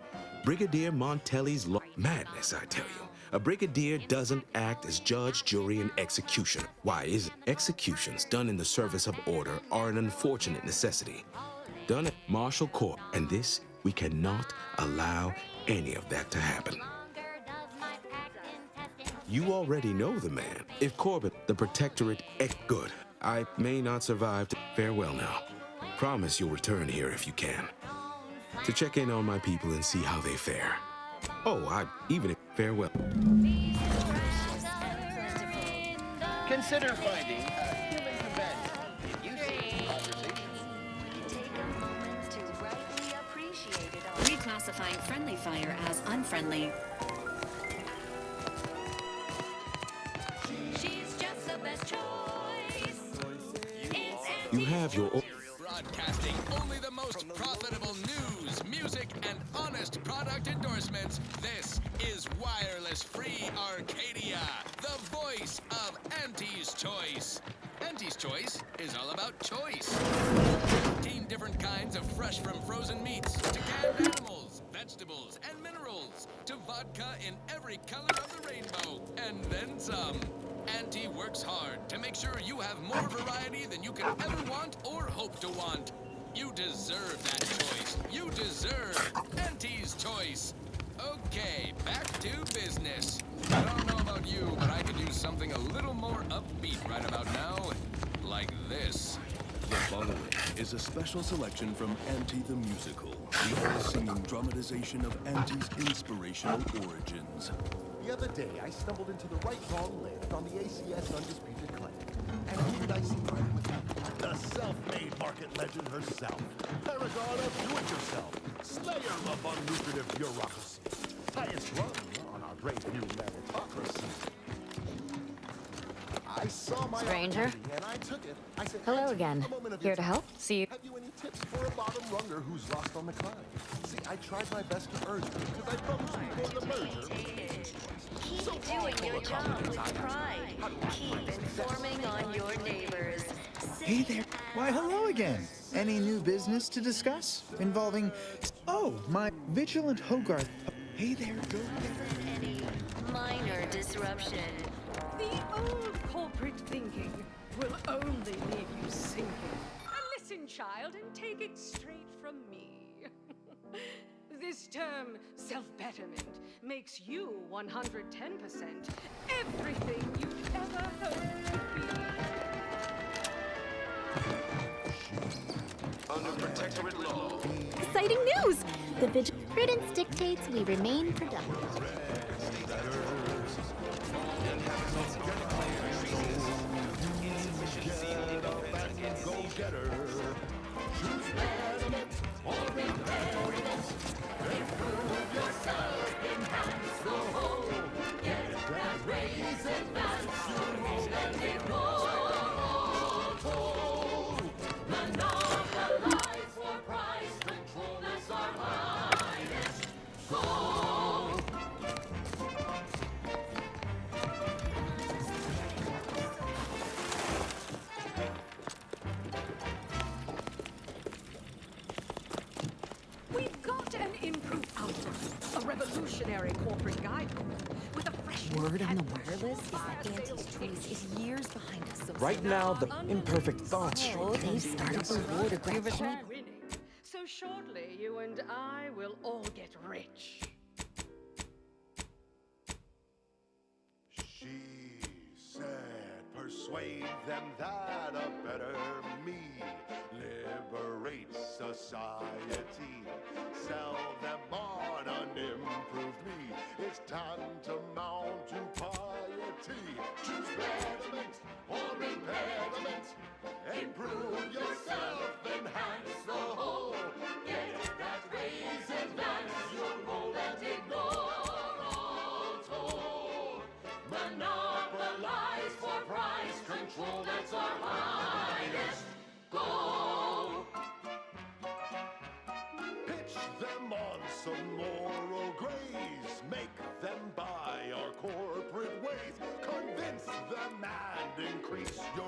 Brigadier Montelli's madness, I tell you. A brigadier doesn't act as judge, jury, and executioner. Why is it? Executions done in the service of order are an unfortunate necessity. Done at martial court, and this, we cannot allow any of that to happen. You already know the man. If Corbett, the protectorate, good. I may not survive. Farewell now. Promise you'll return here if you can. To check in on my people and see how they fare. Oh, farewell. Consider finding a human companion. You see conversation. Take a moment to rightly appreciate it all. Reclassifying friendly fire as unfriendly. She's just the best choice. You have your... Broadcasting only the most profitable news, music, and honest product endorsements. This is Wireless Free Arcadia, the voice of Auntie's Choice. Auntie's Choice is all about choice. 15 different kinds of fresh from frozen meats, to canned animals, vegetables, and minerals, to vodka in every color of the rainbow, and then some. Auntie works hard to make sure you have more variety than you could ever want or hope to want. You deserve that choice. You deserve Auntie's choice. Okay, back to business. I don't know about you, but I could use something a little more upbeat right about now. Like this. The following is a special selection from Auntie the Musical, the all-singing dramatization of Auntie's inspirational origins. The other day, I stumbled into the right-wrong list on the ACS Undisputed Claim. And who did I see riding with me? The self-made market legend herself. Paragon of do-it-yourself. Slayer of unlucrative bureaucracy. Highest rung on our great new meritocracy. I saw my Stranger? opportunity and I took it. I said, Hello "Auntie, again. a moment of Here your to time. help? See you. Have you any tips for a bottom runger who's lost on the climb? See, I tried my best to urge them because I promised before the merger. Keep doing your job with pride. Keep informing on your neighbors. Hey there. Why, hello again. Any new business to discuss? Involving... Oh, my vigilant Hogarth. Hey there, go-getter. Any minor disruption. The old corporate thinking will only leave you sinking. Listen, child, and take it straight from me. This term, self-betterment, makes you 110% everything you've ever hoped to be. Under protectorate law. Exciting news! The prudence dictates we remain productive. We've got an improved outlook, a revolutionary corporate guidebook with a fresh Word on the wireless is that Auntie's choice is years behind us. So Right now, the imperfect thoughts. they've started the war to grab winning. So shortly, you and I will all get rich. She said, persuade them that a better me liberates society. Sell them on an improved me. It's tantamount to piety. Choose betterment or impediment. Improve yourself, enhance the whole. Get that raise, advance your goal and ignore all toll. Monopolize for price control, that's our highest goal. Pitch them on some moral grays. Make them buy our corporate ways. Convince them and increase your...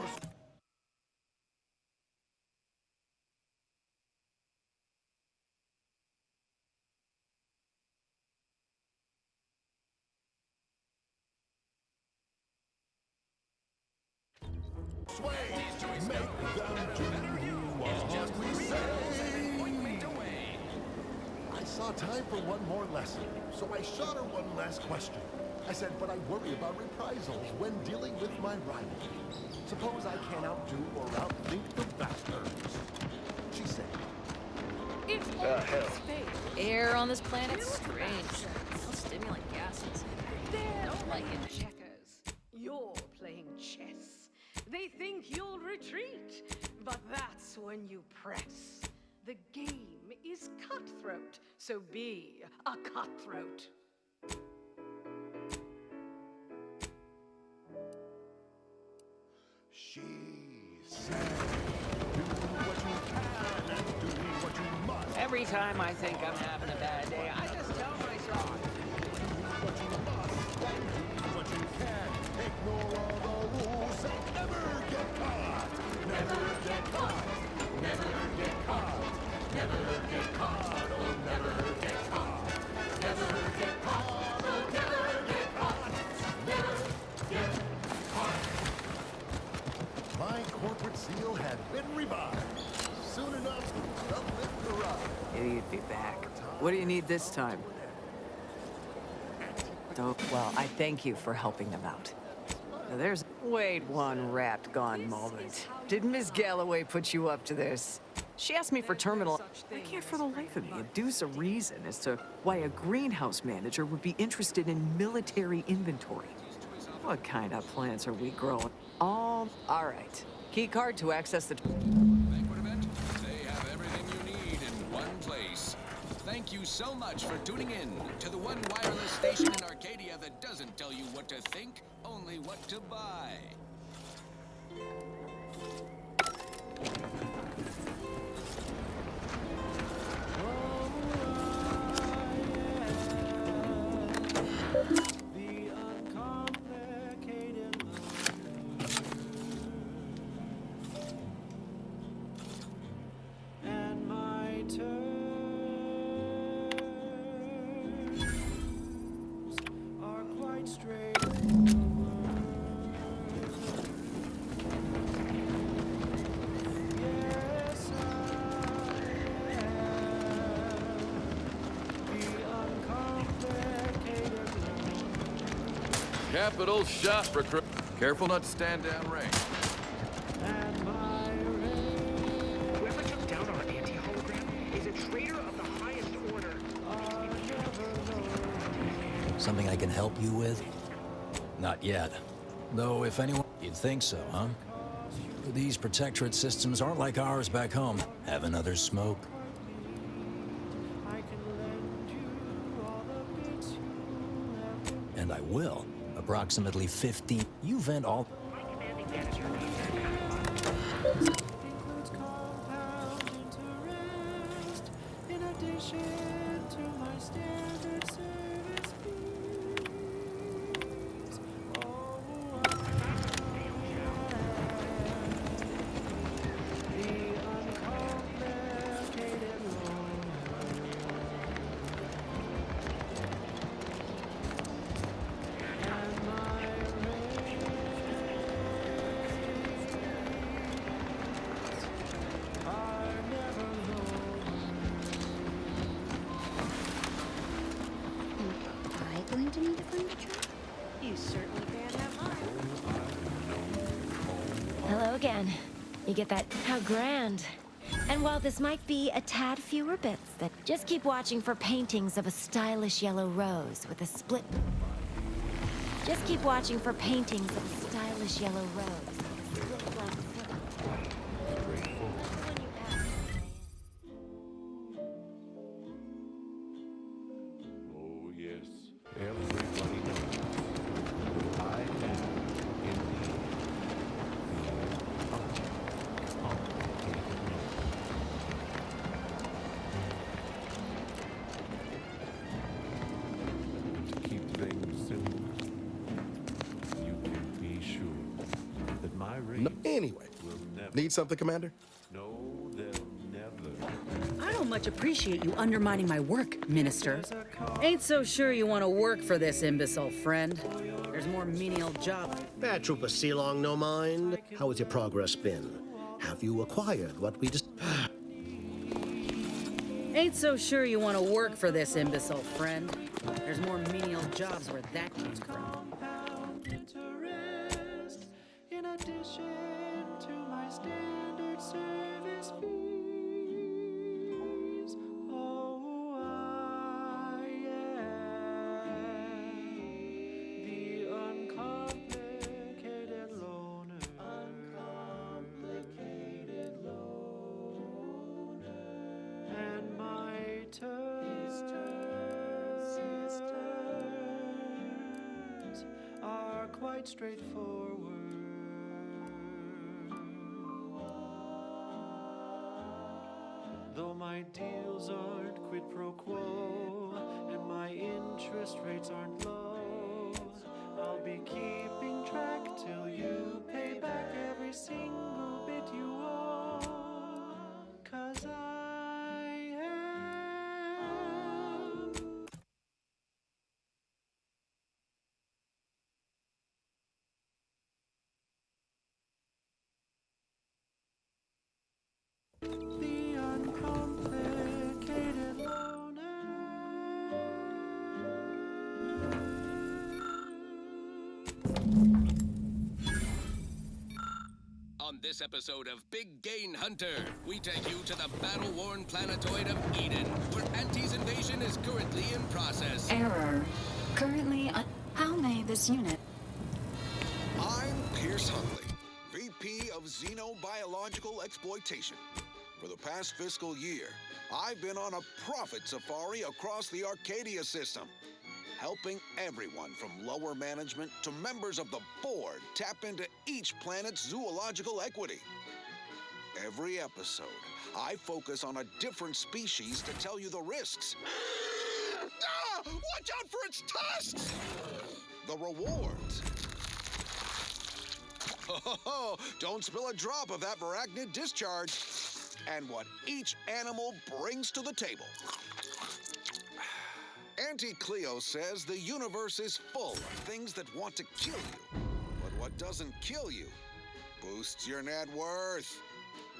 Sway, make them do what we say. I saw time for one more lesson, so I shot her one last question. I said, but I worry about reprisals when dealing with my rival. Suppose I can't outdo or outthink the bastards. She said, If hell. Air on this planet's strange. No stimulant gases. they're like playing checkers, you're playing chess. They think you'll retreat, but that's when you press. The game is cutthroat, so be a cutthroat. she said, do what you can and do what you must. Every time I think I'm having a bad day, I just tell myself, What you must and do what you can. Ignore all the rules and never get caught. Never get caught. Never get caught. My corporate seal had been revived. Soon enough, the lift arrived. You'd be back. What do you need this time? Well, I thank you for helping them out. Now there's... Wait one rat gone moment. Did Miss Galloway put you up to this? She asked me for terminal... I can't for the life of me deduce a reason as to why a greenhouse manager would be interested in military inventory. What kind of plants are we growing? All right. Key card to access the... Banquet event? They have everything you need in one place. Thank you so much for tuning in to the one wireless station in Arcadia that doesn't tell you what to think, only what to buy. The uncomplicated and my terms are quite straightforward. Yes, I am the uncomplicated Capital shot recruit. Careful not to stand down range. and my Whoever took down our anti-hologram is a traitor of the highest order. Something I can help you with? Not yet. Though, if anyone... You'd think so, huh? These protectorate systems aren't like ours back home. Have another smoke? And I will. Approximately 15... You vent all... My commanding manager needs that includes compound interest in addition to my standard service fees. Oh, the uncomplicated and my are never Am I going to need a furniture? You certainly can't have mine. Hello again. You get that? How grand. And while this might be a tad fewer bits, that just keep watching for paintings of a stylish yellow rose with a split. Just keep watching for paintings of a stylish yellow rose. with a split black Oh, yes. Everybody knows. I am indeed the To keep things simple, you can be sure that my race Anyway, will never... need something, Commander? No, they'll never... I don't much appreciate you undermining my work, Minister. Ain't so sure you want to work for this imbecile friend. There's more menial jobs. Bad Trooper Sealong, no mind. How has your progress been? Have you acquired what we just... Ain't so sure you want to work for this imbecile friend. There's more menial jobs where that came from. interest in addition to my standard service fees. Oh, I am the uncomplicated loner. Uncomplicated loner. And my terms are quite straightforward. Though my deals aren't quid pro quo and my interest rates aren't low, I'll be keeping track till you pay back every single bit you owe. 'Cause I The uncomplicated loner. On this episode of Big Gain Hunter, we take you to the battle-worn planetoid of Eden, where Auntie's invasion is currently in process. Error. Currently, how may this unit... I'm Pierce Huntley, VP of Xenobiological Exploitation. For the past fiscal year, I've been on a profit safari across the Arcadia system, helping everyone from lower management to members of the board tap into each planet's zoological equity. Every episode, I focus on a different species to tell you the risks. Watch out for its tusks! The rewards. Oh, don't spill a drop of that arachnid discharge. And what each animal brings to the table. Auntie Cleo says the universe is full of things that want to kill you. But what doesn't kill you boosts your net worth.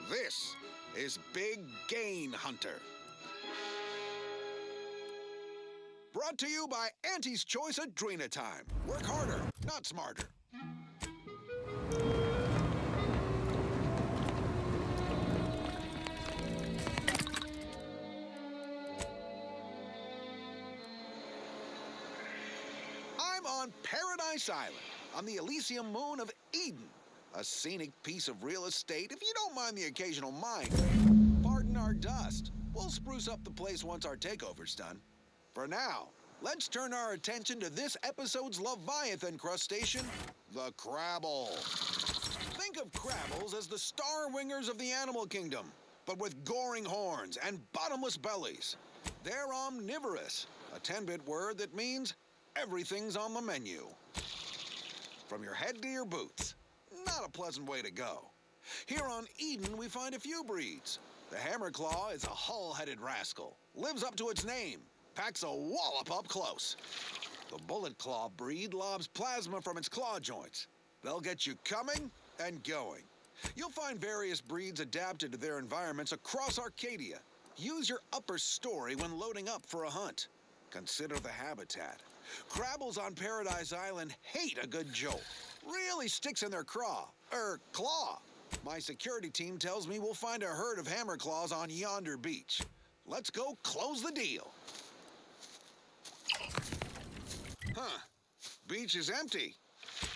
This is Big Gain Hunter. Brought to you by Auntie's Choice Adrenatime. Work harder, not smarter. I'm on Paradise Island, on the Elysium moon of Eden. A scenic piece of real estate, if you don't mind the occasional miner. Pardon our dust. We'll spruce up the place once our takeover's done. For now, let's turn our attention to this episode's Leviathan crustacean, the Crabble. Think of crabbles as the star wingers of the animal kingdom, but with goring horns and bottomless bellies. They're omnivorous, a 10-bit word that means everything's on the menu. From your head to your boots. Not a pleasant way to go. Here on Eden, we find a few breeds. The Hammerclaw is a hull-headed rascal. Lives up to its name. Packs a wallop up close. The Bullet Claw breed lobs plasma from its claw joints. They'll get you coming and going. You'll find various breeds adapted to their environments across Arcadia. Use your upper story when loading up for a hunt. Consider the habitat. Crabbles on Paradise Island hate a good jolt. Really sticks in their claw. My security team tells me we'll find a herd of hammerclaws on yonder beach. Let's go close the deal. Huh. Beach is empty.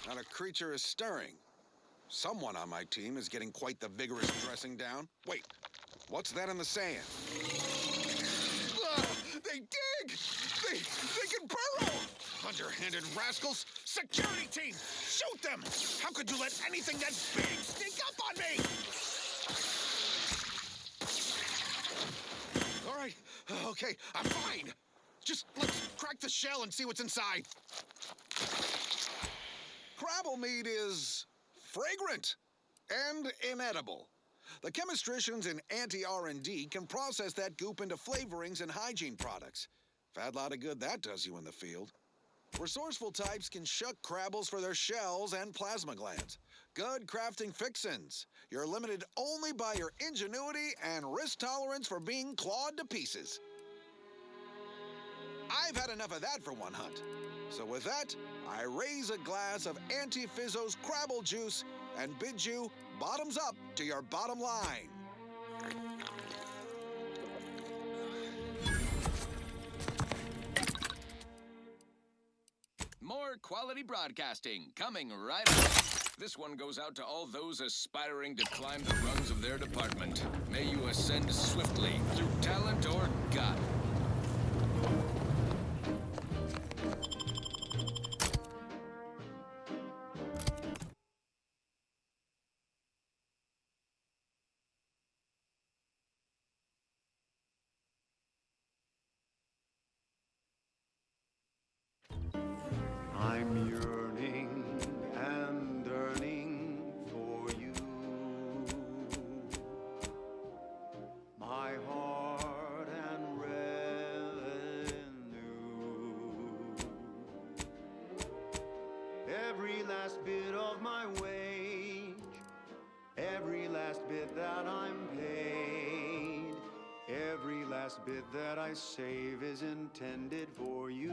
Not a creature is stirring. Someone on my team is getting quite the vigorous dressing down. Wait, what's that in the sand? They dig! They can burrow! Underhanded rascals! Security team! Shoot them! How could you let anything that big sneak up on me? All right, okay, I'm fine. Just let's crack the shell and see what's inside. Crabble meat is fragrant and inedible. The chemistricians in anti-R&D can process that goop into flavorings and hygiene products. Fat lot of good that does you in the field. Resourceful types can shuck crabbles for their shells and plasma glands. Good crafting fixins. You're limited only by your ingenuity and risk tolerance for being clawed to pieces. I've had enough of that for one hunt. So with that, I raise a glass of Anti-Fizzo's Crabble Juice and bid you bottoms up to your bottom line. More quality broadcasting coming right up. This one goes out to all those aspiring to climb the rungs of their department. May you ascend swiftly through talent or God. I'm yearning and yearning for you. My heart and revenue. Every last bit of my wage, every last bit that I'm paid. last bit that I save is intended for you.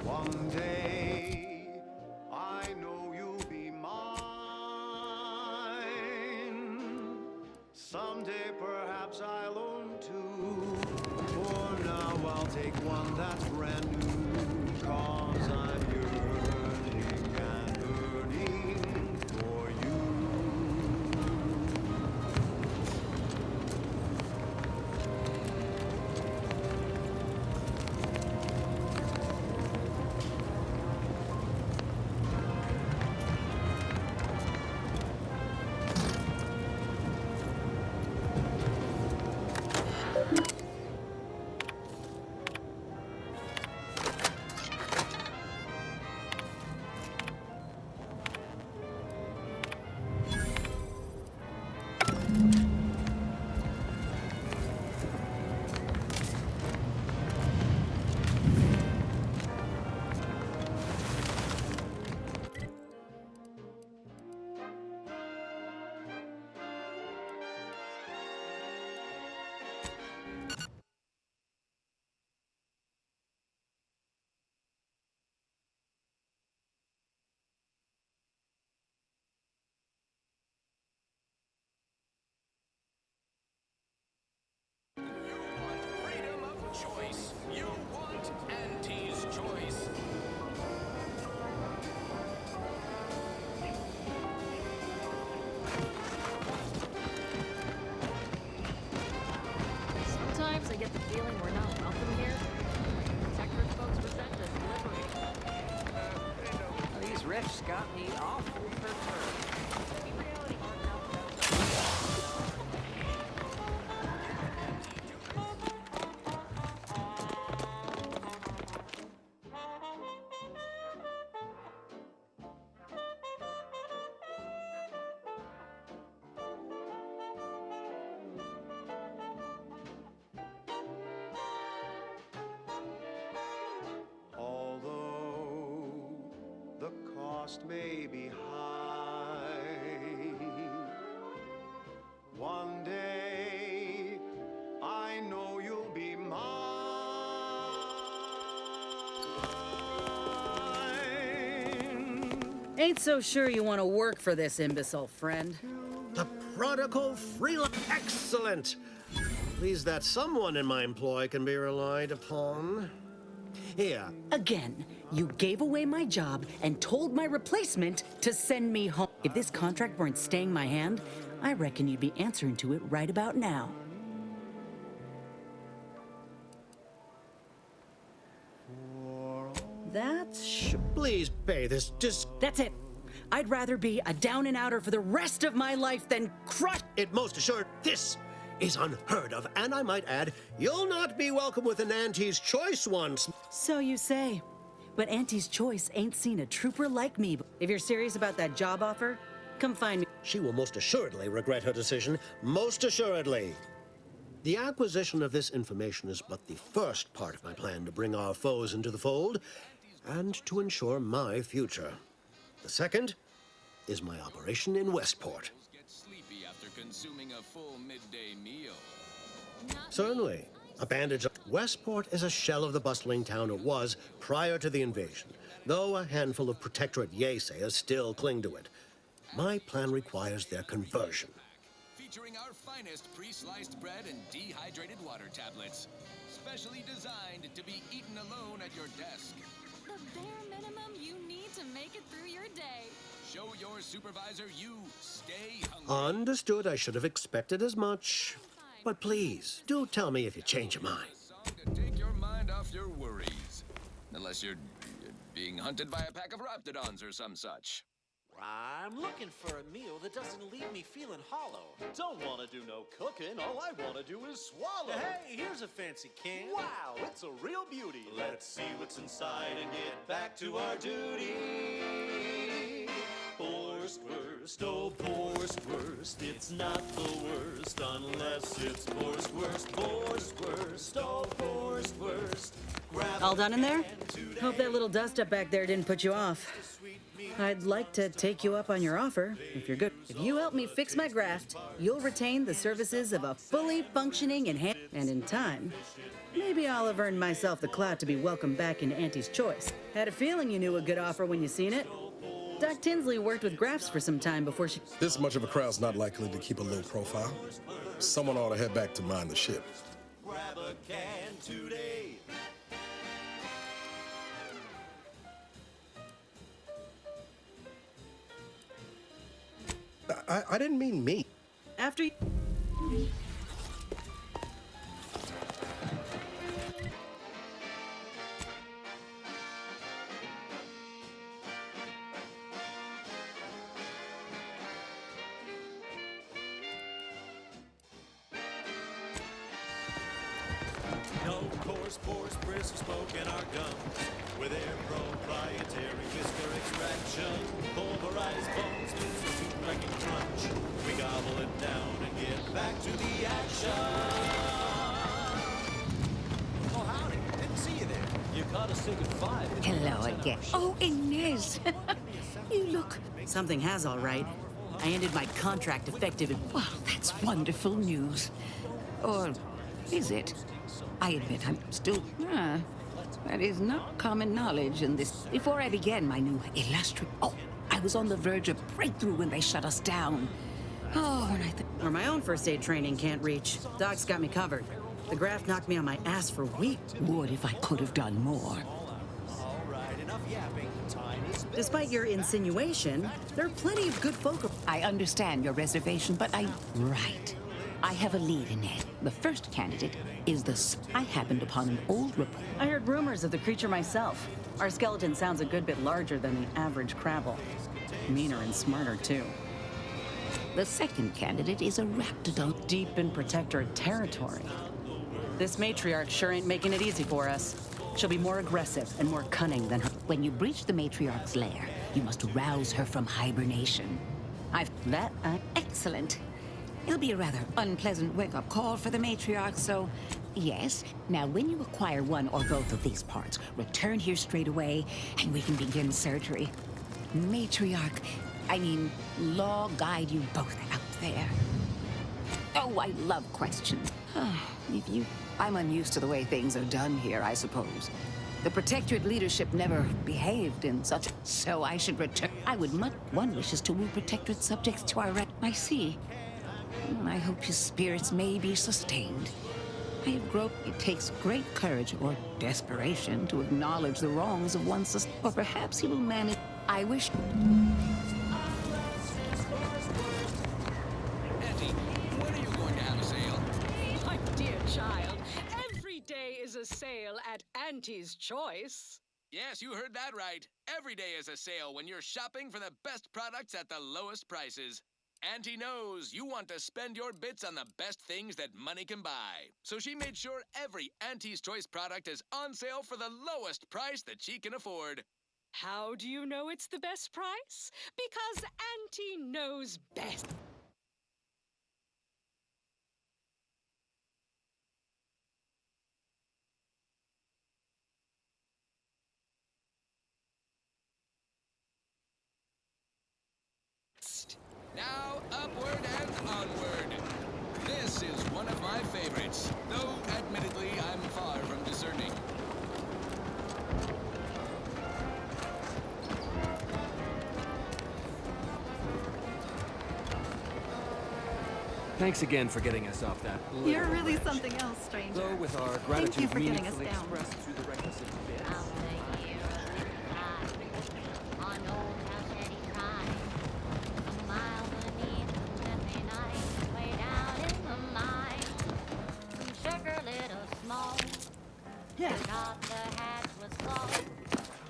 One day, I know you'll be mine. Someday, perhaps I'll own two. For now, I'll take one that's brand new. 'Cause I'm yearning and burning for you. Freedom of choice. You want Auntie's choice. Sometimes I get the feeling we're not welcome here. Protectorate folks were sent to liberate. These riffs got me awful perturbed. Although the cost may be high, one day I know you'll be mine. Ain't so sure you want to work for this imbecile, friend. The prodigal freelance. Excellent! Please that someone in my employ can be relied upon. Here. Again, you gave away my job and told my replacement to send me home. If this contract weren't staying my hand, I reckon you'd be answering to it right about now. That's Please pay this That's it. I'd rather be a down and outer for the rest of my life than crush. It most assured this is unheard of, and I might add, you'll not be welcome with an Auntie's choice once. So you say. But Auntie's choice ain't seen a trooper like me. If you're serious about that job offer, come find me. She will most assuredly regret her decision, most assuredly. The acquisition of this information is but the first part of my plan to bring our foes into the fold and to ensure my future. The second is my operation in Westport. Get sleepy after consuming a full midday meal. Certainly. A bandage of Westport is a shell of the bustling town it was prior to the invasion, though a handful of Protectorate YESSS still cling to it. My plan requires their conversion. Featuring our finest pre-sliced bread and dehydrated water tablets. Specially designed to be eaten alone at your desk. The bare minimum you need to make it through your day. Show your supervisor you stay hungry. Understood, I should have expected as much. But please, do tell me if you change your mind. Song to take your mind off your worries. Unless you're being hunted by a pack of raptidons or some such. I'm looking for a meal that doesn't leave me feeling hollow. Don't want to do no cooking. All I want to do is swallow. Hey, here's a fancy can. Wow, it's a real beauty. Let's see what's inside and get back to our duty. Pour worst. It's not the worst unless it's forced worst, forced worst, oh forced worst. Grab All done in there? Hope that little dust up back there didn't put you off. I'd like to take you up on your offer, if you're good. If you help me fix my graft, you'll retain the services of a fully functioning and in time, maybe I'll have earned myself the clout to be welcomed back into Auntie's Choice. Had a feeling you knew a good offer when you seen it. Doc Tinsley worked with grafts for some time before she... This much of a crowd's not likely to keep a low profile. Someone ought to head back to mind the ship. Grab a can today. I didn't mean me. After you... No coarse pores, bristles, smoke in our gums. With their proprietary whisker extraction, pulverized bones, spins the tooth-wrecking crunch. We gobble it down and get back to the action. Oh, howdy. Didn't see you there. You caught us thinking 5. Hello again. Oh, Inez. You look... Something has, all right. I ended my contract effective in... Well, that's wonderful news. Or is it? I admit I'm still... that is not common knowledge in this... Before I began my new illustrious... Oh, I was on the verge of breakthrough when they shut us down. Oh, and I... Or my own first aid training can't reach. Doc's got me covered. The graft knocked me on my ass for weeks. Would if I could have done more. All right, enough yapping. Time is... Despite your insinuation, there are plenty of good folk... I understand your reservation, but Right. I have a lead in it. The first candidate is I happened upon an old report. I heard rumors of the creature myself. Our skeleton sounds a good bit larger than the average crabble. Meaner and smarter, too. The second candidate is a raptidon. Deep in protectorate territory. This matriarch sure ain't making it easy for us. She'll be more aggressive and more cunning than her. When you breach the matriarch's lair, you must rouse her from hibernation. Excellent. It'll be a rather unpleasant wake-up call for the matriarch, so... Yes. Now, when you acquire one or both of these parts, return here straight away, and we can begin surgery. Law guide you both out there. Oh, I love questions. I'm unused to the way things are done here, I suppose. The Protectorate leadership never behaved in such... So I should return... One wishes to woo Protectorate subjects to our... I see. I hope his spirits may be sustained. It takes great courage or desperation to acknowledge the wrongs of one's... Or perhaps he will manage... I wish... Auntie, when are you going to have a sale? My dear child, every day is a sale at Auntie's Choice. Yes, you heard that right. Every day is a sale when you're shopping for the best products at the lowest prices. Auntie knows you want to spend your bits on the best things that money can buy. So she made sure every Auntie's Choice product is on sale for the lowest price that she can afford. How do you know it's the best price? Because Auntie knows best. Now, upward and onward. This is one of my favorites, though admittedly I'm far from discerning. Thanks again for getting us off that. You're really something else, stranger. Though with our Thank you gratitude for getting us meaningfully down. expressed through the requisite bits. On old house Eddie cried. A mile beneath the every night, way down in the mine. We shook her little small. Yeah. Thought the hatch was full.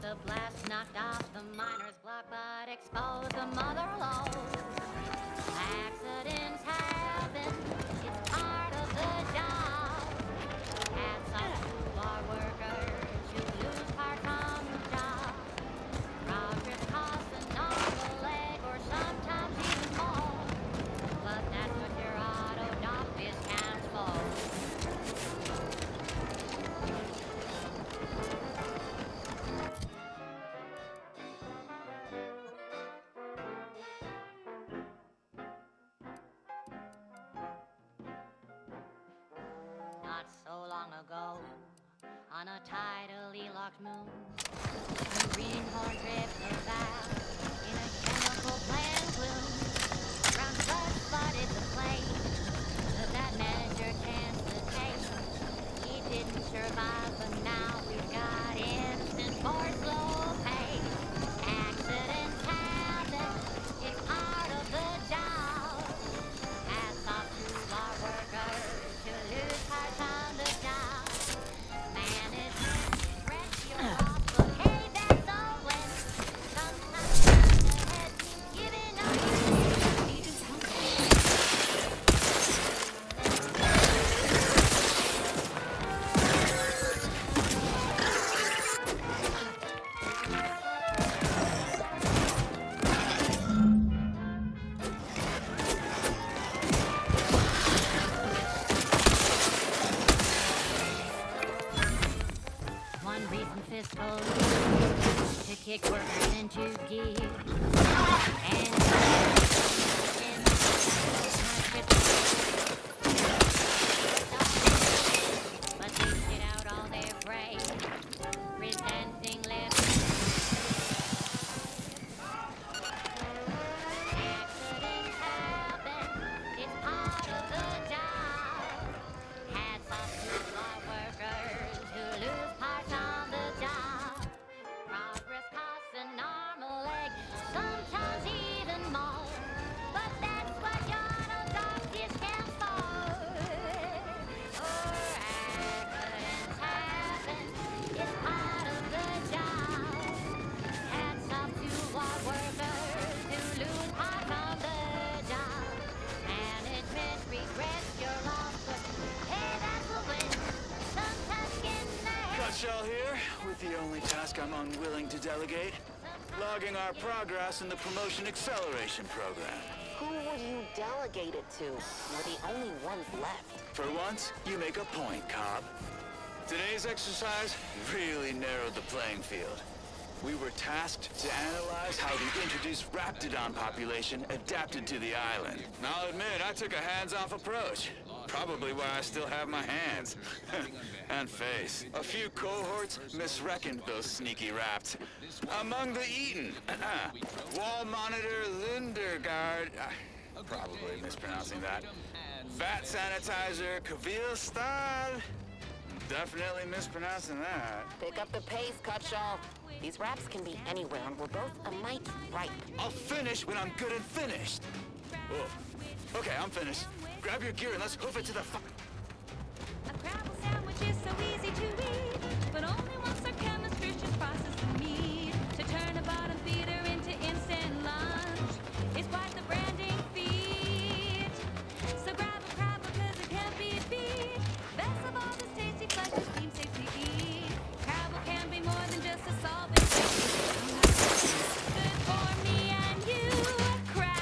The blast knocked off the miner's block, but exposed the mother lode. Accidents happen. It's part of the job. Hats off to our workers who lose part dark moon. The greenhorn drifts out in a chemical plant gloom. Brown blood flooded the plane, but that manager chance to take. He didn't survive, but now we've got instant for slow pay. Accidents happen, it's part of the job. Hats off to our workers who lose parts on the job. Management, rest your off, but hey, that's all when sometimes the head seems giving up. Need his help. One reason fiscal to kick workers into gear. And but they shit out all their praise, resenting lips. Accidents happen, it's part of the job. Hats off to our workers who lose parts on the job. Progress costs an arm, a leg, sometimes even more. But that's what your dog discounts for. Accidents happen, it's part of the job. Hats off to our workers who lose parts on the job. Management regrets your loss, but hey, that's a win. Sometimes getting there. Cutshall here, with the only task I'm unwilling to delegate. Logging our progress in the Promotion Acceleration Program. Who would you delegate it to? We're the only ones left. For once, you make a point, Cobb. Today's exercise really narrowed the playing field. We were tasked to analyze how the introduced Raptidon population adapted to the island. And I'll admit, I took a hands-off approach. Probably why I still have my hands. And face. A few cohorts misreckoned those sneaky raps. Among the Eaton, Wall Monitor Lindergaard, probably mispronouncing that. Vat Sanitizer Kavil Stad, definitely mispronouncing that. Pick up the pace, Cutshall. These raps can be anywhere, and we're both a mite ripe. I'll finish when I'm good and finished. Whoa. Okay, I'm finished. Grab your gear and let's hoof it to the fu- A crabble sandwich is so easy to eat, but only once our chemistry just process the meat to turn a bottom feeder into instant lunch. It's quite the branding feat. So grab a crabble 'cause it can't be beat. Best of all, this tasty pleasure seems safe to eat. Crabble can be more than just a solvent. Good for me and you. Crab.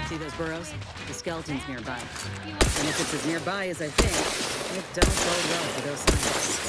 See those burrows? The skeleton's nearby. And if it's as nearby as I think, it don't bode well for those scientists.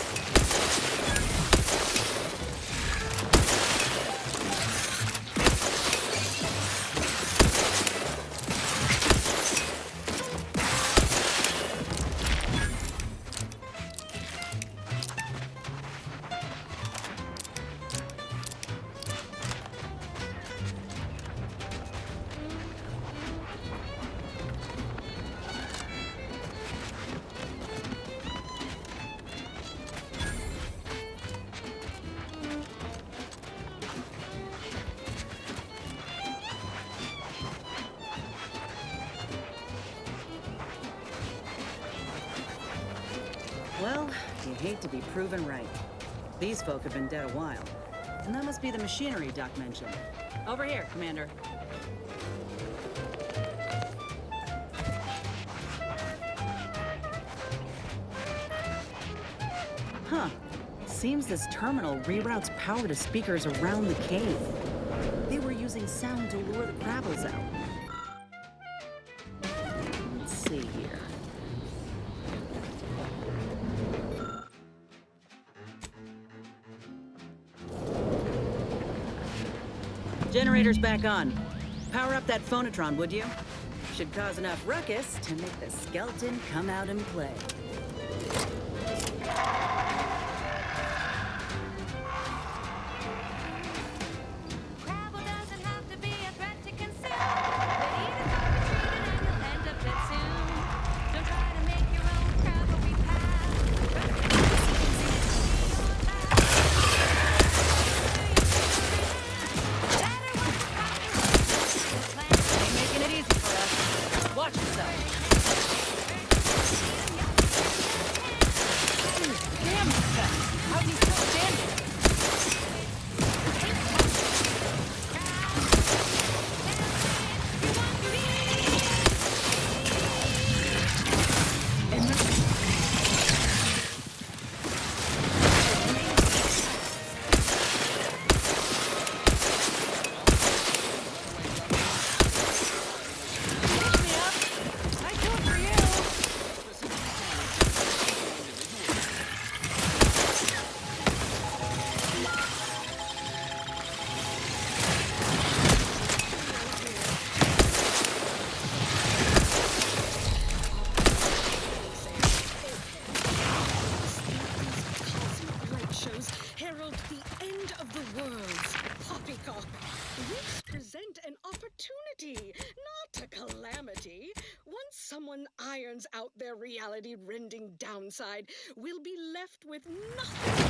Well, you hate to be proven right. These folk have been dead a while. And that must be the machinery Doc mentioned. Over here, Commander. Huh. Seems this terminal reroutes power to speakers around the cave. They were using sound to lure the crabbles out. Let's see here. Generator's back on. Power up that phonotron, would you? Should cause enough ruckus to make the skeleton come out and play. Crabble doesn't have to be a threat to consume, but eat it or be treated and you'll end up dead soon. Don't try to make your own crabble repast. Ain't making it easy for us. Watch yourself. Damn this guy. How's he still standing? Light shows herald the end of the world's poppycock. Which present an opportunity, not a calamity. Once someone irons out their reality-rending downside, we'll be left with nothing.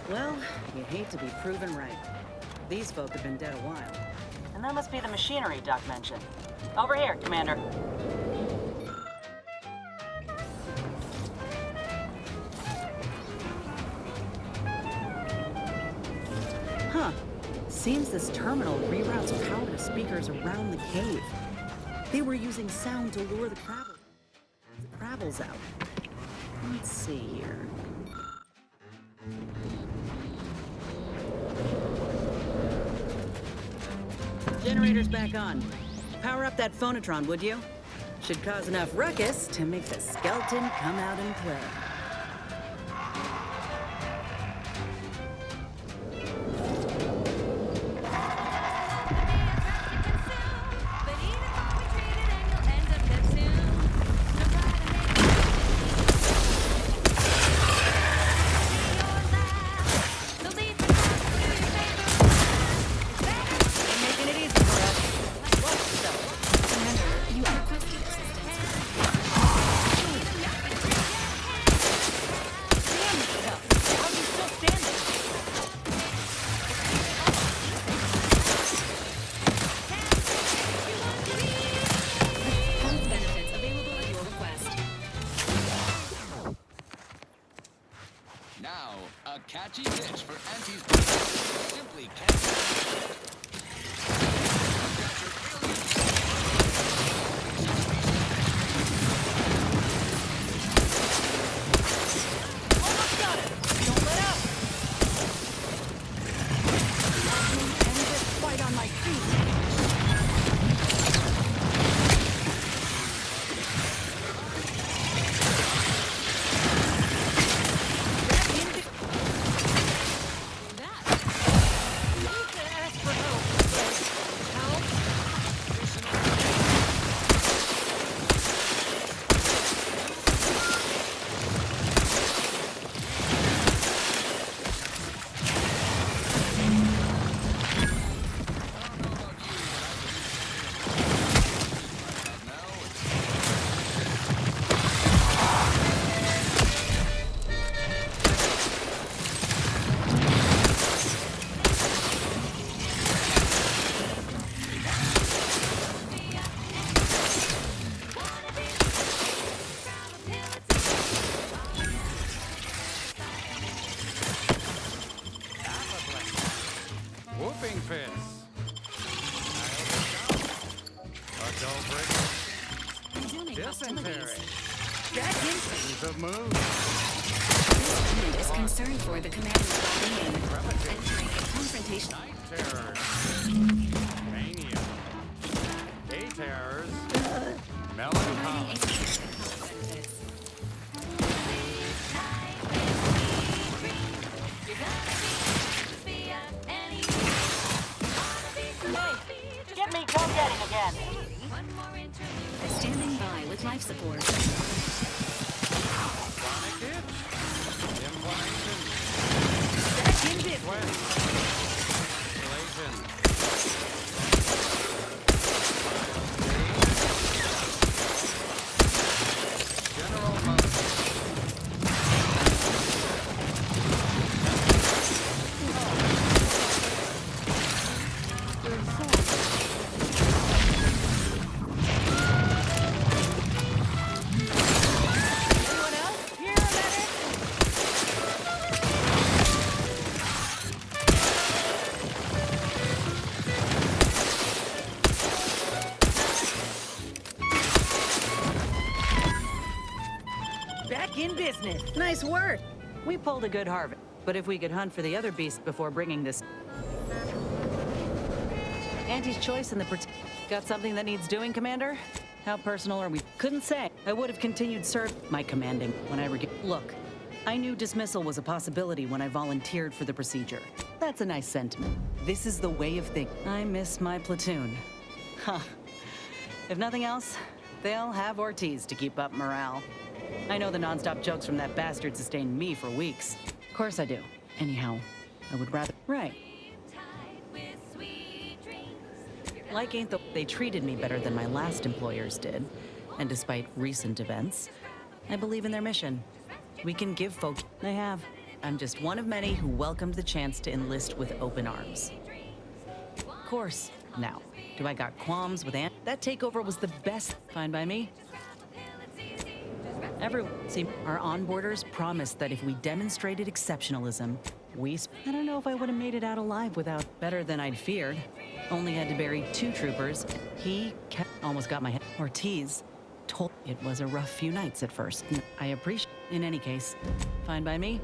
Well, you hate to be proven right. These folk have been dead a while. And that must be the machinery Doc mentioned. Over here, Commander. Huh. Seems this terminal reroutes power to speakers around the cave. They were using sound to lure the Crabbles out. Let's see here. Generator's back on. Power up that phonotron, would you? Should cause enough ruckus to make the skeleton come out and play. Now, a catchy pitch for Auntie's birthday. Simply can't. Almost got it! Don't let up! End this fight on my feet! That. You need to ask for help. The moon. This unit is concerned for the commander's well-being. Entering a confrontation. Night terrors. Mania. Day terrors. Melancholy. Hey, get me go-getting again. Standing by with life support. Sonic itch. Inflammation. Back in business. Elation. General Anyone else? Here a minute. Back in business. Nice work. We pulled a good harvest. But if we could hunt for the other beasts before bringing this... Auntie's choice in the... Got something that needs doing, Commander? How personal are we? Couldn't say. I would have continued my commanding when I Look, I knew dismissal was a possibility when I volunteered for the procedure. That's a nice sentiment. This is the way of thinking. I miss my platoon. Huh. If nothing else, they'll have Ortiz to keep up morale. I know the nonstop jokes from that bastard sustained me for weeks. Of course I do. Anyhow, I would rather... Right. Like ain't they treated me better than my last employers did. And despite recent events, I believe in their mission. We can give folk... They have. I'm just one of many who welcomed the chance to enlist with open arms. Of course. Now, do I got qualms with Aunt? That takeover was the best. Fine by me. See, our onboarders promised that if we demonstrated exceptionalism, I don't know if I would have made it out alive without better than I'd feared. Only had to bury 2 troopers. Almost got my head. Ortiz told it was a rough few nights at first. I appreciate. In any case, fine by me.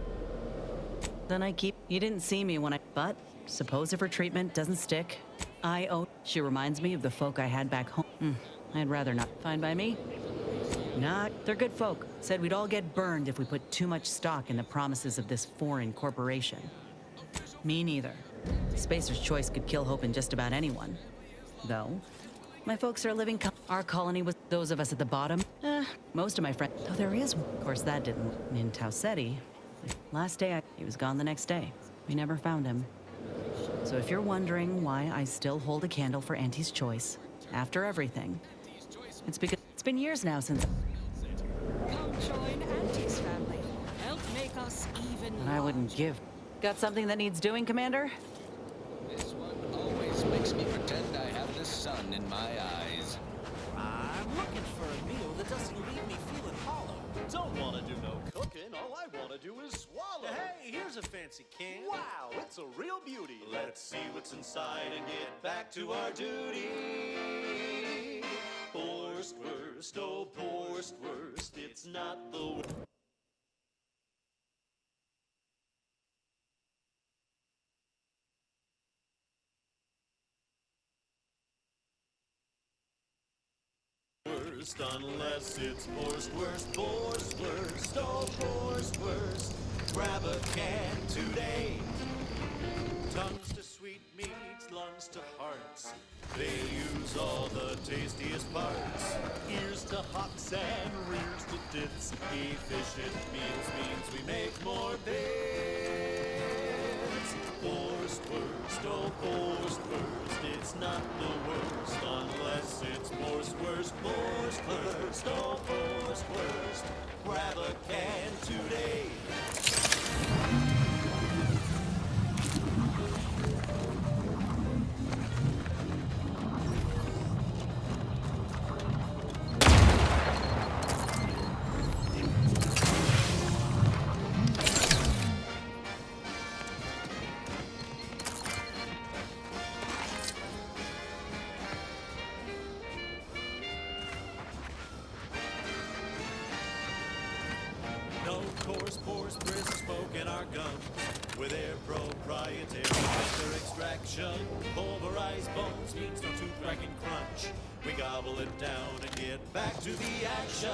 Then you didn't see me when but suppose if her treatment doesn't stick, she reminds me of the folk I had back home. I'd rather not. Fine by me. They're good folk. Said we'd all get burned if we put too much stock in the promises of this foreign corporation. Me neither. Spacer's choice could kill hope in just about anyone. Though, my folks are living our colony was those of us at the bottom. Most of my friends. Though there is, of course, that didn't. In Taucetti, last day he was gone the next day. We never found him. So if you're wondering why I still hold a candle for Auntie's choice, after everything, it's because it's been years now since. Come join Auntie's family. Help make us even. And I wouldn't give. Got something that needs doing, Commander? This one always makes me pretend I have the sun in my eyes. I'm looking for a meal that doesn't leave me feeling hollow. Don't want to do no cooking. All I want to do is swallow. Hey, here's a fancy can. Wow, it's a real beauty. Let's see what's inside and get back to our duty. Worst, oh, worst, it's not the worst. Unless it's worst, oh, worst. Grab a can today. Tongues to sweet meats, lungs to hearts. They use all the tastiest parts. Ears to hocks and rears to tits. Efficient meals means we make more bits. Worst, oh, worst. It's not the worst unless it's worst, oh, worst. Grab a can today. course, pours brisk smoke in our guns. With their proprietary liquor extraction, pulverized bones means no tooth cracking crunch. We gobble it down and get back to the action.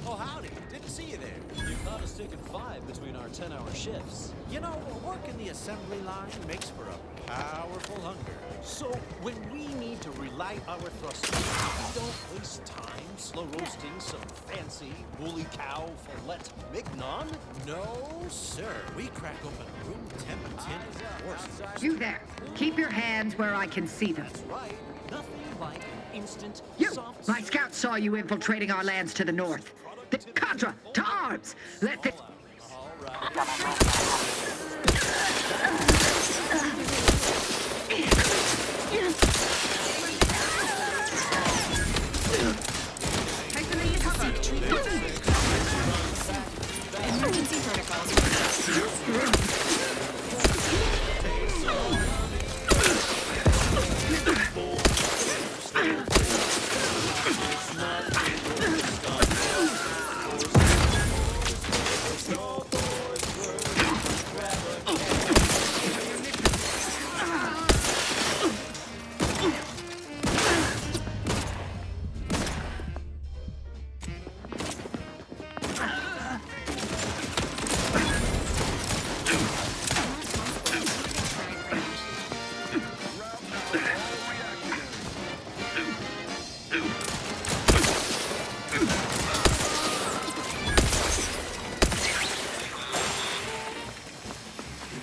Oh, howdy. Didn't see you there. You caught us taking 5 between our 10-hour shifts. You know, working the assembly line makes for a powerful hunger. So, when we need to relight our thrusters, we don't waste time slow roasting some fancy woolly cow fillet mignon. No, sir. We crack open room temp tin horses. You there. Keep your hands where I can see them. That's right. Nothing like instant You! soft... My scouts saw you infiltrating our lands to the north. The Contra, to arms! Let the... Emergency protocols.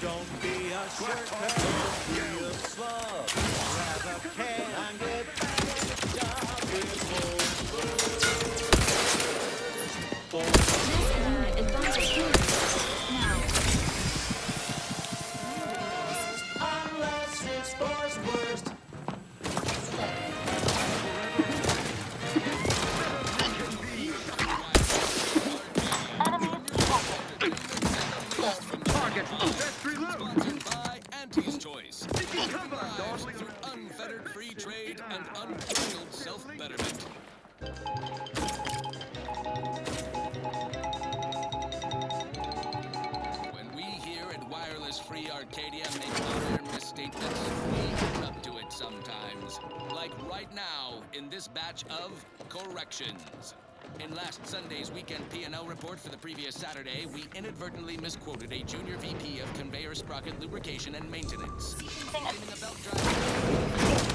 Don't be a shirt that be a slug. Grab a can and get back on the job. It's unless it's forced worst. Sponsored by Auntie's Choice. Lives through unfettered free trade and unbridled self-betterment. When we here at Wireless Free Arcadia make modern misstatements, we get up to it sometimes. Like right now in this batch of corrections. In last Sunday's weekend P&L report for the previous Saturday, we inadvertently misquoted a junior VP of conveyor sprocket lubrication and maintenance. Claiming a belt drive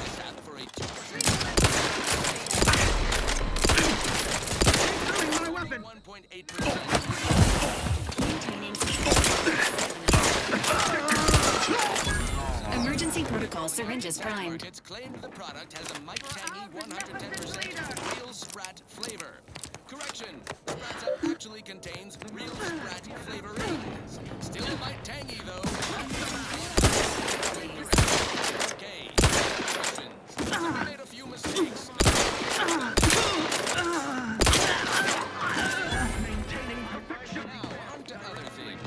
mishap for a 1.8%. Emergency protocol syringes primed. It's claimed the product has a Mike Tangy 110% real Sprat flavor. Correction, Sprats Up actually contains real Sprat flavorings. Still Mike Tangy though. Okay, corrections. We made a few mistakes. Maintaining perfection. Now on to other things.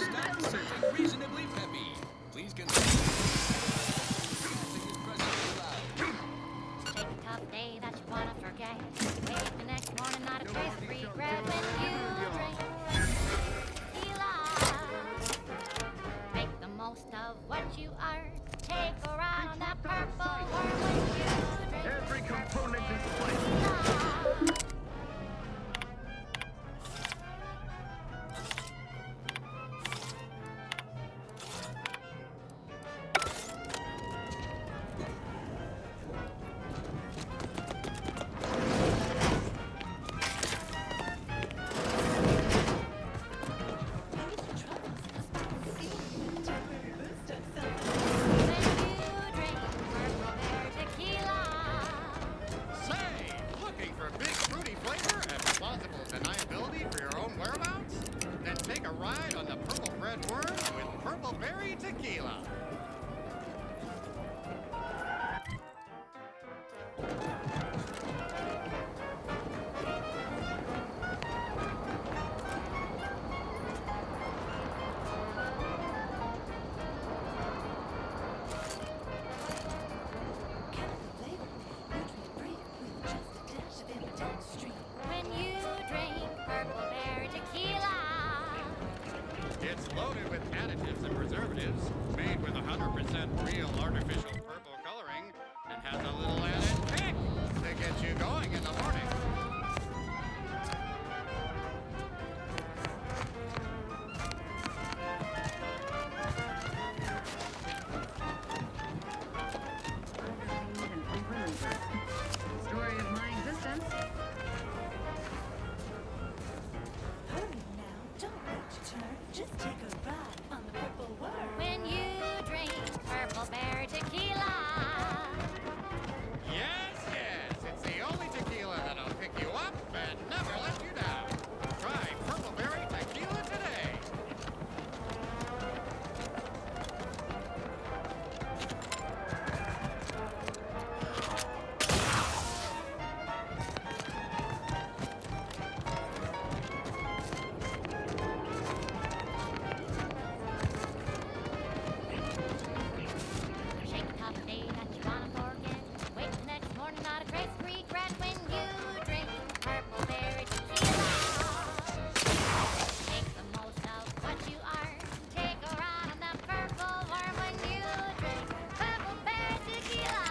Start something reasonably peppy. Please continue. Take a tough day that you wanna forget. Wake the next morning, not a trace of regret when you drink tequila. Make the most of what you are. Take a ride on that purple world when you drink. Every component is tequila. When you drink that real artificial purple coloring and has a little added kick to get you going in the morning. Story of my existence. Hurry now, don't wait your turn. Just take a ride on the purple worm. When you drink purple berry tequila. Yes, yes, it's the only tequila that'll pick you up and never let you down. Try Purple Berry Tequila today. Shake the top day that you wanna forget. Wait the next morning, not a trace of regret when you drink purple berry tequila. Make the most of what you are. Take a ride on that purple worm when you drink purple berry tequila.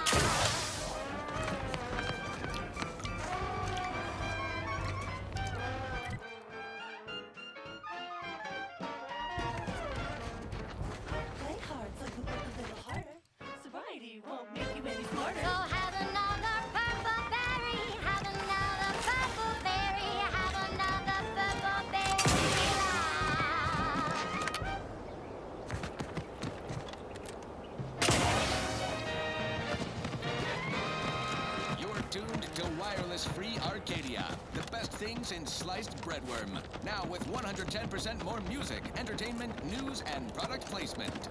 Play hard so you work a little harder. Sobriety won't make you any smarter. So have another purple berry, have another purple berry, have another purple berry tequila. You're tuned to wireless-free Arcadia, the best things in sliced breadworm. Now with 110% more music, entertainment, news, and product placement.